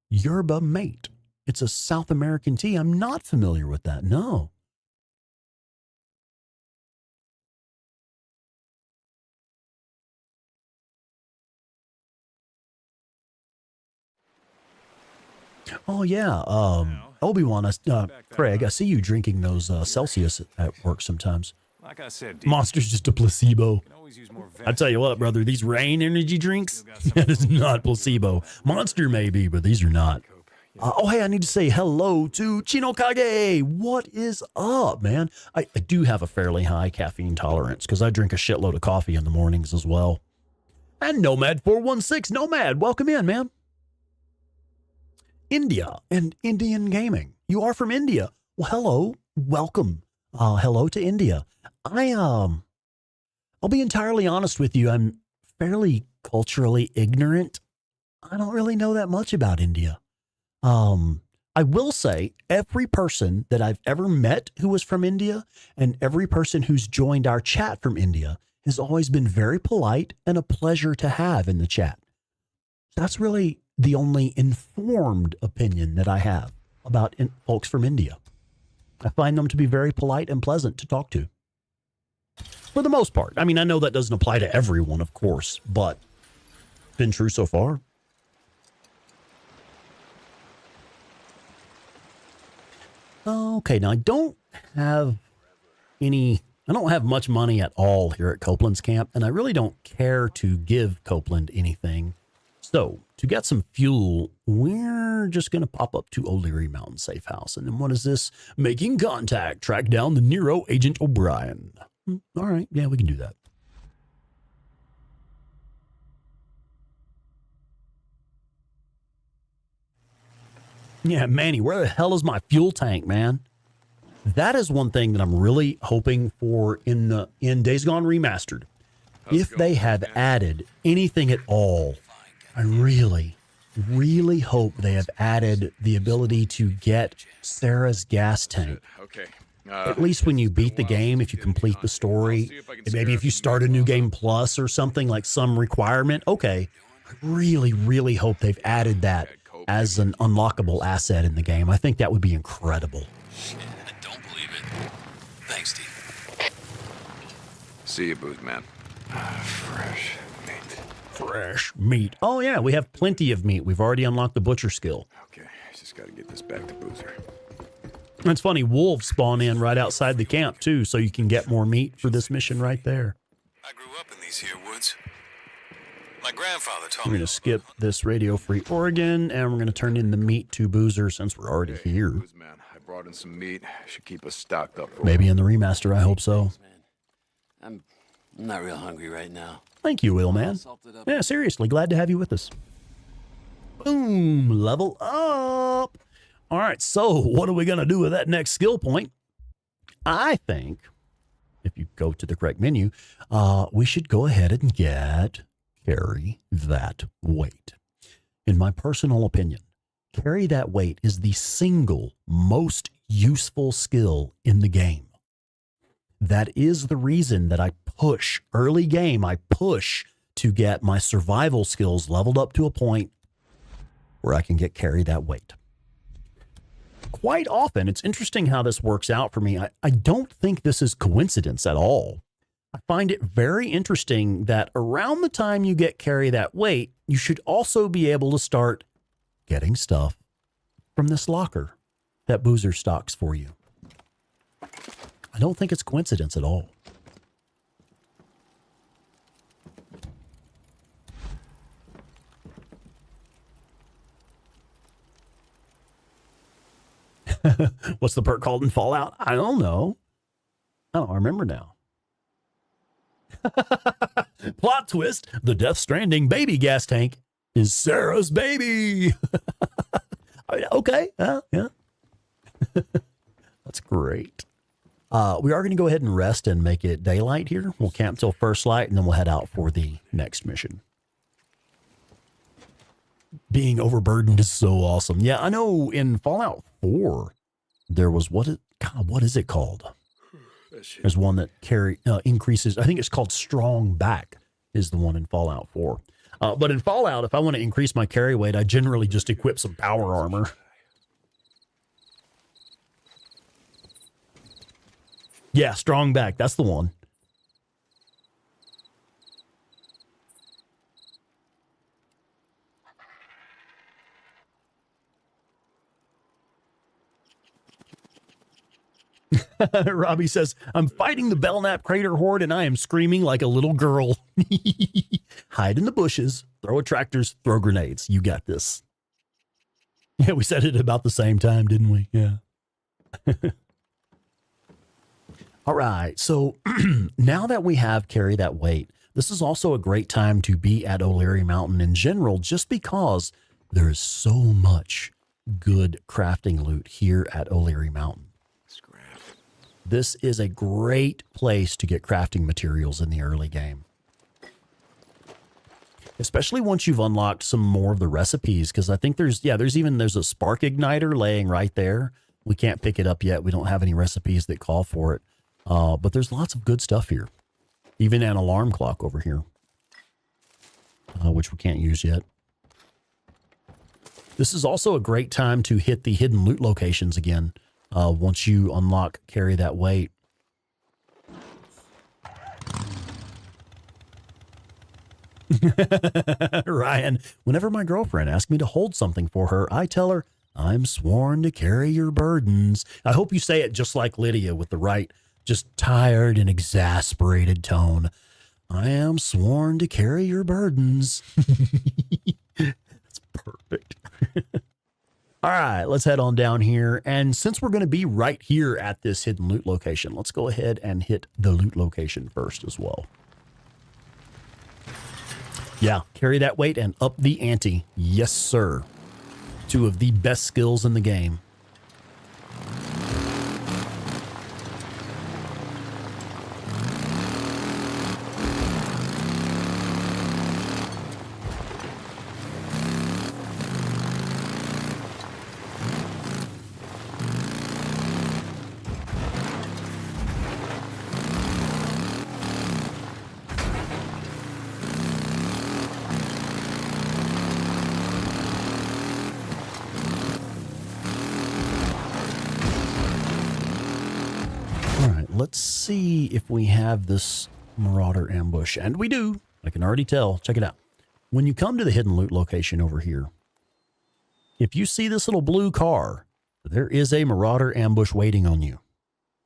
Yerba Mate. It's a South American tea. I'm not familiar with that. No. Oh, yeah. Obi-Wan, Craig, I see you drinking those Celsius at work sometimes. Like I said, Monster's just a placebo. I tell you what, brother, these rain energy drinks, that is not placebo. Monster may be, but these are not. Oh, hey, I need to say hello to Chino Kage. What is up, man? I do have a fairly high caffeine tolerance because I drink a shitload of coffee in the mornings as well. And Nomad416, Nomad, welcome in, man. India and Indian gaming. You are from India. Well, hello, welcome. Hello to India. I'll be entirely honest with you. I'm fairly culturally ignorant. I don't really know that much about India. I will say every person that I've ever met who was from India and every person who's joined our chat from India has always been very polite and a pleasure to have in the chat. That's really the only informed opinion that I have about folks from India. I find them to be very polite and pleasant to talk to. For the most part. I mean, I know that doesn't apply to everyone, of course, but it's been true so far. Okay, now I don't have much money at all here at Copeland's camp, and I really don't care to give Copeland anything. So, to get some fuel, we're just going to pop up to O'Leary Mountain Safe House. And then what is this? Making contact. Track down the Nero Agent O'Brien. All right. Yeah, we can do that. Yeah, Manny, where the hell is my fuel tank, man? That is one thing that I'm really hoping for in Days Gone Remastered. If they have added anything at all, I really, really hope they have added the ability to get Sarah's gas tank. Okay. At least when you beat the game, if you complete the story, maybe if you start a new game plus or something, like some requirement. Okay. I really, really hope they've added that as an unlockable asset in the game. I think that would be incredible. I don't believe it. Thanks, Steve. See you, Booth Man. Fresh meat. Fresh meat. Oh, yeah, we have plenty of meat. We've already unlocked the butcher skill. Okay, I just got to get this back to Boozer. It's funny, wolves spawn in right outside the camp, too, so you can get more meat for this mission right there. I grew up in these here woods. My grandfather taught We're me. going to skip this Radio-Free Oregon, and we're going to turn in the meat to Boozer since we're already here. Booze Man, I brought in some meat. Should keep us stocked up. For Maybe in the remaster, I hope so. I'm not real hungry right now. Thank you, Will, man. Yeah, seriously, glad to have you with us. Boom, level up. All right, so what are we going to do with that next skill point? I think, if you go to the correct menu, we should go ahead and carry that weight. In my personal opinion, carry that weight is the single most useful skill in the game. That is the reason that I push early game. I push to get my survival skills leveled up to a point where I can carry that weight. Quite often, it's interesting how this works out for me. I don't think this is coincidence at all. I find it very interesting that around the time you carry that weight, you should also be able to start getting stuff from this locker. that Boozer stocks for you. I don't think it's coincidence at all. What's the perk called in Fallout? I don't know. Oh, I remember now. Plot twist. The Death Stranding baby gas tank is Sarah's baby. Okay. Yeah. That's great. We are going to go ahead and rest and make it daylight here. We'll camp till first light, and then we'll head out for the next mission. Being overburdened is so awesome. Yeah, I know in Fallout 4, there was, what is it called? There's one that increases, I think it's called Strong Back is the one in Fallout 4. But in Fallout, if I want to increase my carry weight, I generally just equip some power armor. Yeah, Strong Back, that's the one. Robbie says, I'm fighting the Belknap Crater Horde and I am screaming like a little girl. Hide in the bushes, throw attractors, throw grenades. You got this. Yeah, we said it about the same time, didn't we? Yeah. All right. So now that we have Carry That Weight, this is also a great time to be at O'Leary Mountain in general, just because there is so much good crafting loot here at O'Leary Mountain. This is a great place to get crafting materials in the early game. Especially once you've unlocked some more of the recipes, because I think there's a spark igniter laying right there. We can't pick it up yet. We don't have any recipes that call for it. But there's lots of good stuff here. Even an alarm clock over here, which we can't use yet. This is also a great time to hit the hidden loot locations again. Once you unlock Carry That Weight. Ryan, whenever my girlfriend asks me to hold something for her, I tell her, I'm sworn to carry your burdens. I hope you say it just like Lydia with the right, just tired and exasperated tone. I am sworn to carry your burdens. That's perfect. All right, let's head on down here. And since we're going to be right here at this hidden loot location, let's go ahead and hit the loot location first as well. Yeah, Carry That Weight and up the ante. Yes, sir. Two of the best skills in the game. Let's see if we have this Marauder ambush. And we do. I can already tell. Check it out. When you come to the hidden loot location over here, if you see this little blue car, there is a Marauder ambush waiting on you.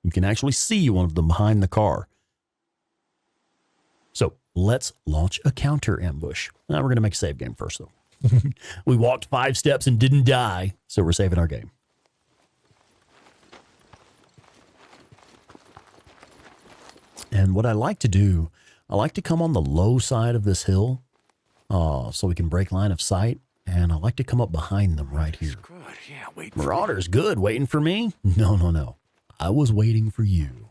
You can actually see one of them behind the car. So let's launch a counter ambush. Now we're going to make a save game first, though. We walked 5 steps and didn't die, so we're saving our game. And what I like to do, I like to come on the low side of this hill so we can break line of sight. And I like to come up behind them right here. Good. Yeah, wait. Marauder's good. Waiting for me? No. I was waiting for you.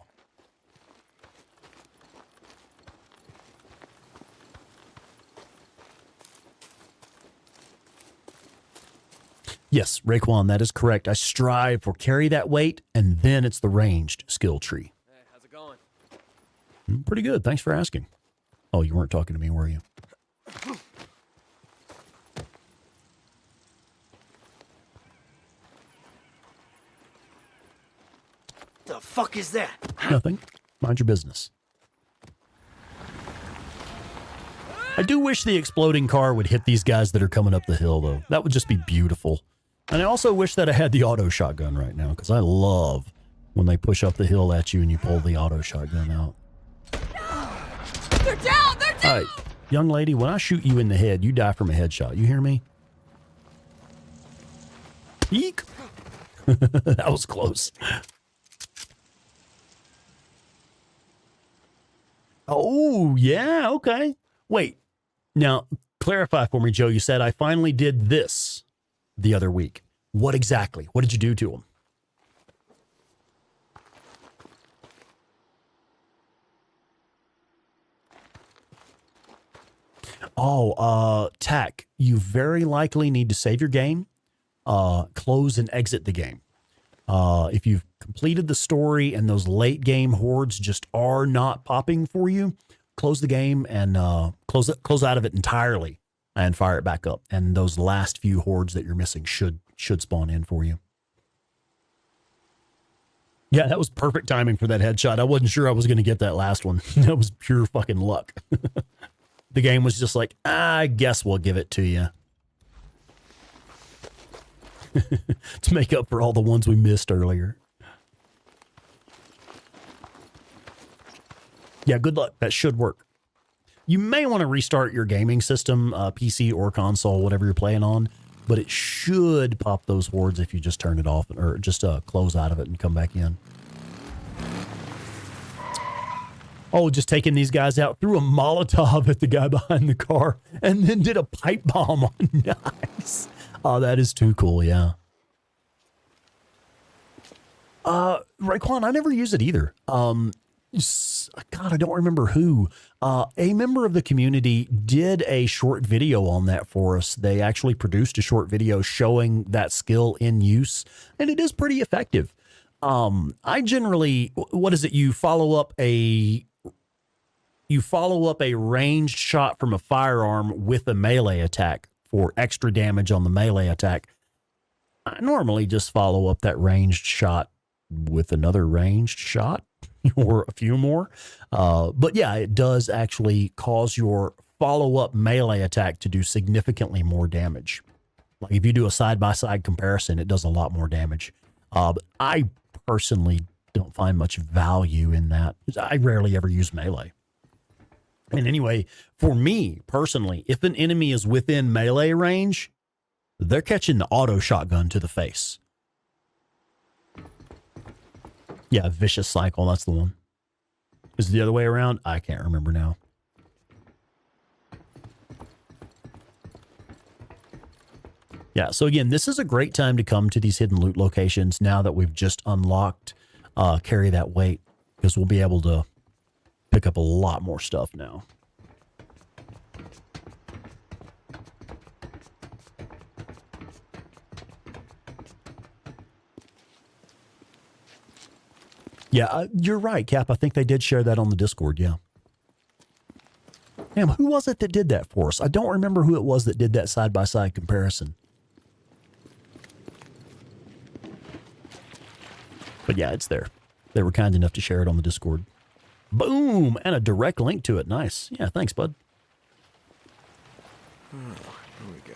Yes, Raekwon, that is correct. I strive for Carry That Weight, and then it's the ranged skill tree. Pretty good. Thanks for asking. Oh, you weren't talking to me, were you? The fuck is that? Nothing. Mind your business. I do wish the exploding car would hit these guys that are coming up the hill, though. That would just be beautiful. And I also wish that I had the auto shotgun right now, because I love when they push up the hill at you and you pull the auto shotgun out. They're down! They're down! All right, young lady, when I shoot you in the head, you die from a headshot. You hear me? Eek! That was close. Oh, yeah, okay. Wait, now, clarify for me, Joe. You said I finally did this the other week. What exactly? What did you do to him? Oh, Tack, you very likely need to save your game, close and exit the game. If you've completed the story and those late game hordes just are not popping for you, close the game and close out of it entirely and fire it back up. And those last few hordes that you're missing should spawn in for you. Yeah, that was perfect timing for that headshot. I wasn't sure I was going to get that last one. That was pure fucking luck. The game was just like, I guess we'll give it to you. To make up for all the ones we missed earlier. Yeah, good luck. That should work. You may want to restart your gaming system, PC or console, whatever you're playing on, but it should pop those hordes if you just turn it off or just close out of it and come back in. Oh, just taking these guys out, threw a Molotov at the guy behind the car, and then did a pipe bomb on. Nice. Oh, that is too cool, yeah. Raekwon, I never use it either. God, I don't remember who. A member of the community did a short video on that for us. They actually produced a short video showing that skill in use, and it is pretty effective. I generally, what is it? You follow up a ranged shot from a firearm with a melee attack for extra damage on the melee attack. I normally just follow up that ranged shot with another ranged shot or a few more. But yeah, it does actually cause your follow-up melee attack to do significantly more damage. Like if you do a side-by-side comparison, it does a lot more damage. But I personally don't find much value in that. I rarely ever use melee. And anyway, for me personally, if an enemy is within melee range, they're catching the auto shotgun to the face. Yeah, vicious cycle. That's the one. Is it the other way around? I can't remember now. Yeah, so again, this is a great time to come to these hidden loot locations now that we've just unlocked Carry That Weight, because we'll be able to pick up a lot more stuff now. Yeah, you're right, Cap. I think they did share that on the Discord, yeah. Damn, who was it that did that for us? I don't remember who it was that did that side-by-side comparison. But yeah, it's there. They were kind enough to share it on the Discord. Boom! And a direct link to it. Nice. Yeah, thanks, bud. Oh, here we go.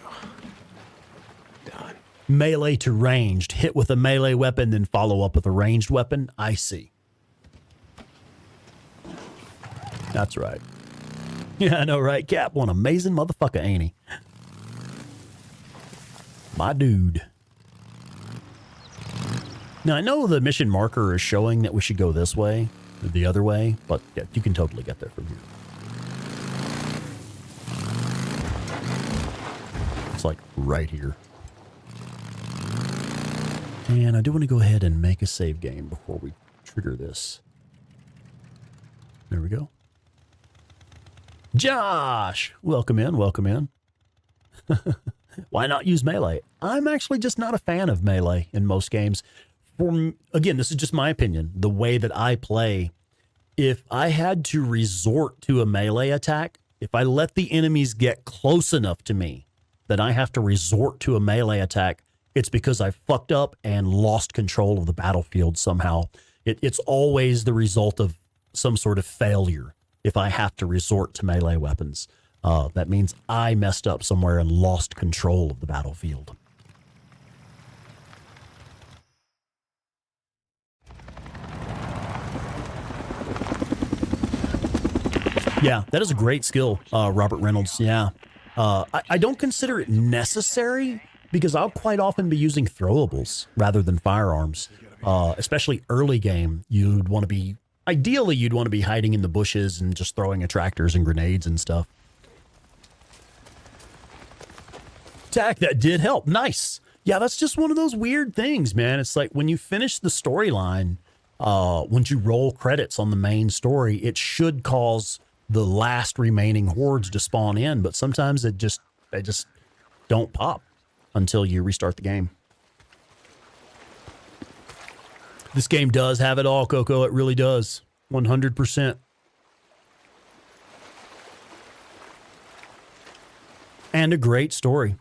Done. Melee to ranged. Hit with a melee weapon, then follow up with a ranged weapon. I see. That's right. Yeah, I know, right? Cap, one amazing motherfucker, ain't he? My dude. Now, I know the mission marker is showing that we should go this way, or the other way, but yeah, you can totally get there from here. It's like right here. And I do want to go ahead and make a save game before we trigger this. There we go. Josh! Welcome in, welcome in. Why not use melee? I'm actually just not a fan of melee in most games. Again, this is just my opinion. The way that I play, if I had to resort to a melee attack, if I let the enemies get close enough to me that I have to resort to a melee attack, it's because I fucked up and lost control of the battlefield somehow. It's always the result of some sort of failure if I have to resort to melee weapons. That means I messed up somewhere and lost control of the battlefield. Yeah, that is a great skill, Robert Reynolds. Yeah. I don't consider it necessary because I'll quite often be using throwables rather than firearms. Especially early game, ideally you'd want to be hiding in the bushes and just throwing attractors and grenades and stuff. Tack, that did help. Nice. Yeah, that's just one of those weird things, man. It's like when you finish the storyline, once you roll credits on the main story, it should cause the last remaining hordes to spawn in, but sometimes they just don't pop until you restart the game. This game does have it all, Coco. It really does. 100%. And a great story.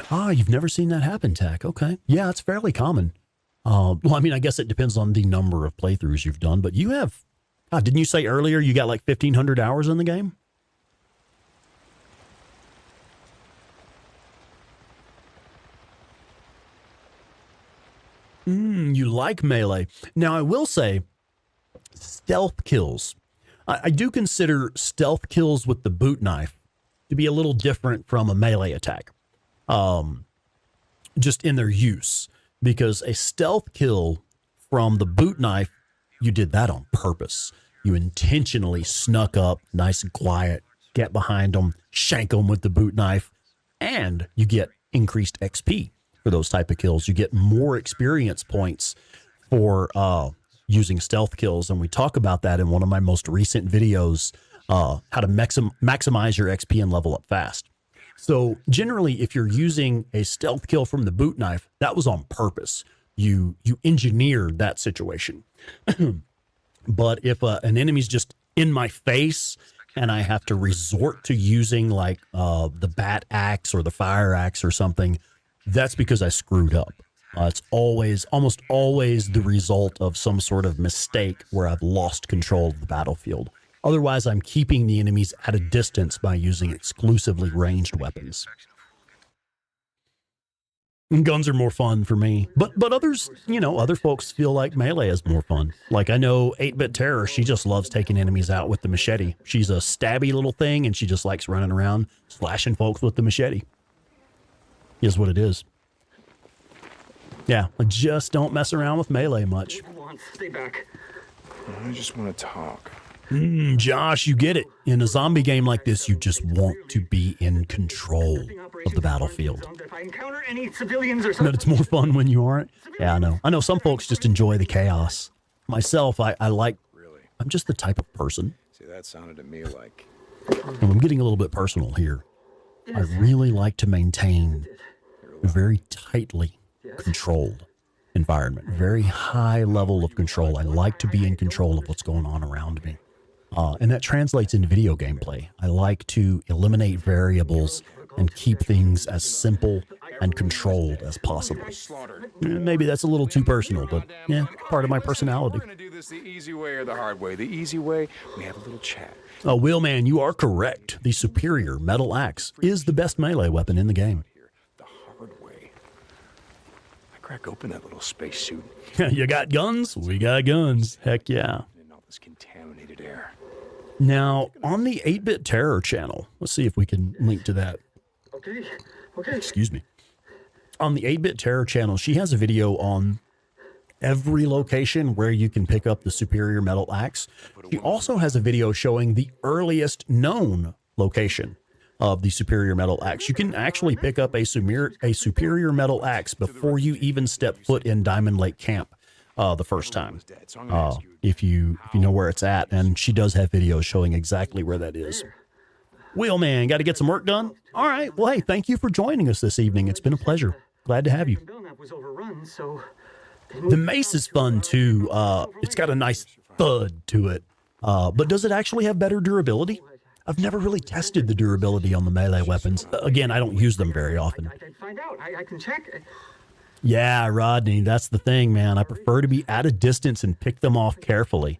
Ah, you've never seen that happen, Tack. Okay. Yeah, it's fairly common. Well, I mean, I guess it depends on the number of playthroughs you've done, but you have, didn't you say earlier you got like 1,500 hours in the game? You like melee. Now, I will say, stealth kills. I do consider stealth kills with the boot knife to be a little different from a melee attack. Just in their use, because a stealth kill from the boot knife, you did that on purpose. You intentionally snuck up nice and quiet, get behind them, shank them with the boot knife, and you get increased XP for those type of kills. You get more experience points for using stealth kills, and we talk about that in one of my most recent videos, how to maximize your XP and level up fast. So generally, if you're using a stealth kill from the boot knife, that was on purpose. You engineered that situation. But if an enemy's just in my face and I have to resort to using like the bat axe or the fire axe or something, that's because I screwed up. It's almost always the result of some sort of mistake where I've lost control of the battlefield. Otherwise, I'm keeping the enemies at a distance by using exclusively ranged weapons. And guns are more fun for me. But others, other folks feel like melee is more fun. Like I know 8-Bit Terror, she just loves taking enemies out with the machete. She's a stabby little thing, and she just likes running around slashing folks with the machete. Is what it is. Yeah, I just don't mess around with melee much. Stay back. I just want to talk. Josh, you get it. In a zombie game like this, you just want to be in control of the battlefield. If I encounter any civilians or something. But it's more fun when you aren't. Yeah, I know. I know some folks just enjoy the chaos. Myself, I like. Really? I'm just the type of person. See, that sounded to me like. And I'm getting a little bit personal here. I really like to maintain a very tightly controlled environment, very high level of control. I like to be in control of what's going on around me. And that translates into video gameplay. I like to eliminate variables and keep things as simple and controlled as possible. Maybe that's a little too personal, but yeah, part of my personality. We're going to do this the easy way or the hard way. The easy way, we have a little chat. Wheelman, you are correct. The superior metal axe is the best melee weapon in the game. The hard way. I crack open that little spacesuit. You got guns? We got guns. Heck yeah. And all this contaminated air. Now, on the 8-Bit Terror channel, let's see if we can link to that. Okay. Excuse me. On the 8-Bit Terror channel, she has a video on every location where you can pick up the superior metal axe. She also has a video showing the earliest known location of the superior metal axe. You can actually pick up a superior metal axe before you even step foot in Diamond Lake Camp the first time, if you know where it's at. And she does have videos showing exactly where that is. Wheelman, got to get some work done? All right. Well, hey, thank you for joining us this evening. It's been a pleasure. Glad to have you. The mace is fun, too. It's got a nice thud to it. But does it actually have better durability? I've never really tested the durability on the melee weapons. Again, I don't use them very often. I can find out. I can check. Yeah, Rodney, that's the thing, man. I prefer to be at a distance and pick them off carefully.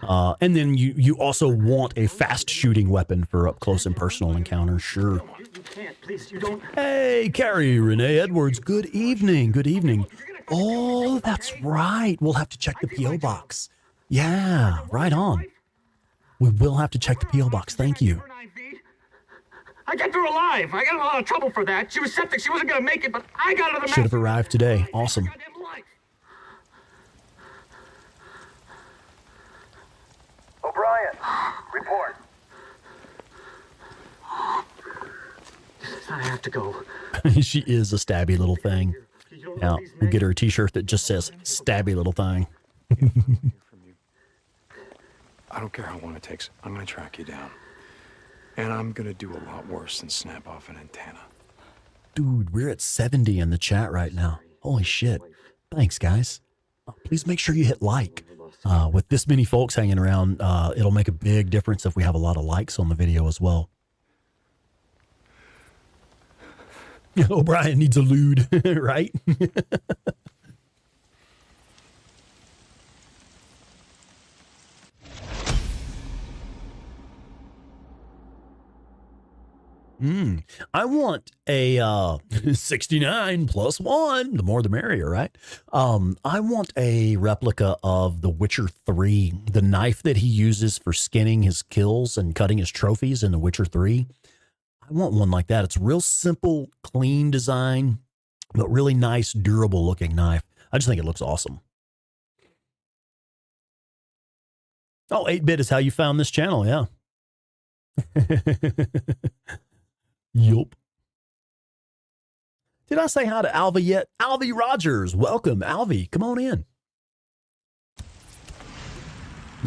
And then you also want a fast shooting weapon for up close and personal encounters, sure. You can't, please, you don't. Hey, Carrie Renee Edwards, good evening, good evening. Oh, that's right. We'll have to check the P.O. box. Yeah, right on. We will have to check the P.O. box. Thank you. I kept her alive. I got in a lot of trouble for that. She was septic. She wasn't going to make it, but I got her the Should have arrived today. Awesome. O'Brien, report. I have to go. She is a stabby little thing. Yeah, we'll get her a t-shirt that just says stabby little thing. I don't care how long it takes. I'm gonna track you down. And I'm gonna do a lot worse than snap off an antenna. Dude, we're at 70 in the chat right now. Holy shit. Thanks, guys. Please make sure you hit like. With this many folks hanging around, it'll make a big difference if we have a lot of likes on the video as well. O'Brien needs a lewd, right? I want a 69 plus 1. The more the merrier, right? I want a replica of The Witcher 3, the knife that he uses for skinning his kills and cutting his trophies in The Witcher 3. I want one like that. It's real simple, clean design, but really nice, durable looking knife. I just think it looks awesome. Oh, 8-bit is how you found this channel, yeah. Yup. Did I say hi to Alva yet? Alvy Rogers. Welcome, Alvy. Come on in.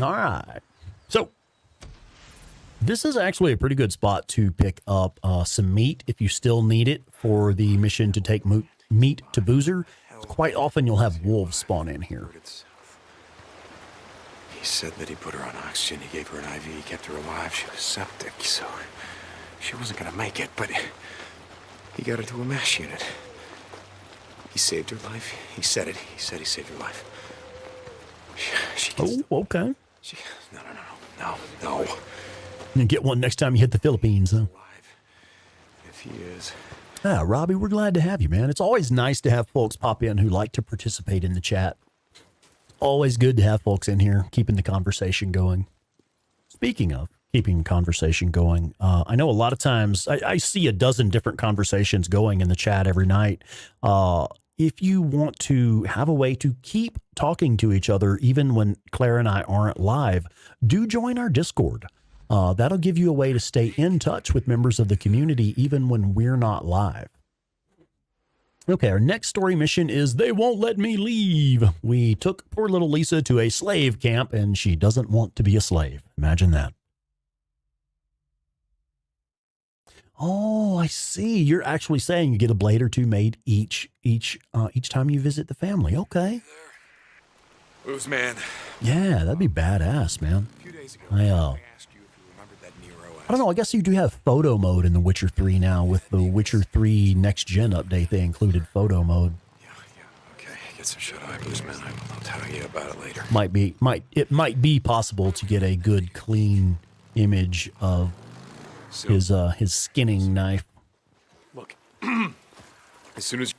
All right. So, this is actually a pretty good spot to pick up some meat if you still need it for the mission to take meat to Boozer. Quite often you'll have wolves spawn in here. He said that he put her on oxygen. He gave her an IV. He kept her alive. She was septic, so she wasn't going to make it, but he got her to a MASH unit. He saved her life. He said it. He said he saved her life. She okay. No. You get one next time you hit the Philippines, huh? If he is. Ah, Robbie, we're glad to have you, man. It's always nice to have folks pop in who like to participate in the chat. Always good to have folks in here keeping the conversation going. Speaking of keeping conversation going, I know a lot of times I see a dozen different conversations going in the chat every night. If you want to have a way to keep talking to each other, even when Claire and I aren't live, do join our Discord. That'll give you a way to stay in touch with members of the community, even when we're not live. Okay, our next story mission is They Won't Let Me Leave. We took poor little Lisa to a slave camp, and she doesn't want to be a slave. Imagine that. Oh, I see. You're actually saying you get a blade or two made each time you visit the family. Okay. Who's man? Yeah, that'd be badass, man. A few days ago, I asked you if you remembered that Nero. I don't know. I guess you do have photo mode in The Witcher 3 now. With the Witcher 3 Next Gen update, they included photo mode. Okay, get some shut-eye blues, man. I'll tell you about it later. It might be possible to get a good, clean image of his skinning knife. Look, as soon as...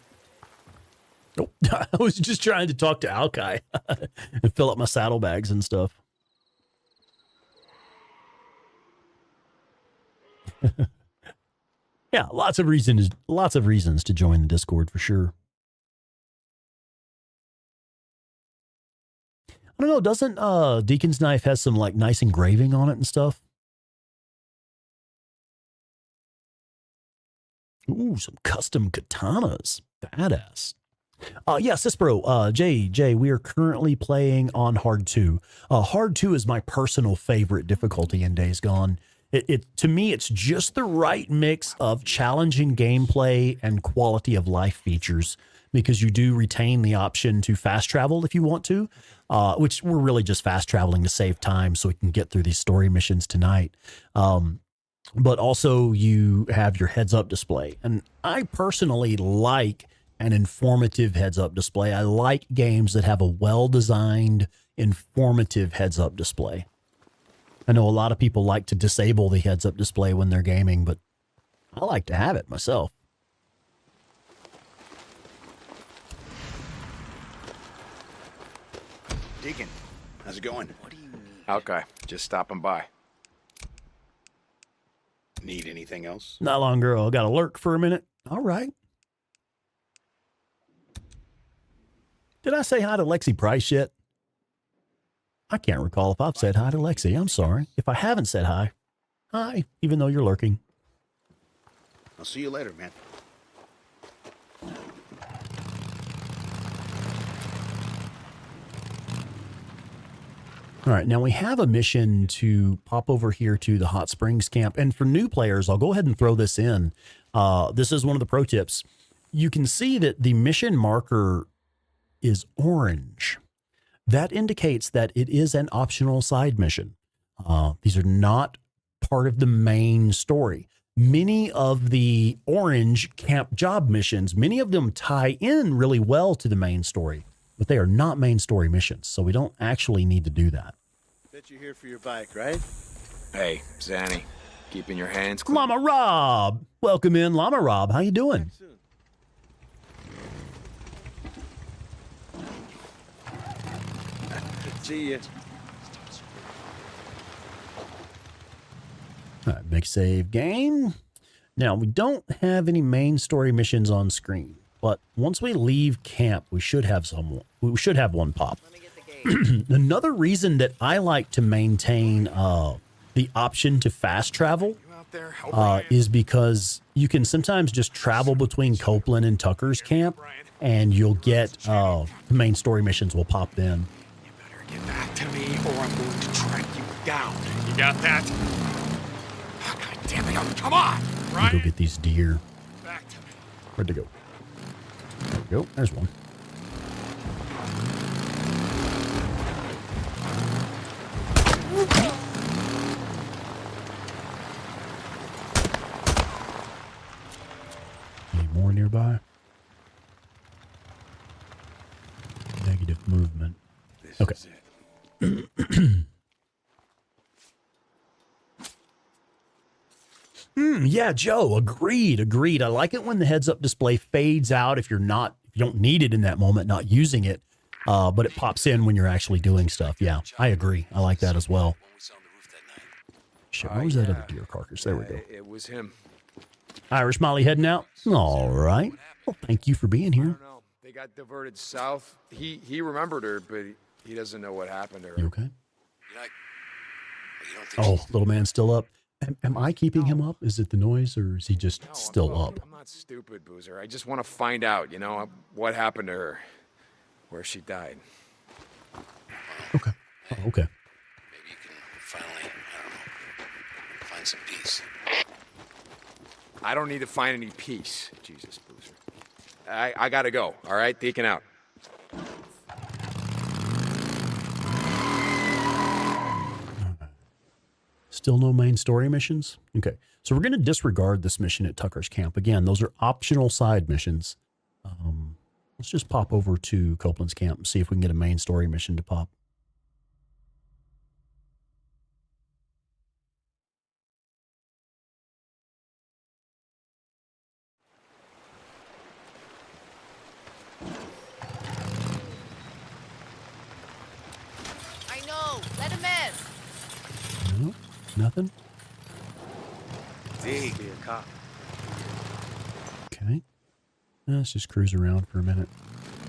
Oh, I was just trying to talk to Alkai and fill up my saddlebags and stuff. Yeah, lots of reasons to join the Discord for sure. I don't know, doesn't Deacon's knife has some like nice engraving on it and stuff? Ooh, some custom katanas. Badass. Yeah, Cispro, Jay, we are currently playing on Hard 2. Hard 2 is my personal favorite difficulty in Days Gone. To me, it's just the right mix of challenging gameplay and quality of life features, because you do retain the option to fast travel if you want to, which we're really just fast traveling to save time so we can get through these story missions tonight. But also you have your heads-up display. And I personally like an informative heads-up display. I like games that have a well-designed, informative heads-up display. I know a lot of people like to disable the heads-up display when they're gaming, but I like to have it myself. Deacon, how's it going? What do you need? Okay, just stopping by. Need anything else? Not long ago, got to lurk for a minute. All right. Did I say hi to Lexi Price yet? I can't recall if I've said hi to Lexi. I'm sorry. If I haven't said hi, hi, even though you're lurking. I'll see you later, man. All right, now we have a mission to pop over here to the Hot Springs camp. And for new players, I'll go ahead and throw this in. This is one of the pro tips. You can see that the mission marker is orange. That indicates that it is an optional side mission. These are not part of the main story. Many of the orange camp job missions, many of them tie in really well to the main story, but they are not main story missions, so we don't actually need to do that. Bet you're here for your bike, right? Hey, Zanny, keeping your hands clean. Llama Rob, welcome in, Llama Rob. How you doing? See ya. All right, make save game. Now we don't have any main story missions on screen, but once we leave camp, we should have some. We should have one pop. Another reason that I like to maintain the option to fast travel is because you can sometimes just travel between Copeland and Tucker's camp, and you'll get the main story missions will pop in. Get back to me, or I'm going to track you down. You got that? Oh, God damn it! Oh, come on, Let me go get these deer. Back to me. Where'd they go? There we go. There's one. Any more nearby? Negative movement. Okay. Yeah, Joe, agreed. I like it when the heads-up display fades out if you don't need it in that moment, not using it, but it pops in when you're actually doing stuff. Yeah, I agree. I like that as well. Shit, where was that other deer carcass? There we go. It was him. Irish Molly heading out. All right. Well, thank you for being I here. don't know. They got diverted south. He remembered her, but he doesn't know what happened to her. You okay? Oh, little man's still up. Am I keeping him up? Is it the noise, or is he just still up? I'm not stupid, Boozer. I just want to find out, what happened to her, where she died. Okay. Oh, okay. Maybe you can finally, I don't know, find some peace. I don't need to find any peace. Jesus, Boozer. I gotta go. All right, Deacon out. Still no main story missions? Okay. So we're going to disregard this mission at Tucker's camp. Again, those are optional side missions. Let's just pop over to Copeland's camp and see if we can get a main story mission to pop. I know. Let him in. No, nothing? Be a cop. Okay. Let's just cruise around for a minute.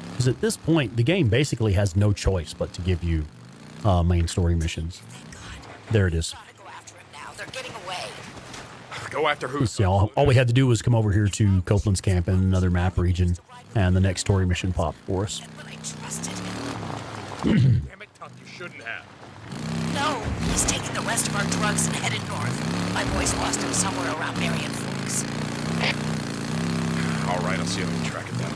Because at this point, the game basically has no choice but to give you main story missions. There it is. Go after who? Let's see, all we had to do was come over here to Copeland's camp in another map region, and the next story mission popped for us. Damn it, Tuck, you shouldn't have. No, he's taking the rest of our drugs and headed north. My boys lost him somewhere around Marion Forks. All right, I'll see if I can track it down.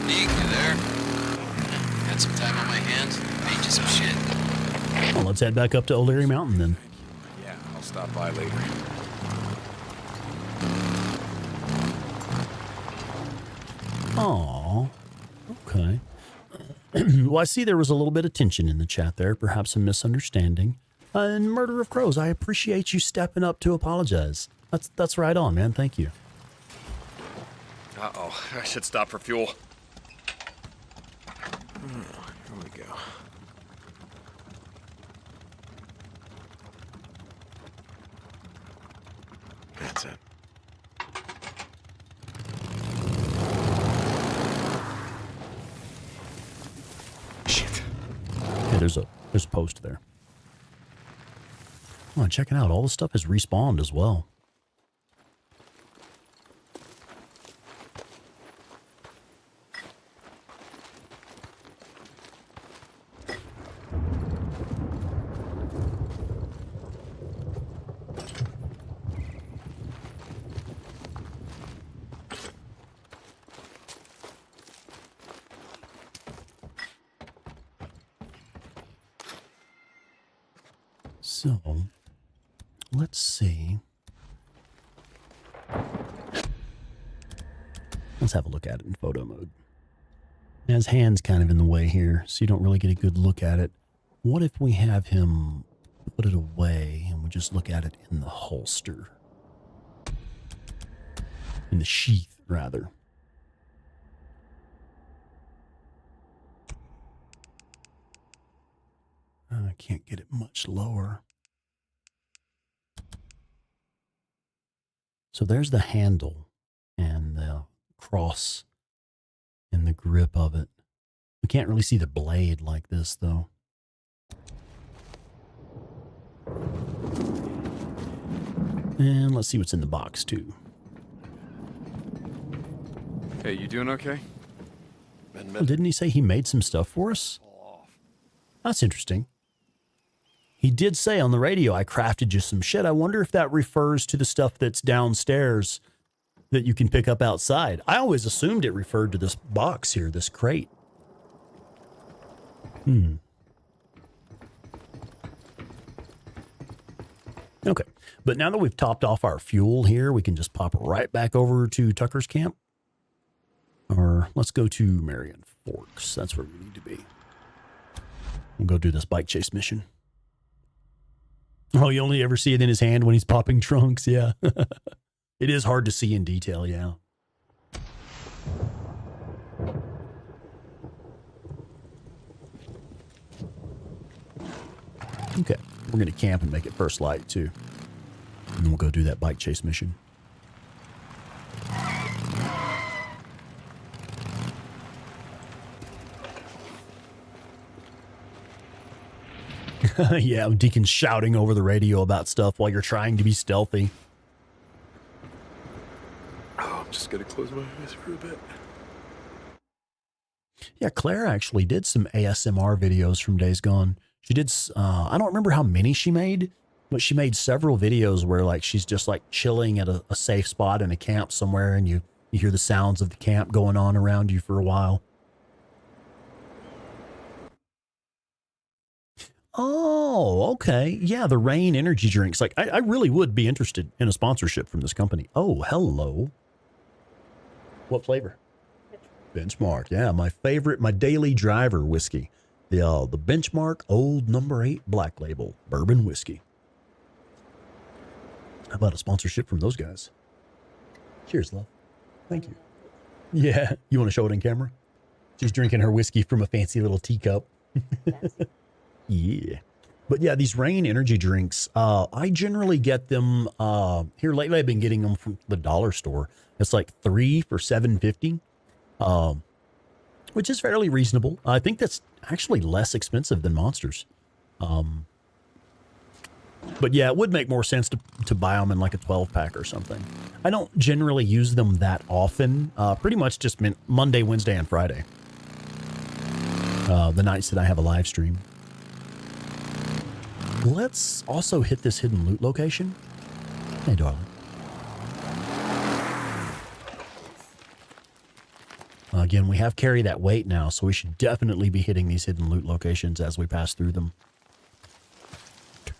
Nick, you there? Got some time on my hands? Made you some shit. Well, let's head back up to O'Leary Mountain then. Yeah, I'll stop by later. Aw, okay. Well, I see there was a little bit of tension in the chat there, perhaps a misunderstanding. And Murder of Crows, I appreciate you stepping up to apologize. That's right on, man. Thank you. Uh-oh, I should stop for fuel. Here we go. That's it. Shit. Yeah, there's a post there. Come on, check it out. All the stuff has respawned as well. So, let's see. Let's have a look at it in photo mode. His hand's kind of in the way here, so you don't really get a good look at it. What if we have him put it away and we just look at it in the holster? In the sheath, rather. I can't get it much lower. So there's the handle and the cross and the grip of it. We can't really see the blade like this, though. And let's see what's in the box, too. Hey, you doing okay? Well, didn't he say he made some stuff for us? That's interesting. He did say on the radio, I crafted you some shit. I wonder if that refers to the stuff that's downstairs that you can pick up outside. I always assumed it referred to this box here, this crate. Okay, but now that we've topped off our fuel here, we can just pop right back over to Tucker's camp. Or let's go to Marion Forks. That's where we need to be. We'll go do this bike chase mission. Oh, you only ever see it in his hand when he's popping trunks, yeah. It is hard to see in detail, yeah. Okay, we're going to camp and make it first light, too. And then we'll go do that bike chase mission. Yeah, Deacon's shouting over the radio about stuff while you're trying to be stealthy. Oh, I'm just gonna close my eyes for a bit. Yeah, Claire actually did some ASMR videos from Days Gone. She did, I don't remember how many she made, but she made several videos where like she's just like chilling at a safe spot in a camp somewhere, and you hear the sounds of the camp going on around you for a while. Oh, okay. Yeah, the Rain energy drinks. Like, I really would be interested in a sponsorship from this company. Oh, hello. What flavor? Benchmark. Yeah, my favorite, my daily driver whiskey. The Benchmark Old No. 8 Black Label Bourbon Whiskey. How about a sponsorship from those guys? Cheers, love. Thank you. Yeah, you want to show it in camera? She's drinking her whiskey from a fancy little teacup. Yeah. But yeah, these Rain energy drinks, I generally get them, here lately I've been getting them from the dollar store. It's like 3 for $7.50, which is fairly reasonable. I think that's actually less expensive than Monsters. But yeah, it would make more sense to buy them in like a 12-pack or something. I don't generally use them that often, pretty much just Monday, Wednesday, and Friday. The nights that I have a live stream. Let's also hit this hidden loot location. Hey, darling. Again, we have carry that weight now, so we should definitely be hitting these hidden loot locations as we pass through them.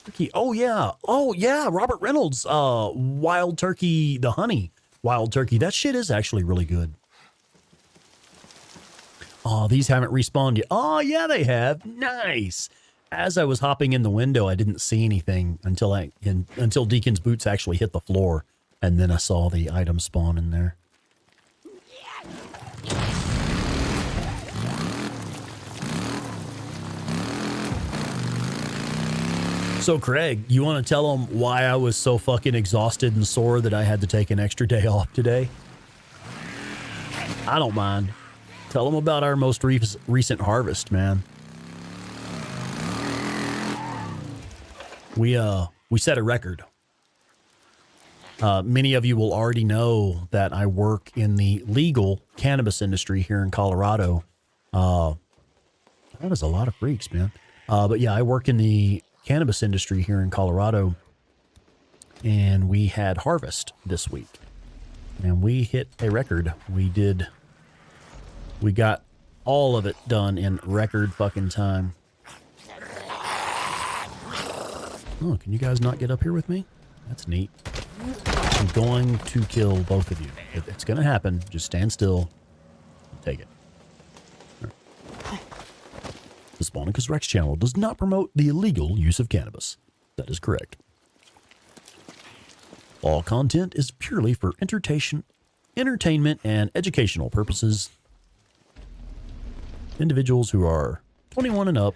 Turkey. Oh, yeah. Oh, yeah. Robert Reynolds. Wild Turkey, the honey. Wild Turkey. That shit is actually really good. Oh, these haven't respawned yet. Oh, yeah, they have. Nice. as I was hopping in the window, I didn't see anything until Deacon's boots actually hit the floor, and then I saw the item spawn in there. So, Craig, you want to tell them why I was so fucking exhausted and sore that I had to take an extra day off today? I don't mind. Tell them about our most recent harvest, man. We set a record. Many of you will already know that I work in the legal cannabis industry here in Colorado. That is a lot of freaks, man. But yeah, I work in the cannabis industry here in Colorado, and we had harvest this week, and we hit a record. We got all of it done in record fucking time. Oh, can you guys not get up here with me? That's neat. I'm going to kill both of you. It's going to happen. Just stand still. Take it. The Spawnicus Rex channel does not promote the illegal use of cannabis. That is correct. All content is purely for entertainment and educational purposes. Individuals who are 21 and up,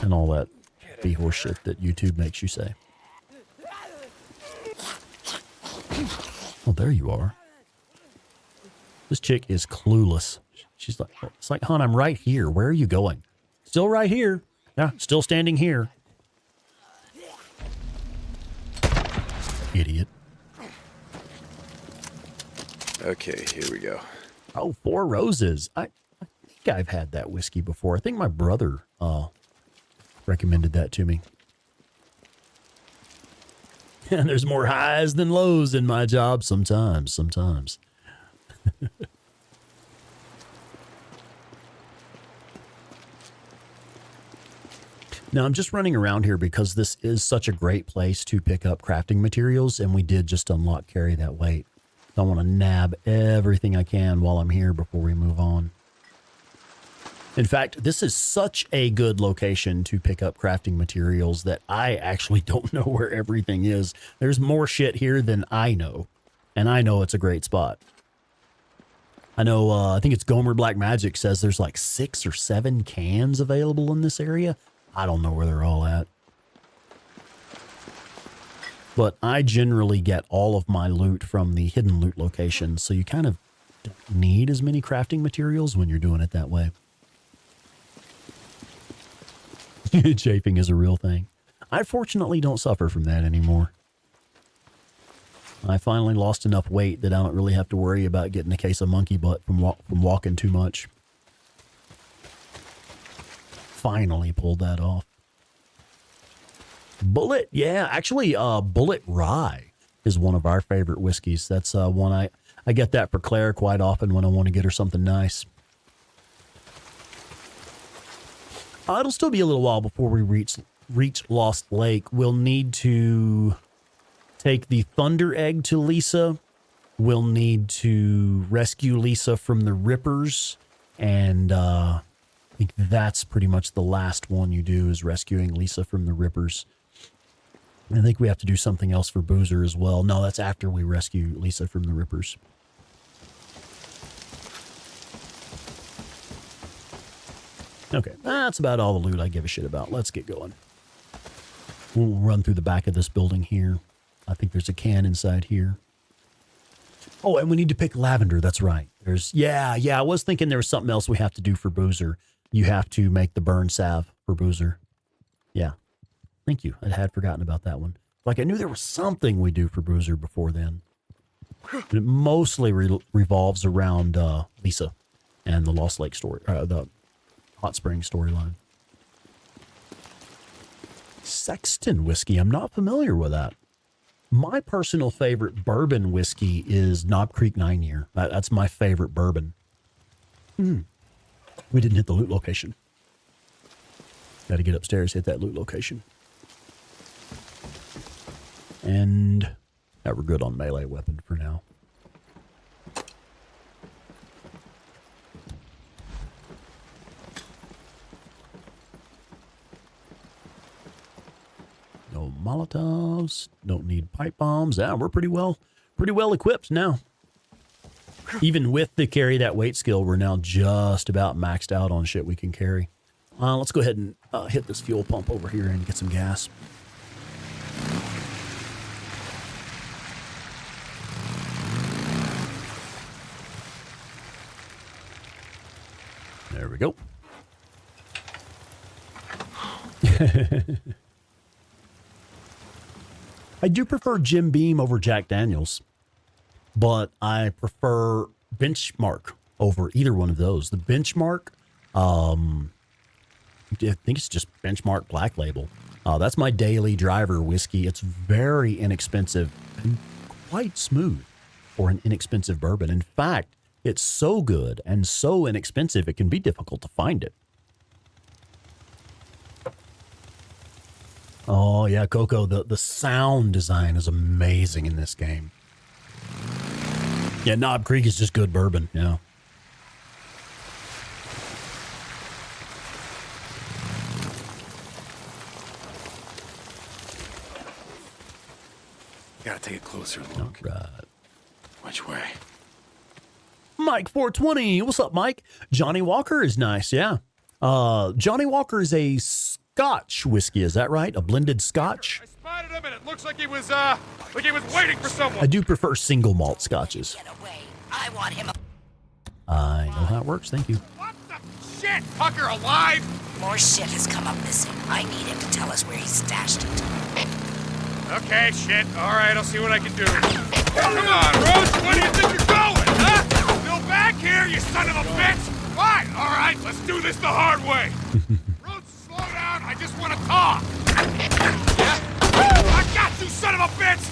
and all that b-horse shit that YouTube makes you say. Oh, there you are. This chick is clueless. She's like, it's like, hon, I'm right here. Where are you going? Still right here. Yeah, still standing here. Idiot. Okay, here we go. Oh, Four Roses. I think I've had that whiskey before. I think my brother recommended that to me. And there's more highs than lows in my job sometimes. Now, I'm just running around here because this is such a great place to pick up crafting materials, and we did just unlock carry that weight. I want to nab everything I can while I'm here before we move on. In fact, this is such a good location to pick up crafting materials that I actually don't know where everything is. There's more shit here than I know, and I know it's a great spot. I know, I think it's Gomer Black Magic says there's like 6 or 7 cans available in this area. I don't know where they're all at. But I generally get all of my loot from the hidden loot locations, so you kind of don't need as many crafting materials when you're doing it that way. Chafing is a real thing. I fortunately don't suffer from that anymore. I finally lost enough weight that I don't really have to worry about getting a case of monkey butt from walking too much. Finally pulled that off. Bullet, yeah, actually, Bullet Rye is one of our favorite whiskeys. That's one I get that for Claire quite often when I want to get her something nice. It'll still be a little while before we reach Lost Lake. We'll need to take the Thunder Egg to Lisa. We'll need to rescue Lisa from the Rippers, and I think that's pretty much the last one you do is rescuing Lisa from the Rippers. I think we have to do something else for Boozer as well. No, that's after we rescue Lisa from the Rippers. Okay, that's about all the loot I give a shit about. Let's get going. We'll run through the back of this building here. I think there's a can inside here. Oh, and we need to pick lavender. That's right. Yeah, I was thinking there was something else we have to do for Boozer. You have to make the burn salve for Boozer. Yeah. Thank you. I had forgotten about that one. Like, I knew there was something we do for Boozer before then. But it mostly revolves around Lisa and the Lost Lake story, the Hot Springs storyline. Sexton whiskey. I'm not familiar with that. My personal favorite bourbon whiskey is Knob Creek 9-Year. That's my favorite bourbon. We didn't hit the loot location. Got to get upstairs, hit that loot location. And we're good on melee weapon for now. Molotovs. Don't need pipe bombs. Yeah, we're pretty well equipped now. Even with the carry that weight skill, we're now just about maxed out on shit we can carry. Let's go ahead and hit this fuel pump over here and get some gas. There we go. I do prefer Jim Beam over Jack Daniels, but I prefer Benchmark over either one of those. The Benchmark, I think it's just Benchmark Black Label. That's my daily driver whiskey. It's very inexpensive and quite smooth for an inexpensive bourbon. In fact, it's so good and so inexpensive, it can be difficult to find it. Oh, yeah, Coco, the sound design is amazing in this game. Yeah, Knob Creek is just good bourbon, yeah. Gotta take a closer look. All right. Which way? Mike 420, what's up, Mike? Johnny Walker is nice, yeah. Johnny Walker is a Scotch whiskey, is that right? A blended Scotch? I spotted him, and it looks like he was waiting for someone. I do prefer single malt Scotches. Get away. I want him. I know how it works, thank you. What the shit? Tucker alive? More shit has come up missing. I need him to tell us where he stashed it. Okay, shit. All right, I'll see what I can do. Come on, Rose. Where do you think you're going, huh? Still back here, you son of a bitch? Fine. All right, let's do this the hard way. Rose, slow down. I just want to talk. Yeah? I got you, son of a bitch!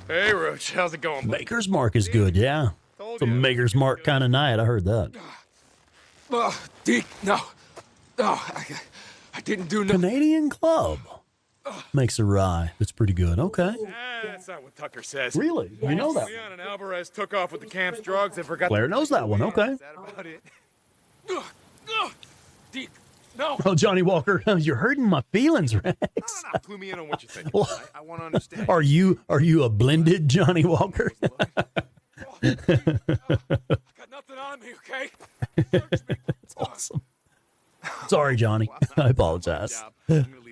Hey, Roach, how's it going? Maker's Mark is good, yeah. It's a Maker's Mark kind of night. I heard that. Deke, no. No, I didn't do nothing. Canadian Club makes a rye. That's pretty good. Okay. That's not what Tucker says. Really? You know that? Leon and Alvarez took off with the camp's drugs and forgot. Claire knows that one. Okay. Is that about it? Deke, no. Oh, Johnny Walker, you're hurting my feelings, Rex. No, clue me in on what you're thinking. Well, I want to understand. Are you a blended Johnny Walker? Got nothing on me, okay? That's awesome. Sorry, Johnny. I apologize.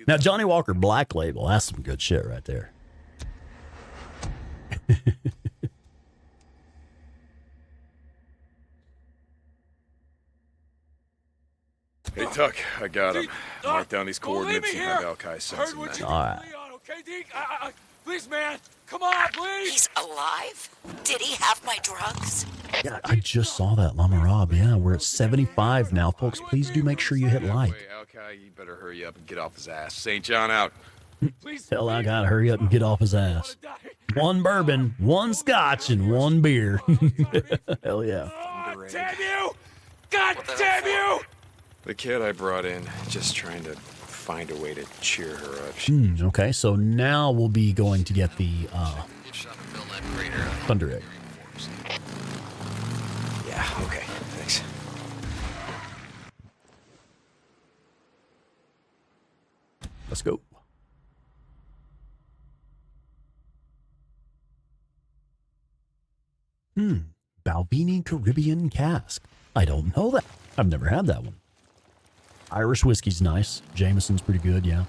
Now, Johnny Walker Black Label, that's some good shit right there. Hey, Tuck, I got him. Mark down these coordinates and have Al-Kai send some men. All right. Okay, Deke? Please, man. Come on, please. He's alive? Did he have my drugs? Yeah, I just saw that, Llama Rob. Yeah, we're at 75 now, folks. Please do make sure you hit like. Al-Kai, you better hurry up and get off his ass. St. John out. Hell, I gotta hurry up and get off his ass. One bourbon, one scotch, and one beer. Hell yeah. Oh, damn you! God damn you! The kid I brought in, just trying to find a way to cheer her up. Okay, so now we'll be going to get the Thunder Egg. Yeah, okay, thanks. Let's go. Balvenie Caribbean Cask. I don't know that. I've never had that one. Irish whiskey's nice. Jameson's pretty good, yeah.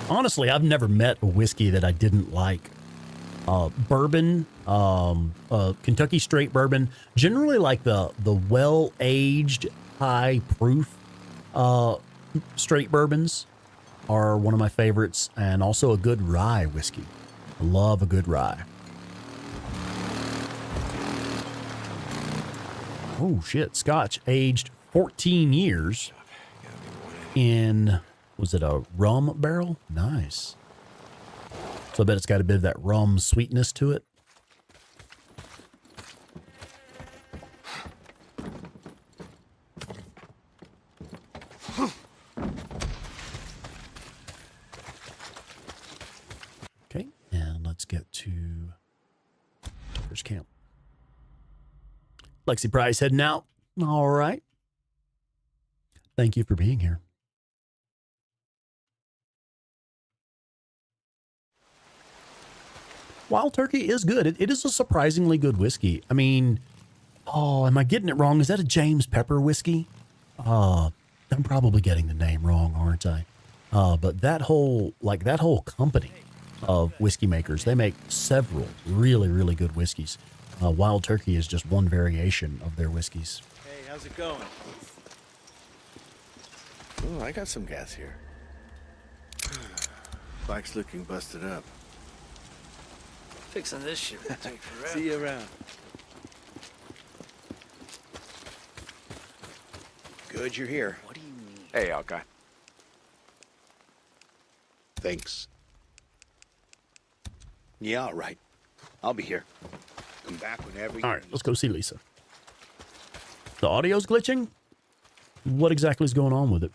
Honestly, I've never met a whiskey that I didn't like. Bourbon, Kentucky straight bourbon, generally like the well-aged, high-proof straight bourbons are one of my favorites, and also a good rye whiskey. I love a good rye. Oh, shit. Scotch aged 14 years in, was it a rum barrel? Nice. So I bet it's got a bit of that rum sweetness to it. Okay, and let's get to Tucker's camp. Lexi Price heading out. All right. Thank you for being here. Wild Turkey is good. It is a surprisingly good whiskey. I mean, oh, am I getting it wrong? Is that a James Pepper whiskey? I'm probably getting the name wrong, aren't I? But that whole company of whiskey makers, they make several really, really good whiskeys. Wild Turkey is just one variation of their whiskeys. Hey, how's it going? Oh, I got some gas here. Bike's looking busted up. Fixing this shit will take forever. See you around. Good you're here. What do you mean? Hey, okay. Thanks. Yeah, all right. I'll be here. Come back whenever you All right, let's go see Lisa. The audio's glitching? What exactly is going on with it?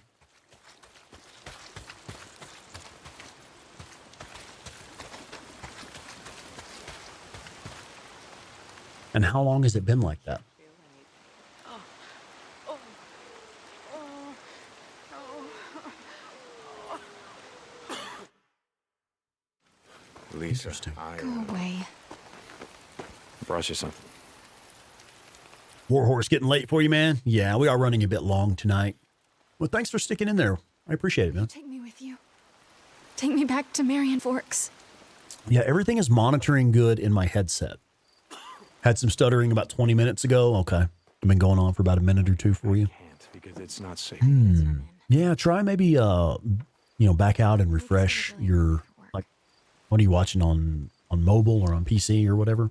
And how long has it been like that? Lisa, Go away. brought you something. Warhorse getting late for you, man? Yeah, we are running a bit long tonight. Well, thanks for sticking in there. I appreciate it, man. Take me with you. Take me back to Marion Forks. Yeah, everything is monitoring good in my headset. Had some stuttering about 20 minutes ago. Okay. I've been going on for about a minute or two for you. Can't because it's not safe. Yeah, try maybe, back out and refresh your, like, what are you watching on mobile or on PC or whatever?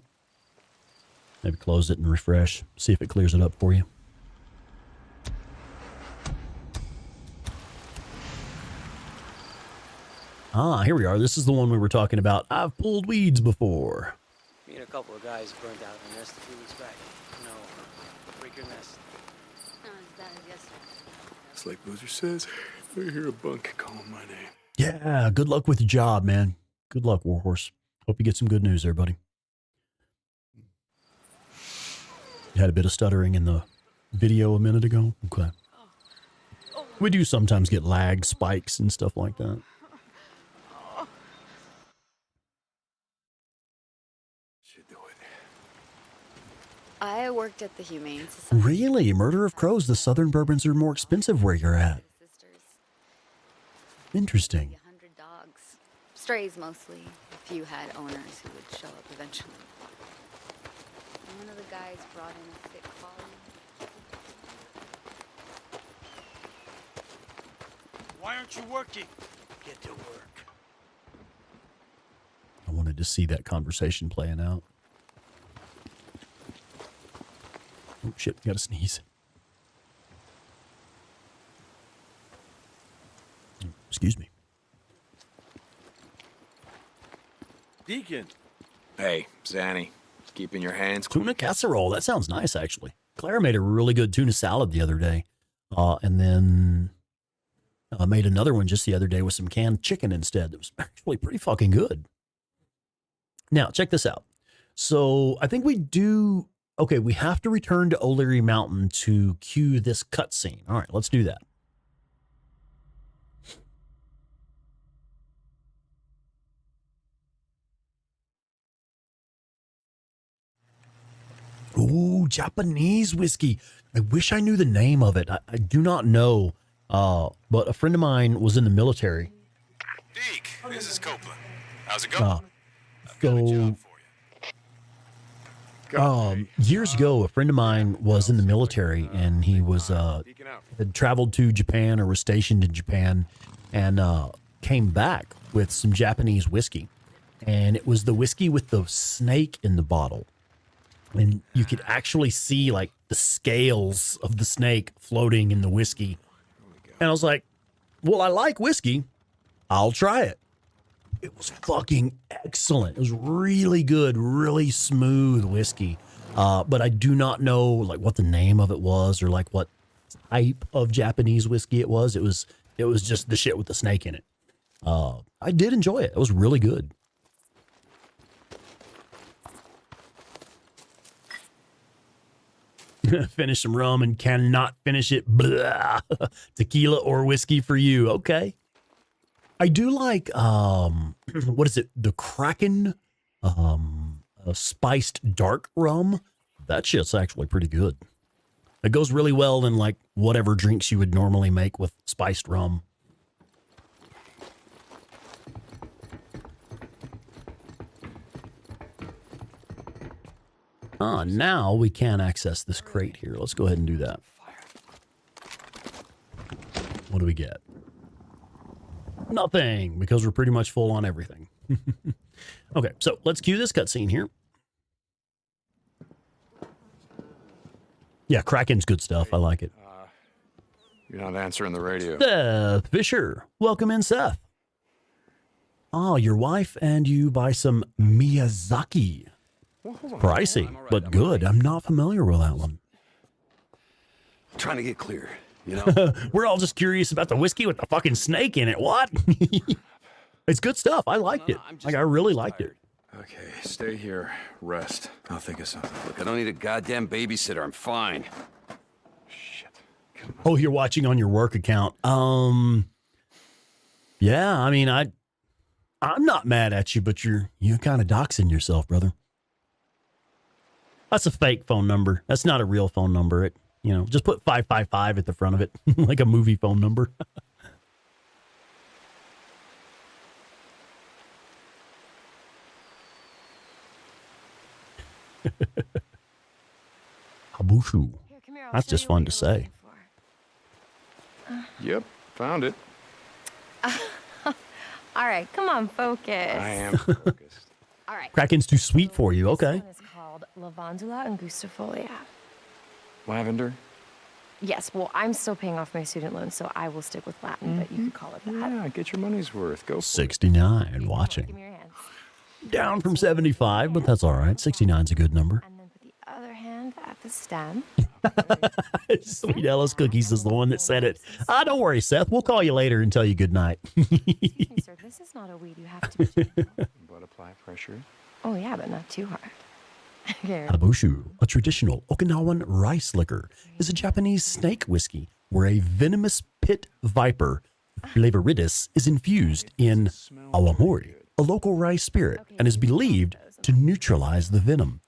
Maybe close it and refresh. See if it clears it up for you. Ah, here we are. This is the one we were talking about. I've pulled weeds before. Me and a couple of guys burned out a nest a few weeks back. No, break your nest. Not as bad as yesterday. It's like Boozer says, if I hear a bunk calling my name. Yeah, good luck with your job, man. Good luck, Warhorse. Hope you get some good news there, buddy. You had a bit of stuttering in the video a minute ago? Okay. We do sometimes get lag spikes and stuff like that. I worked at the Humane Society. Really? Murder of Crows. The Southern bourbons are more expensive where you're at. Interesting. 100 dogs. Strays mostly. A few had owners who would show up eventually. And one of the guys brought in a sick collie. Why aren't you working? Get to work. I wanted to see that conversation playing out. Oh, shit. Gotta sneeze. Excuse me. Deacon. Hey, Zanny, keeping your hands Tuna casserole. That sounds nice, actually. Claire made a really good tuna salad the other day. And then made another one just the other day with some canned chicken instead. It was actually pretty fucking good. Now, check this out. So I think we do... Okay, we have to return to O'Leary Mountain to cue this cutscene. All right, let's do that. Ooh, Japanese whiskey. I wish I knew the name of it. I do not know, but a friend of mine was in the military. Deke, this is Copeland. How's it going? Years ago, a friend of mine was in the military, and he was had traveled to Japan or was stationed in Japan, and came back with some Japanese whiskey, and it was the whiskey with the snake in the bottle, and you could actually see like the scales of the snake floating in the whiskey, and I was like, "Well, I like whiskey, I'll try it." It was fucking excellent. It was really good, really smooth whiskey. But I do not know like what the name of it was or like what type of Japanese whiskey it was. It was just the shit with the snake in it. I did enjoy it. It was really good. Finish some rum and cannot finish it. Blah. Tequila or whiskey for you. Okay. I do like, what is it? The Kraken, a spiced dark rum. That shit's actually pretty good. It goes really well in like whatever drinks you would normally make with spiced rum. Now we can access this crate here. Let's go ahead and do that. What do we get? Nothing, because we're pretty much full on everything. Okay, so let's cue this cutscene here. Yeah, Kraken's good stuff. I like it. You're not answering the radio. Seth Fisher. Welcome in, Seth. Oh, your wife and you buy some Miyazaki. Pricey, but good. I'm not familiar with that one. I'm trying to get clear, you know? We're all just curious about the whiskey with the fucking snake in it. What? It's good stuff. I liked it. Like, I really liked it. Okay, stay here. Rest. I'll think of something. Look, I don't need a goddamn babysitter. I'm fine. Oh, you're watching on your work account. Yeah, I mean, I'm not mad at you, but you're kind of doxing yourself, brother. That's a fake phone number. That's not a real phone number. It, just put 555 at the front of it, like a movie phone number. Habushu. That's just fun to say. Yep, found it. All right, come on, focus. I am focused. All right. Kraken's too sweet for you. Okay. This one is called Lavandula angustifolia. Lavender? Yes, well, I'm still paying off my student loan, so I will stick with Latin, but you could call it that. Yeah, get your money's worth. Go for 69 Give watching. me your hands. Down from 75, but that's all right. 69's a good number. And then put the other hand at the stem. Sweet Ellis Cookies is the one that said it. Don't worry, Seth. We'll call you later and tell you good night. Excuse me, sir, this is not a weed. You have to be gentle. But apply pressure. Oh, yeah, but not too hard. Here. Habushu, a traditional Okinawan rice liquor, is a Japanese snake whiskey where a venomous pit viper, Flavoritis, is infused in awamori, a local rice spirit, and is believed to neutralize the venom.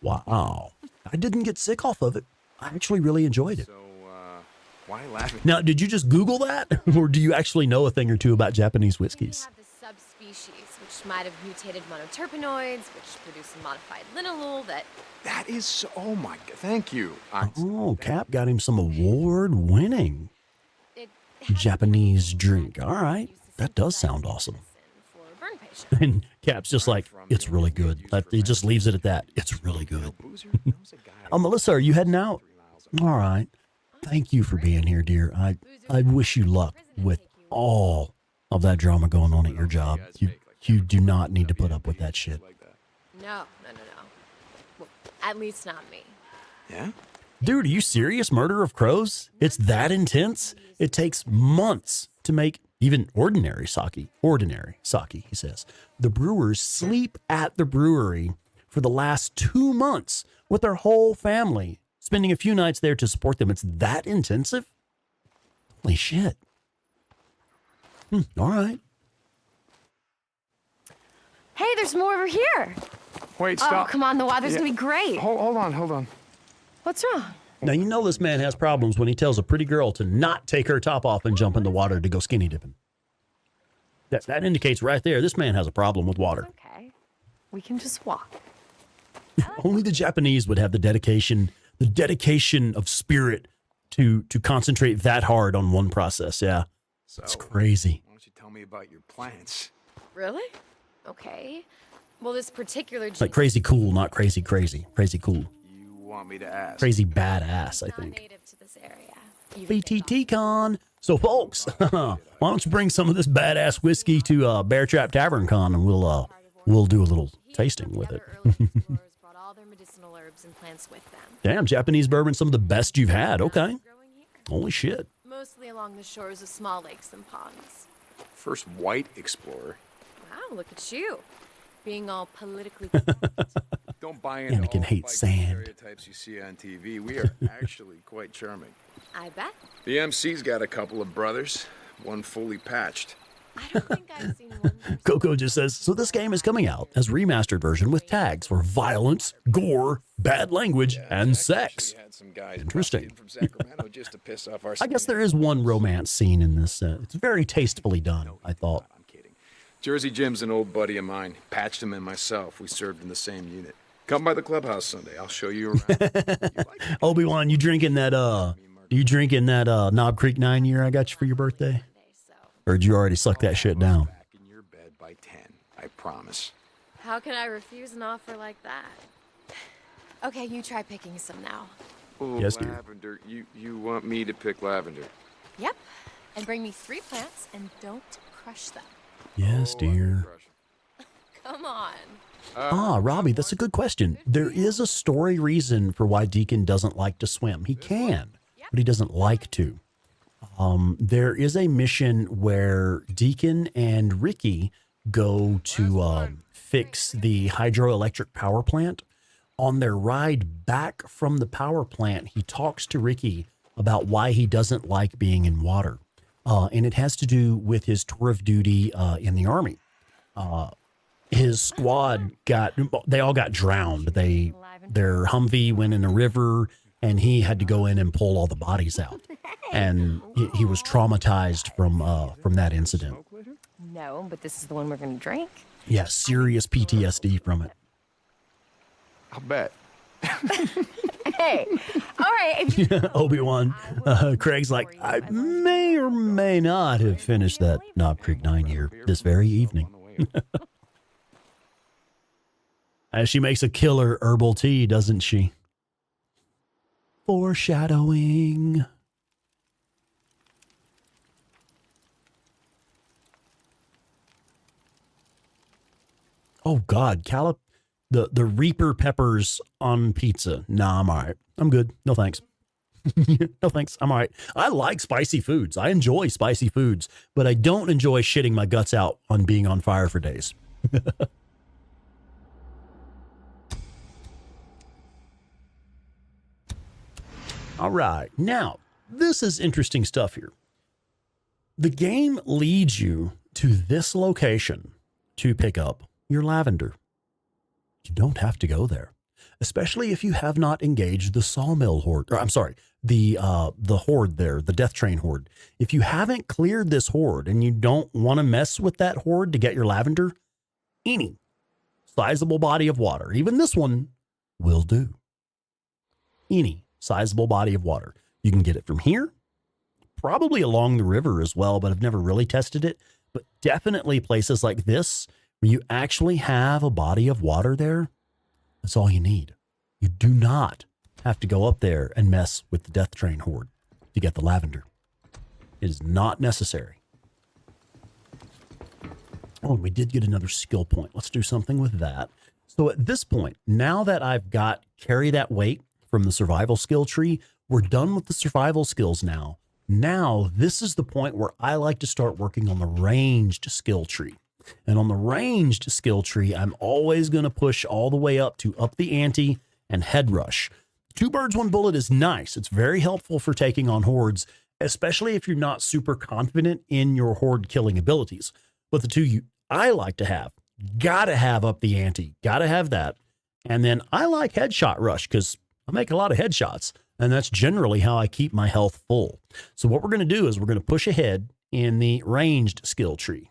Wow. I didn't get sick off of it. I actually really enjoyed it. So, why laughing? Now, did you just Google that? Or do you actually know a thing or two about Japanese whiskeys? We have the subspecies, which might have mutated monoterpenoids, which produce a modified linalool That is so... Oh, my God. Thank you. Oh, Cap got him some award-winning Japanese drink. All right. That does sound awesome. And Cap's just like, it's really good. He just leaves it at that. It's really good. Oh, Melissa, are you heading out? All right. Thank you for being here, dear. I wish you luck with all of that drama going on at your job. You do not need to put up with that shit. No. Well, at least not me. Yeah? Dude, are you serious? Murder of Crows? It's that intense? It takes months to make even ordinary sake. Ordinary sake, he says. The brewers sleep at the brewery for the last 2 months with their whole family, spending a few nights there to support them. It's that intensive? Holy shit. All right. Hey, there's more over here. Wait, stop. Oh, come on, the water's gonna be great. Hold on. What's wrong? Now, you know this man has problems when he tells a pretty girl to not take her top off and jump in the water to go skinny dipping. That indicates right there, this man has a problem with water. Okay, we can just walk. Only the Japanese would have the dedication of spirit to concentrate that hard on one process. Yeah, it's crazy. Why don't you tell me about your plants? Really? Okay. Well, this particular Like crazy cool, not crazy crazy. Crazy cool. You want me to ask? Crazy badass, I think. native to this area. BTT Con. So, folks, why don't you bring some of this badass whiskey to Bear Trap Tavern Con, and we'll do a little tasting with it. Brought all their medicinal herbs and plants with them. Damn, Japanese bourbon, some of the best you've had. Okay. Holy shit. Mostly along the shores of small lakes and ponds. First white explorer. Wow, look at you. Being all politically correct. Don't buy into Anakin all hates Viking sand. stereotypes you see on TV. We are actually quite charming. I bet. The MC's got a couple of brothers, one fully patched. I don't think I've seen one. Coco just says, so this game is coming out as remastered version with tags for violence, gore, bad language, and sex. Interesting. From Sacramento just to piss off our I guess there is one romance scene in this. It's very tastefully done, I thought. I'm kidding. Jersey Jim's an old buddy of mine. Patched him and myself. We served in the same unit. Come by the clubhouse Sunday. I'll show you around. Obi-Wan, you drinking that Knob Creek 9 year I got you for your birthday? Or did you already suck that shit down? Back in your bed by 10. I promise. How can I refuse an offer like that? Okay, you try picking some now. Oh, Yes, dear. lavender. You want me to pick lavender? Yep. And bring me 3 plants and don't crush them. Yes, dear. Come on. Robbie, that's a good question. There is a story reason for why Deacon doesn't like to swim. He can, but he doesn't like to. There is a mission where Deacon and Ricky go to fix the hydroelectric power plant. On their ride back from the power plant, he talks to Ricky about why he doesn't like being in water. And it has to do with his tour of duty in the Army. His squad they all got drowned. Their Humvee went in a river, and he had to go in and pull all the bodies out. And he was traumatized from that incident. No, but this is the one we're going to drink. Yeah, serious PTSD from it. I'll bet. Hey, all right. If you Obi-Wan, Craig's like, I may or may not have finished that Knob Creek 9 year this very evening. As she makes a killer herbal tea, doesn't she? Foreshadowing. Oh God, the Reaper peppers on pizza. Nah, I'm all right. I'm good. No thanks. No thanks. I'm all right. I like spicy foods. I enjoy spicy foods, but I don't enjoy shitting my guts out on being on fire for days. All right. Now, this is interesting stuff here. The game leads you to this location to pick up your lavender. You don't have to go there, especially if you have not engaged the sawmill horde. Or, I'm sorry, the horde there, the death train horde. If you haven't cleared this horde and you don't want to mess with that horde to get your lavender, any sizable body of water, even this one, will do. Any sizable body of water. You can get it from here, probably along the river as well, but I've never really tested it. But definitely places like this, where you actually have a body of water there, that's all you need. You do not have to go up there and mess with the death train horde to get the lavender. It is not necessary. Oh, and we did get another skill point. Let's do something with that. So at this point, now that I've got carry that weight from the survival skill tree, we're done with the survival skills now. Now, this is the point where I like to start working on the ranged skill tree. And on the ranged skill tree, I'm always going to push all the way up to up the ante and head rush. 2 birds, 1 bullet is nice. It's very helpful for taking on hordes, especially if you're not super confident in your horde killing abilities. But the two I like to have, gotta have up the ante, gotta have that. And then I like headshot rush because I make a lot of headshots, and that's generally how I keep my health full. So what we're going to do is we're going to push ahead in the ranged skill tree.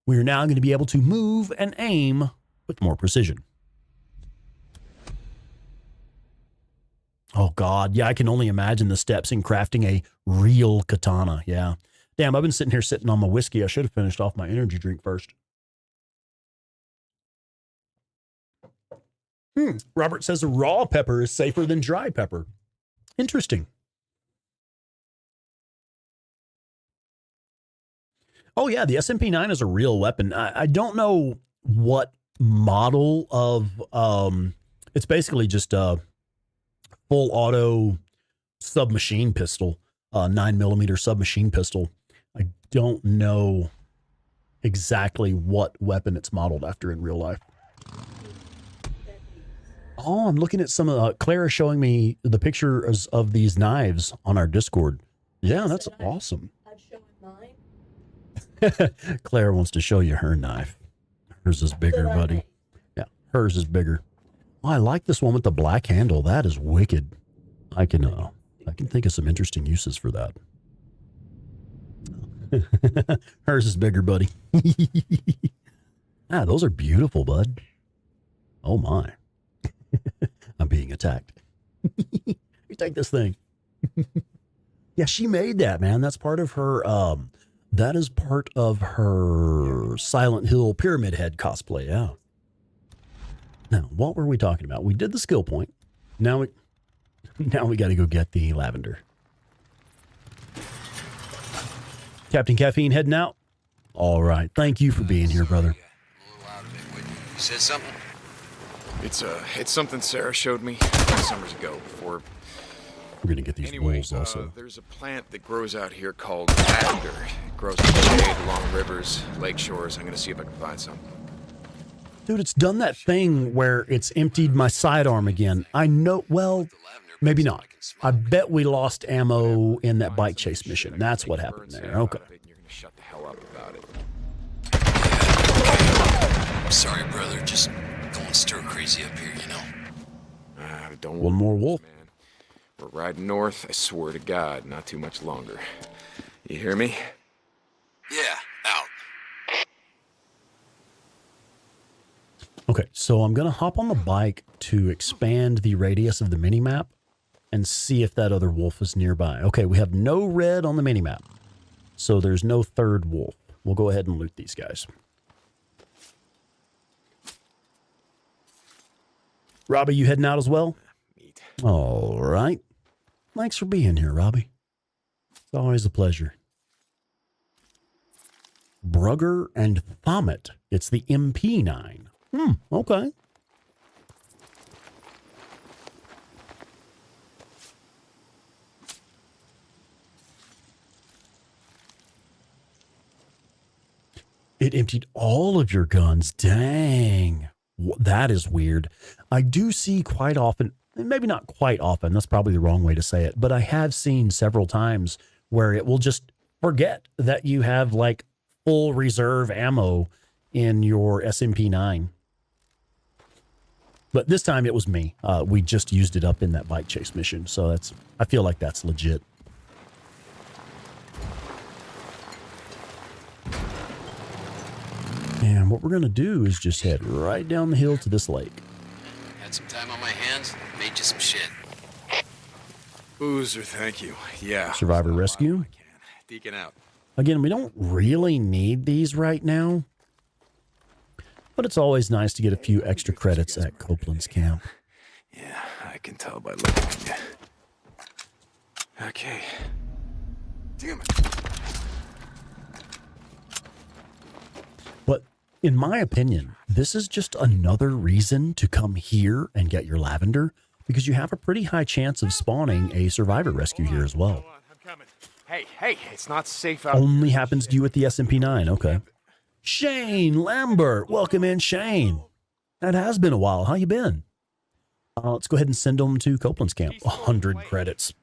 We are now going to be able to move and aim with more precision. Oh God, yeah, I can only imagine the steps in crafting a real katana. Yeah. Damn, I've been sitting here sipping on my whiskey. I should have finished off my energy drink first. Robert says a raw pepper is safer than dry pepper. Interesting. Oh yeah, the SMP-9 is a real weapon. I don't know what model of, it's basically just a full auto submachine pistol, 9mm submachine pistol. I don't know exactly what weapon it's modeled after in real life. Oh, I'm looking at some of Claire showing me the pictures of these knives on our Discord. Yeah, that's awesome. I'd show him mine. Claire wants to show you her knife. Hers is bigger, buddy. Yeah, hers is bigger. Oh, I like this one with the black handle. That is wicked. I can think of some interesting uses for that. Hers is bigger, buddy. Ah, those are beautiful, bud. Oh my. I'm being attacked. You take this thing. Yeah, she made that, man. That's part of her that is part of her Silent Hill Pyramid Head cosplay, yeah. Now, what were we talking about? We did the skill point. Now we got to go get the lavender. Captain Caffeine heading out. All right. Thank you for being here, brother. You said something? It's something Sarah showed me summers ago before. We're going to get these wolves also. There's a plant that grows out here called lavender. It grows in the shade along rivers, lake shores. I'm going to see if I can find some. Dude, it's done that thing where it's emptied my sidearm again. I know, well, maybe not. I bet we lost ammo in that bike chase mission. That's what happened there. Okay. You're going to shut the hell up about it. I'm sorry, brother. Just going stir crazy up here, you know? Don't One more wolf. Man. We're riding north. I swear to God, not too much longer. You hear me? Yeah, out. Okay, so I'm going to hop on the bike to expand the radius of the minimap and see if that other wolf is nearby. Okay, we have no red on the minimap, so there's no third wolf. We'll go ahead and loot these guys. Robbie, you heading out as well? All right. Thanks for being here, Robbie. It's always a pleasure. Brugger and Thomet. It's the MP9. Okay. It emptied all of your guns. Dang. That is weird. I do see quite often, maybe not quite often, that's probably the wrong way to say it, but I have seen several times where it will just forget that you have like full reserve ammo in your SMP9. But this time it was me. We just used it up in that bike chase mission. So I feel like that's legit. And what we're going to do is just head right down the hill to this lake. Had some time on my hands, made you some shit. Boozer, thank you. Yeah. Survivor rescue. Deacon out. Again, we don't really need these right now. But it's always nice to get a few extra credits at Copeland's camp. Yeah, I can tell by looking at you. Okay. Damn it. But in my opinion, this is just another reason to come here and get your lavender, because you have a pretty high chance of spawning a survivor rescue here as well. Hey, it's not safe out. Only happens to you with the SMP9. Okay. Shane Lambert, welcome in, Shane. That has been a while. How you been? Let's go ahead and send them to Copeland's camp. 100 credits.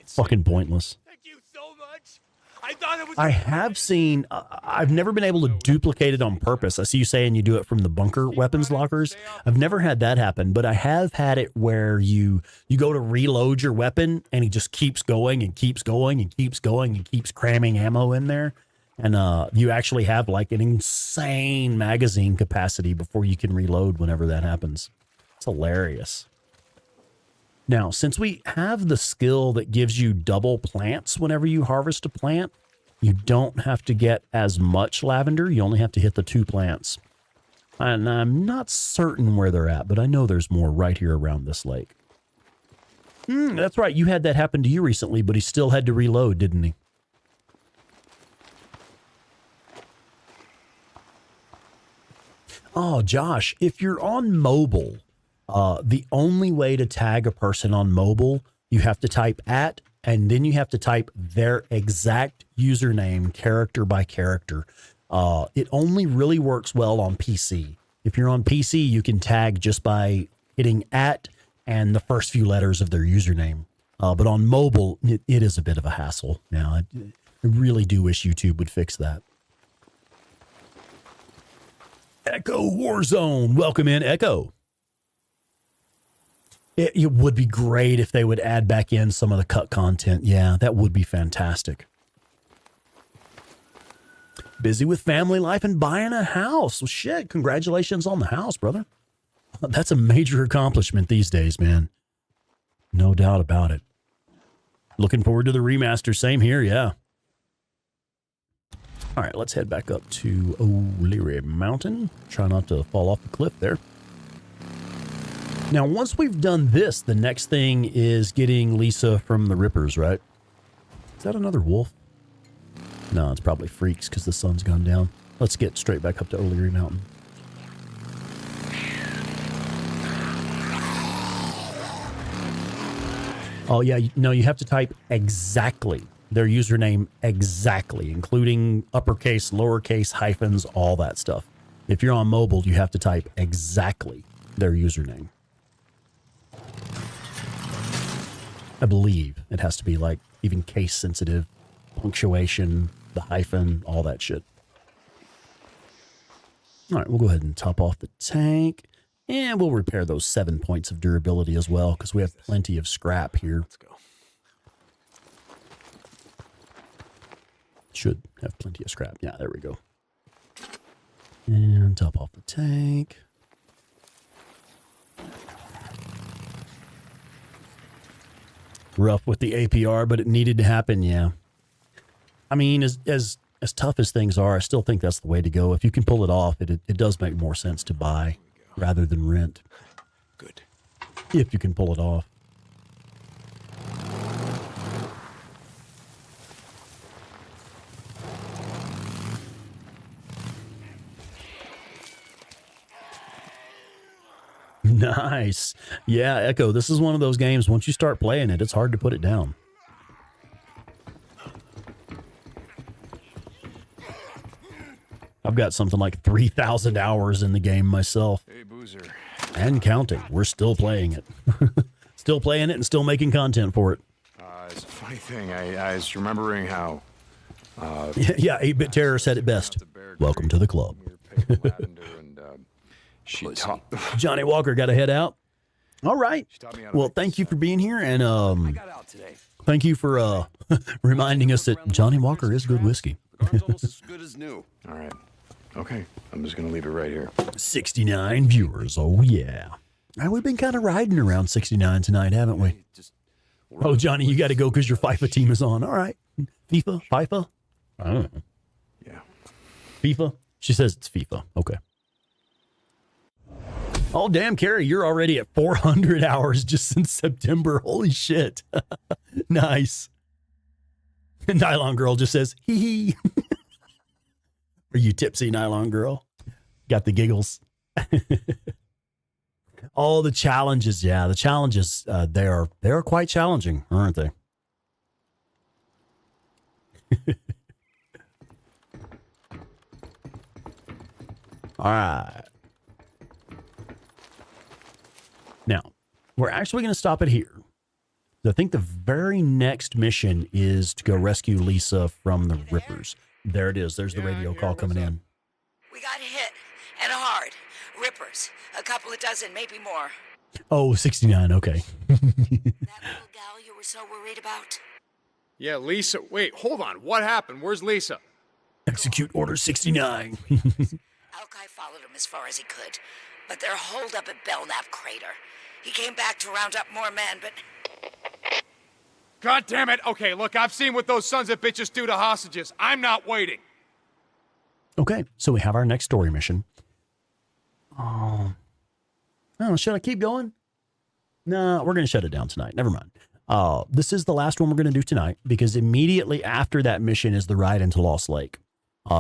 Fucking pointless. Thank you so much. I thought it was. I have seen. I've never been able to duplicate it on purpose. I see you saying you do it from the bunker weapons lockers. I've never had that happen, but I have had it where you go to reload your weapon and he just keeps going and keeps going and keeps going and keeps cramming ammo in there. And you actually have like an insane magazine capacity before you can reload whenever that happens. It's hilarious. Now, since we have the skill that gives you double plants whenever you harvest a plant, you don't have to get as much lavender. You only have to hit the 2 plants. And I'm not certain where they're at, but I know there's more right here around this lake. That's right. You had that happen to you recently, but he still had to reload, didn't he? Oh, Josh, if you're on mobile, the only way to tag a person on mobile, you have to type @ and then you have to type their exact username, character by character. It only really works well on PC. If you're on PC, you can tag just by hitting at and the first few letters of their username. But on mobile, it is a bit of a hassle. Now, I really do wish YouTube would fix that. Echo Warzone. Welcome in, Echo. It would be great if they would add back in some of the cut content. Yeah, that would be fantastic. Busy with family life and buying a house. Well, shit, congratulations on the house, brother. That's a major accomplishment these days, man. No doubt about it. Looking forward to the remaster. Same here, yeah. All right, let's head back up to O'Leary Mountain. Try not to fall off the cliff there. Now, once we've done this, the next thing is getting Lisa from the Rippers, right? Is that another wolf? No, it's probably freaks because the sun's gone down. Let's get straight back up to O'Leary Mountain. Oh, yeah. No, you have to type exactly their username exactly, including uppercase, lowercase, hyphens, all that stuff. If you're on mobile, you have to type exactly their username. I believe it has to be like even case sensitive, punctuation, the hyphen, all that shit. All right, we'll go ahead and top off the tank. And we'll repair those 7 points of durability as well, because we have plenty of scrap here. Let's go. Should have plenty of scrap. Yeah, there we go. And top off the tank. Rough with the APR, but it needed to happen, yeah. I mean, as tough as things are, I still think that's the way to go. If you can pull it off, it does make more sense to buy rather than rent. Good. If you can pull it off. Nice. Yeah, Echo, this is one of those games, once you start playing it, it's hard to put it down. I've got something like 3,000 hours in the game myself. Hey, Boozer. And counting. We're still playing it. Still playing it and still making content for it. It's a funny thing. I was remembering how... yeah, 8-Bit Terror said it best. Welcome to the club. She taught... Johnny Walker got to head out. All right. Well, thank you for being here. And I got out today. thank you for reminding us that Johnny Walker is good whiskey. It's almost as good as new. All right. Okay. I'm just going to leave it right here. 69 viewers. Oh, yeah. We've been kind of riding around 69 tonight, haven't we? Oh, Johnny, you got to go because your FIFA team is on. All right. FIFA? I don't know. Yeah. FIFA? She says it's FIFA. Okay. Oh, damn, Carrie, you're already at 400 hours just since September. Holy shit. Nice. Nylon Girl just says, hee hee. Are you tipsy, Nylon Girl? Got the giggles. All the challenges. Yeah, the challenges, they are quite challenging, aren't they? All right. Now, we're actually going to stop it here. I think the very next mission is to go rescue Lisa from the Rippers. There it is. There's the radio call coming in. We got hit, and hard. Rippers. A couple of dozen, maybe more. Oh, 69. Okay. That little gal you were so worried about? Yeah, Lisa. Wait, hold on. What happened? Where's Lisa? Execute Order 69. Alki followed him as far as he could, but they're holed up at Belknap Crater. He came back to round up more men, but... God damn it. Okay, look, I've seen what those sons of bitches do to hostages. I'm not waiting. Okay, so we have our next story mission. Oh, should I keep going? No, we're going to shut it down tonight. Never mind. This is the last one we're going to do tonight because immediately after that mission is the ride into Lost Lake.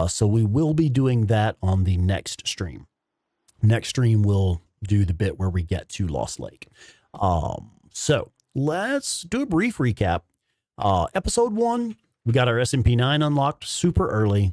So we will be doing that on the next stream. Next stream we'll do the bit where we get to Lost Lake. So let's do a brief recap. Episode 1, we got our SMP-9 unlocked super early.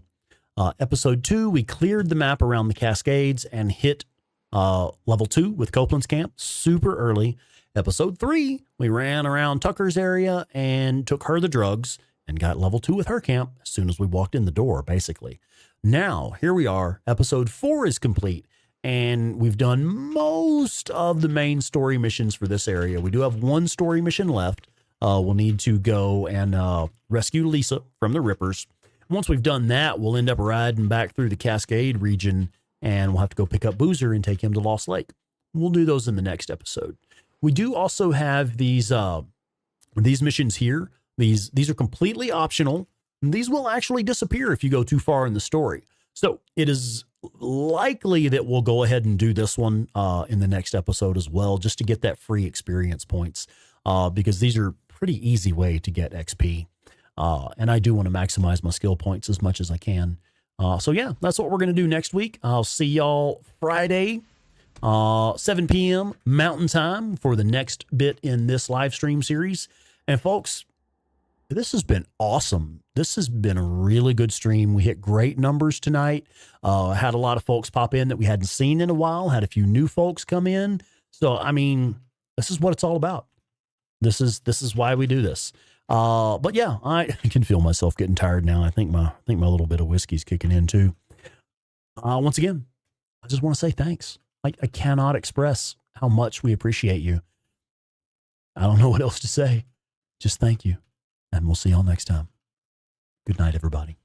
Episode 2, we cleared the map around the Cascades and hit Level 2 with Copeland's camp, super early. Episode 3, we ran around Tucker's area and took her the drugs and got level 2 with her camp as soon as we walked in the door, basically. Now, here we are. Episode 4 is complete, and we've done most of the main story missions for this area. We do have one story mission left. We'll need to go and rescue Lisa from the Rippers. Once we've done that, we'll end up riding back through the Cascade region, and we'll have to go pick up Boozer and take him to Lost Lake. We'll do those in the next episode. We do also have these missions here. These are completely optional. These will actually disappear if you go too far in the story. So it is likely that we'll go ahead and do this one in the next episode as well, just to get that free experience points, because these are pretty easy way to get XP. And I do want to maximize my skill points as much as I can. So yeah, that's what we're going to do next week. I'll see y'all Friday, 7 p.m. Mountain Time for the next bit in this live stream series. And folks, this has been awesome. This has been a really good stream. We hit great numbers tonight. Had a lot of folks pop in that we hadn't seen in a while. Had a few new folks come in. So, I mean, this is what it's all about. This is why we do this. But yeah, I can feel myself getting tired now. I think my little bit of whiskey's kicking in too. Once again, I just want to say thanks. I cannot express how much we appreciate you. I don't know what else to say. Just thank you. And we'll see y'all next time. Good night, everybody.